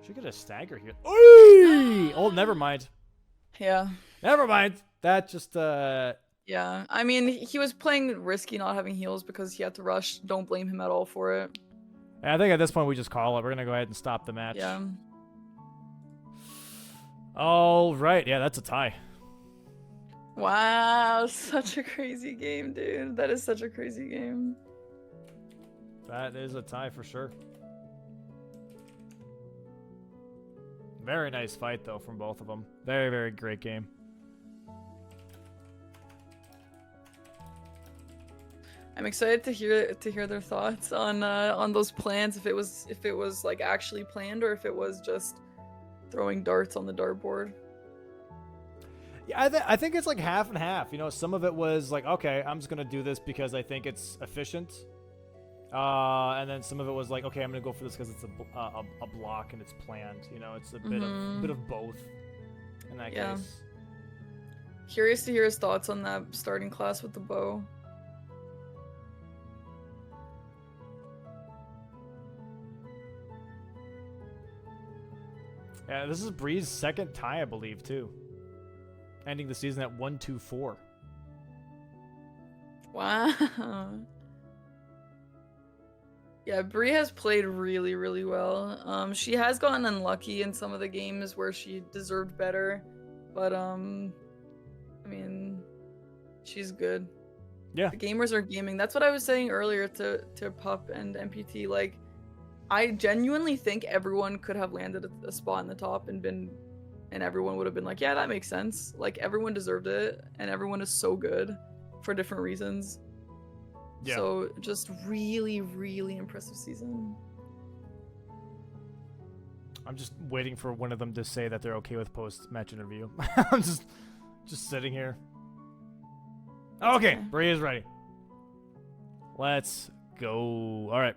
Should get a stagger here. Oy! Oh, never mind. Yeah. Never mind. That just Yeah. I mean, he was playing risky not having heals because he had to rush. Don't blame him at all for it. I think at this point we just call it. We're gonna go ahead and stop the match. Yeah. All right. Yeah, that's a tie. Wow, such a crazy game, dude. That is such a crazy game. That is a tie for sure. Very nice fight, though, from both of them. Very, very great game. I'm excited to hear their thoughts on those plans. If it was like actually planned or if it was just throwing darts on the dartboard. Yeah, I think it's like half and half. You know, some of it was like, okay, I'm just gonna do this because I think it's efficient, and then some of it was like, okay, I'm gonna go for this because it's a block and it's planned. You know, it's a bit of both in that case. Curious to hear his thoughts on that starting class with the bow. Yeah, this is Bree's second tie, I believe, too. Ending the season at 1-2-4. Wow. Yeah, Bree has played really, really well. She has gotten unlucky in some of the games where she deserved better, but I mean, she's good. Yeah. The gamers are gaming. That's what I was saying earlier to Pup and MPT. Like, I genuinely think everyone could have landed a spot in the top and everyone would have been like, yeah, that makes sense. Like, everyone deserved it, and everyone is so good for different reasons. Yeah. So, just really, really impressive season. I'm just waiting for one of them to say that they're okay with post-match interview. I'm just sitting here. Okay, Bree is ready. Let's go. All right.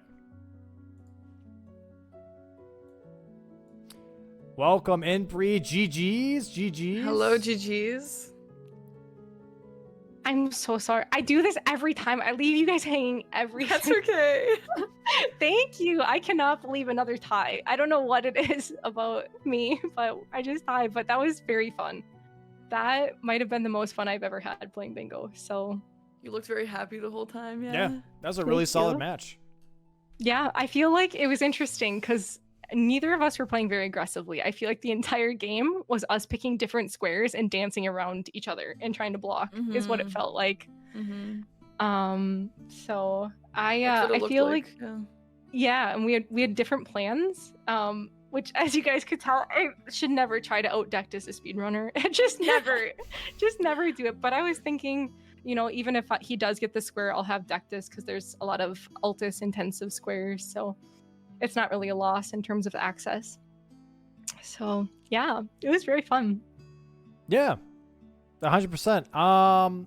Welcome in, Bree. GG's. Hello, GG's. I'm so sorry. I do this every time. I leave you guys hanging every That's okay. Thank you. I cannot believe another tie. I don't know what it is about me, but I just tied. But that was very fun. That might have been the most fun I've ever had playing bingo. So you looked very happy the whole time. Yeah, that was a really solid match. Yeah, I feel like it was interesting because neither of us were playing very aggressively. I feel like the entire game was us picking different squares and dancing around each other and trying to block is what it felt like. So I feel like and we had different plans. Which, as you guys could tell, I should never try to outdeck as a speedrunner. just never do it. But I was thinking, you know, even if he does get the square, I'll have Dectus because there's a lot of Altus intensive squares. So it's not really a loss in terms of access. So yeah, it was very fun. Yeah, 100%.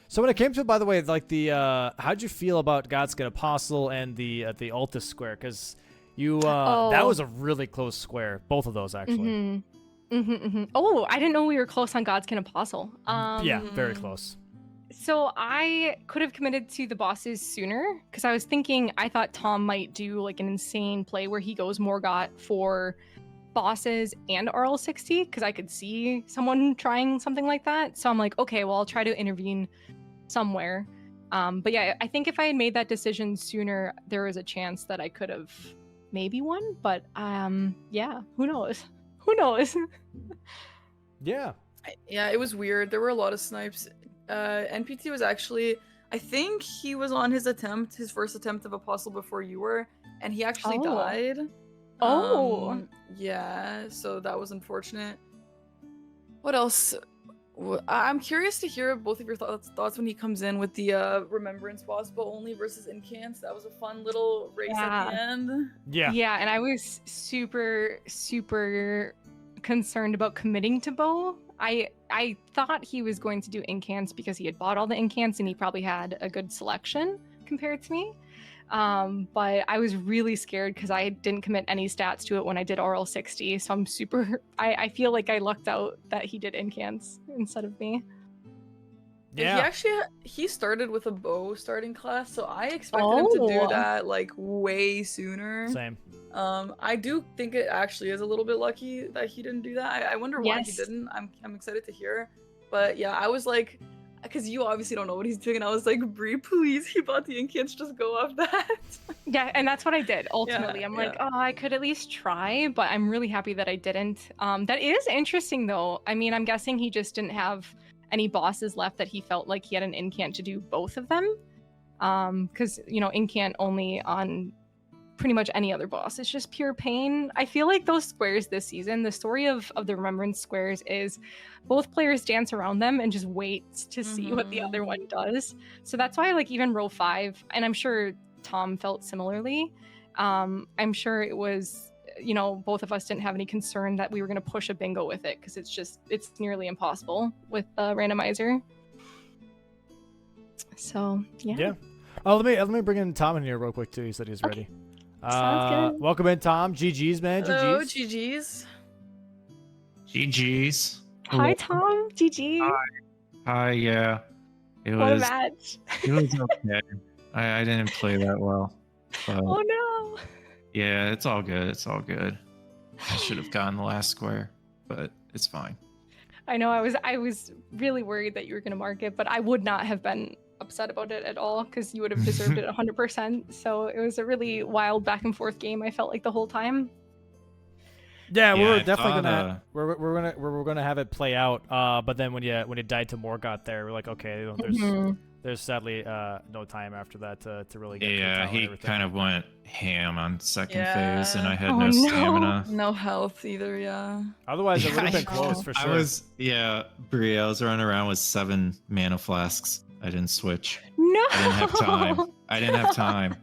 So when it came to, by the way, like the how'd you feel about Godskin Apostle and the Altus square? Because you that was a really close square. Both of those actually. Oh, I didn't know we were close on Godskin Apostle. Yeah, very close. So I could have committed to the bosses sooner because I thought Tom might do like an insane play where he goes Morgott for bosses and RL60 because I could see someone trying something like that. So I'm like, okay, well, I'll try to intervene somewhere. But yeah, I think if I had made that decision sooner, there was a chance that I could have maybe won. But yeah, who knows? Yeah. Yeah, it was weird. There were a lot of snipes. NPT was actually, I think he was on his first attempt of Apostle before you were, and he actually died. Oh. Yeah, so that was unfortunate. What else I'm curious to hear both of your thoughts when he comes in with the Remembrance boss, but only versus Incants. That was a fun little race at the end. Yeah, and I was super concerned about committing to Bo. I thought he was going to do Incants because he had bought all the Incants and he probably had a good selection compared to me. But I was really scared because I didn't commit any stats to it when I did RL60. So I feel like I lucked out that he did Incants instead of me. Yeah. He started with a bow starting class, so I expected him to do that like way sooner. Same. I do think it actually is a little bit lucky that he didn't do that. I wonder why he didn't. I'm excited to hear. But yeah, I was like, because you obviously don't know what he's doing, and I was like, Bree, please, he bought the Incants, just go off that. Yeah, and that's what I did ultimately. I'm like, oh, I could at least try, but I'm really happy that I didn't. That is interesting though. I mean, I'm guessing he just didn't have any bosses left that he felt like he had an Incant to do both of them. Because Incant only on pretty much any other boss. It's just pure pain. I feel like those squares this season, the story of the Remembrance squares is both players dance around them and just wait to see what the other one does. So that's why like even row 5, and I'm sure Tom felt similarly. I'm sure it was, both of us didn't have any concern that we were going to push a bingo with it because it's nearly impossible with the randomizer. So yeah. Oh, let me bring in Tom in here real quick too. He said he's ready. Sounds good. Welcome in, Tom. GG's, man. Hello, GG's. GG's. Hi, Tom. GG. Hi. Yeah. It what was. A match. It was okay. I didn't play that well. But oh no. Yeah, it's all good. It's all good. I should have gotten the last square, but it's fine. I know. I was really worried that you were gonna mark it, but I would not have been upset about it at all because you would have deserved it 100%. So it was a really wild back and forth game. I felt like the whole time. Yeah, we're definitely we're gonna have it play out. But then when it died to Morgoth there, we're like, okay, there's sadly no time after that to really get. Yeah, he kind of went ham on second phase, and I had no stamina, no health either. Yeah. Otherwise, it would have been close for sure. Brie, I was running around with 7 mana flasks. I didn't switch. No. I didn't have time.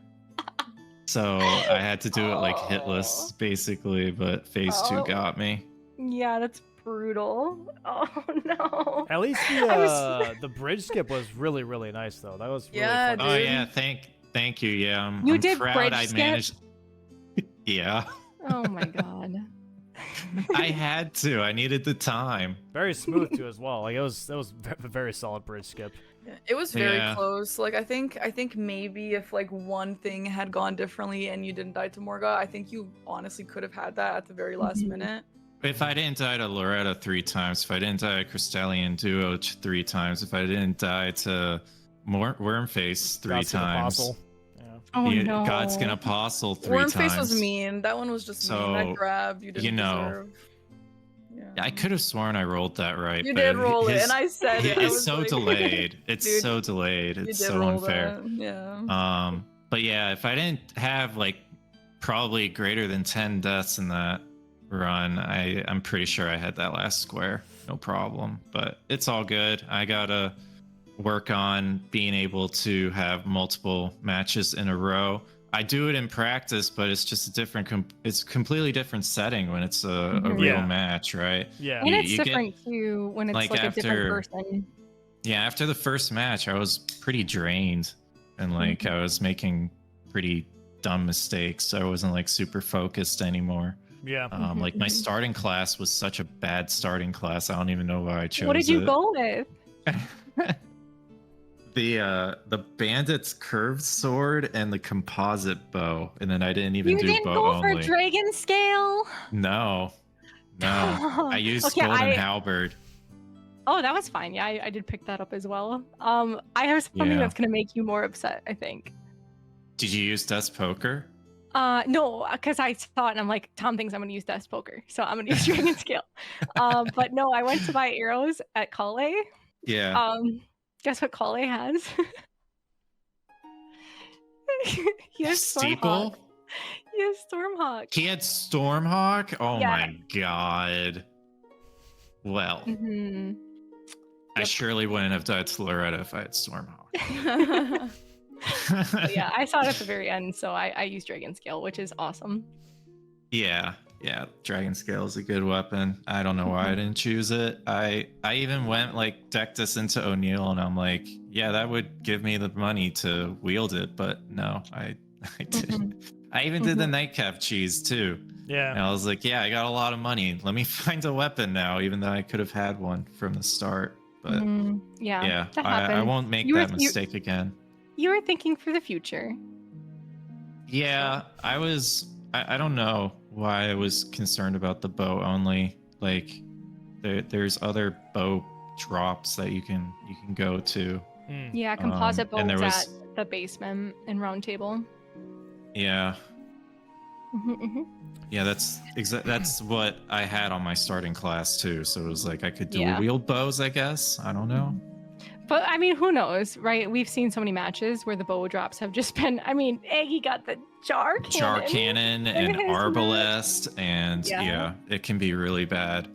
So I had to do it like hitless, basically, but phase 2 got me. Yeah, that's brutal. Oh no. At least the bridge skip was really, really nice though. That was really fun. Oh yeah, thank you. Yeah, I'm did proud bridge I skip? managed. Yeah. Oh my god. I had to. I needed the time. Very smooth too as well. Like it was a very solid bridge skip. Yeah, it was very close. Like I think maybe if like one thing had gone differently and you didn't die to Morgoth, I think you honestly could have had that at the very last minute. If I didn't die to Loretta 3 times, if I didn't die to Crystallian Duo 3 times, if I didn't die to Wormface 3 times. Oh no. God's gonna apostle 3 times. Wormface was mean. That one was just mean. That grab you didn't deserve. I could have sworn I rolled that right. You did roll it, and I said it. It's so delayed. It's so delayed. It's so unfair. That. Yeah. But yeah, if I didn't have like probably greater than 10 deaths in that run, I'm pretty sure I had that last square. No problem. But it's all good. I gotta work on being able to have multiple matches in a row. I do it in practice, but it's just a different. It's completely different setting when it's a real match, right? Yeah, and it's different too when it's like a different person. Yeah, after the first match, I was pretty drained, and like I was making pretty dumb mistakes. I wasn't like super focused anymore. Yeah. Like my starting class was such a bad starting class. I don't even know why I chose it. What did you go with? The bandit's curved sword and the composite bow, and then I didn't even do bow only. You didn't go for dragon scale? No. I used golden halberd. Oh, that was fine. Yeah, I did pick that up as well. I have something that's gonna make you more upset, I think. Did you use Death's Poker? No, because I saw it and I'm like, Tom thinks I'm gonna use Death's Poker, so I'm gonna use dragon scale. But no, I went to buy arrows at Kale. Yeah. Guess what Kale has? He has Steeple? He has Stormhawk. He had Stormhawk? Oh my god. Well. I surely wouldn't have died to Loretta if I had Stormhawk. But yeah, I saw it at the very end, so I used Dragon Scale, which is awesome. Yeah, Dragon Scale is a good weapon. I don't know why I didn't choose it. I even went like decked this into O'Neal, and I'm like, yeah, that would give me the money to wield it, but no, I didn't. I even did the nightcap cheese too. Yeah. And I was like, yeah, I got a lot of money. Let me find a weapon now, even though I could have had one from the start. But yeah, I won't make that mistake again. You were thinking for the future. Yeah, I was. I don't know why I was concerned about the bow only. Like, there's other bow drops that you can go to. Yeah, composite bows was... at the basement and round table. Yeah. Yeah, that's what I had on my starting class too. So it was like I could dual wield bows, I guess. I don't know. But I mean, who knows, right? We've seen so many matches where the bow drops have just been. I mean, Eggy got the jar cannon and arbalest, and it can be really bad.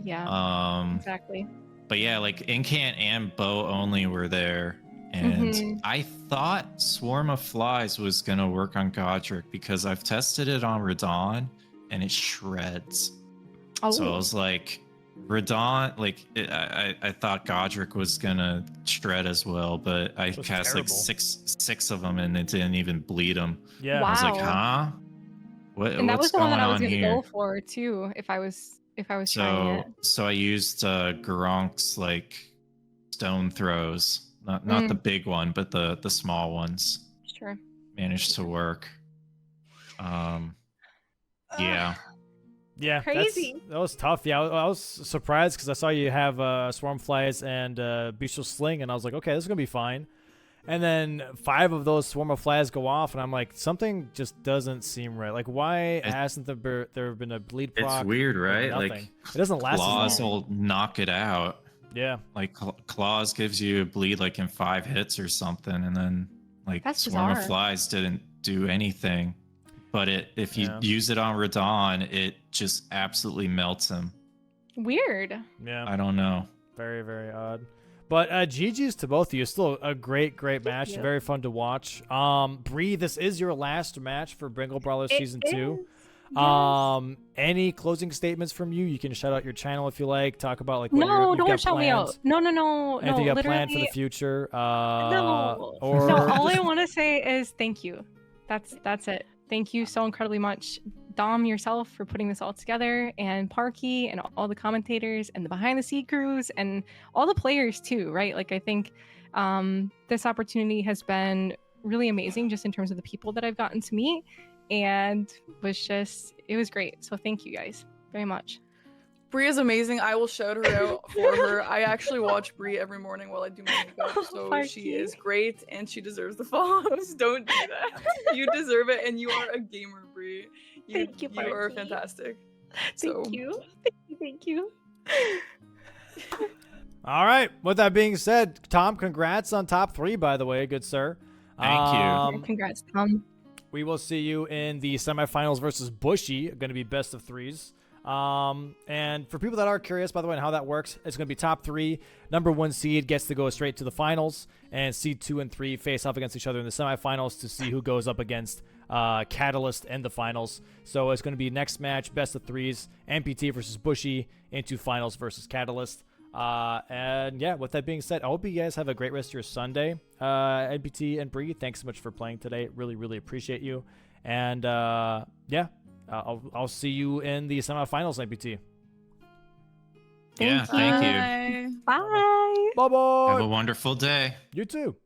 Yeah. Exactly. But yeah, like incant and bow only were there, and I thought Swarm of Flies was gonna work on Godric because I've tested it on Radon and it shreds. Oh. So I was like, Radon, like I thought Godric was gonna shred as well, but I cast terrible. Like six of them and it didn't even bleed them. Yeah. Wow. I was like, huh? And that was the one that I was gonna go for too, if I was trying it. So I used Garonk's like stone throws, not the big one, but the small ones. Sure. Managed to work. Yeah. Yeah, crazy. That was tough. Yeah, I was surprised because I saw you have Swarm Flies and Bestial Sling, and I was like, okay, this is gonna be fine. And then 5 of those Swarm of Flies go off, and I'm like, something just doesn't seem right. Like, why hasn't there been a bleed proc? It's weird, right? Like, it doesn't last. Claws will knock it out. Yeah. Like Claws gives you a bleed like in 5 hits or something, and then like Swarm of Flies didn't do anything. But if you use it on Radon, it just absolutely melts him. Weird. Yeah. I don't know. Very, very odd. But GG's to both of you. Still a great match. Very fun to watch. Bree, this is your last match for Bringle Brawlers Season 2. Yes. Any closing statements from you? You can shout out your channel if you like. Talk about like what don't shout me out. No. Anything you have planned for the future? No. All I want to say is thank you. That's it. Thank you so incredibly much, Dom, yourself, for putting this all together, and Parky, and all the commentators, and the behind-the-scenes crews, and all the players too, right? Like, I think this opportunity has been really amazing just in terms of the people that I've gotten to meet, and it was great. So thank you guys very much. Bree is amazing. I will shout her out for her. I actually watch Bree every morning while I do my makeup, so she is great and she deserves the follows. Don't do that. You deserve it, and you are a gamer, Bree. Thank you, you are fantastic. Thank you. All right. With that being said, Tom, congrats on top 3, by the way, good sir. Thank you. Congrats, Tom. We will see you in the semifinals versus Bushy. Going to be best of 3s. And for people that are curious, by the way, on how that works, it's going to be top 3. Number 1 seed gets to go straight to the finals, and seed 2 and 3 face off against each other in the semifinals to see who goes up against Catalyst in the finals. So it's going to be next match, best of 3s, MPT versus Bushy into finals versus Catalyst. And yeah, with that being said, I hope you guys have a great rest of your Sunday. NPT and Bree, thanks so much for playing today. Really appreciate you. And yeah. I'll see you in the semifinals, NPT. Thank you. Bye. Bye-bye. Have a wonderful day. You too.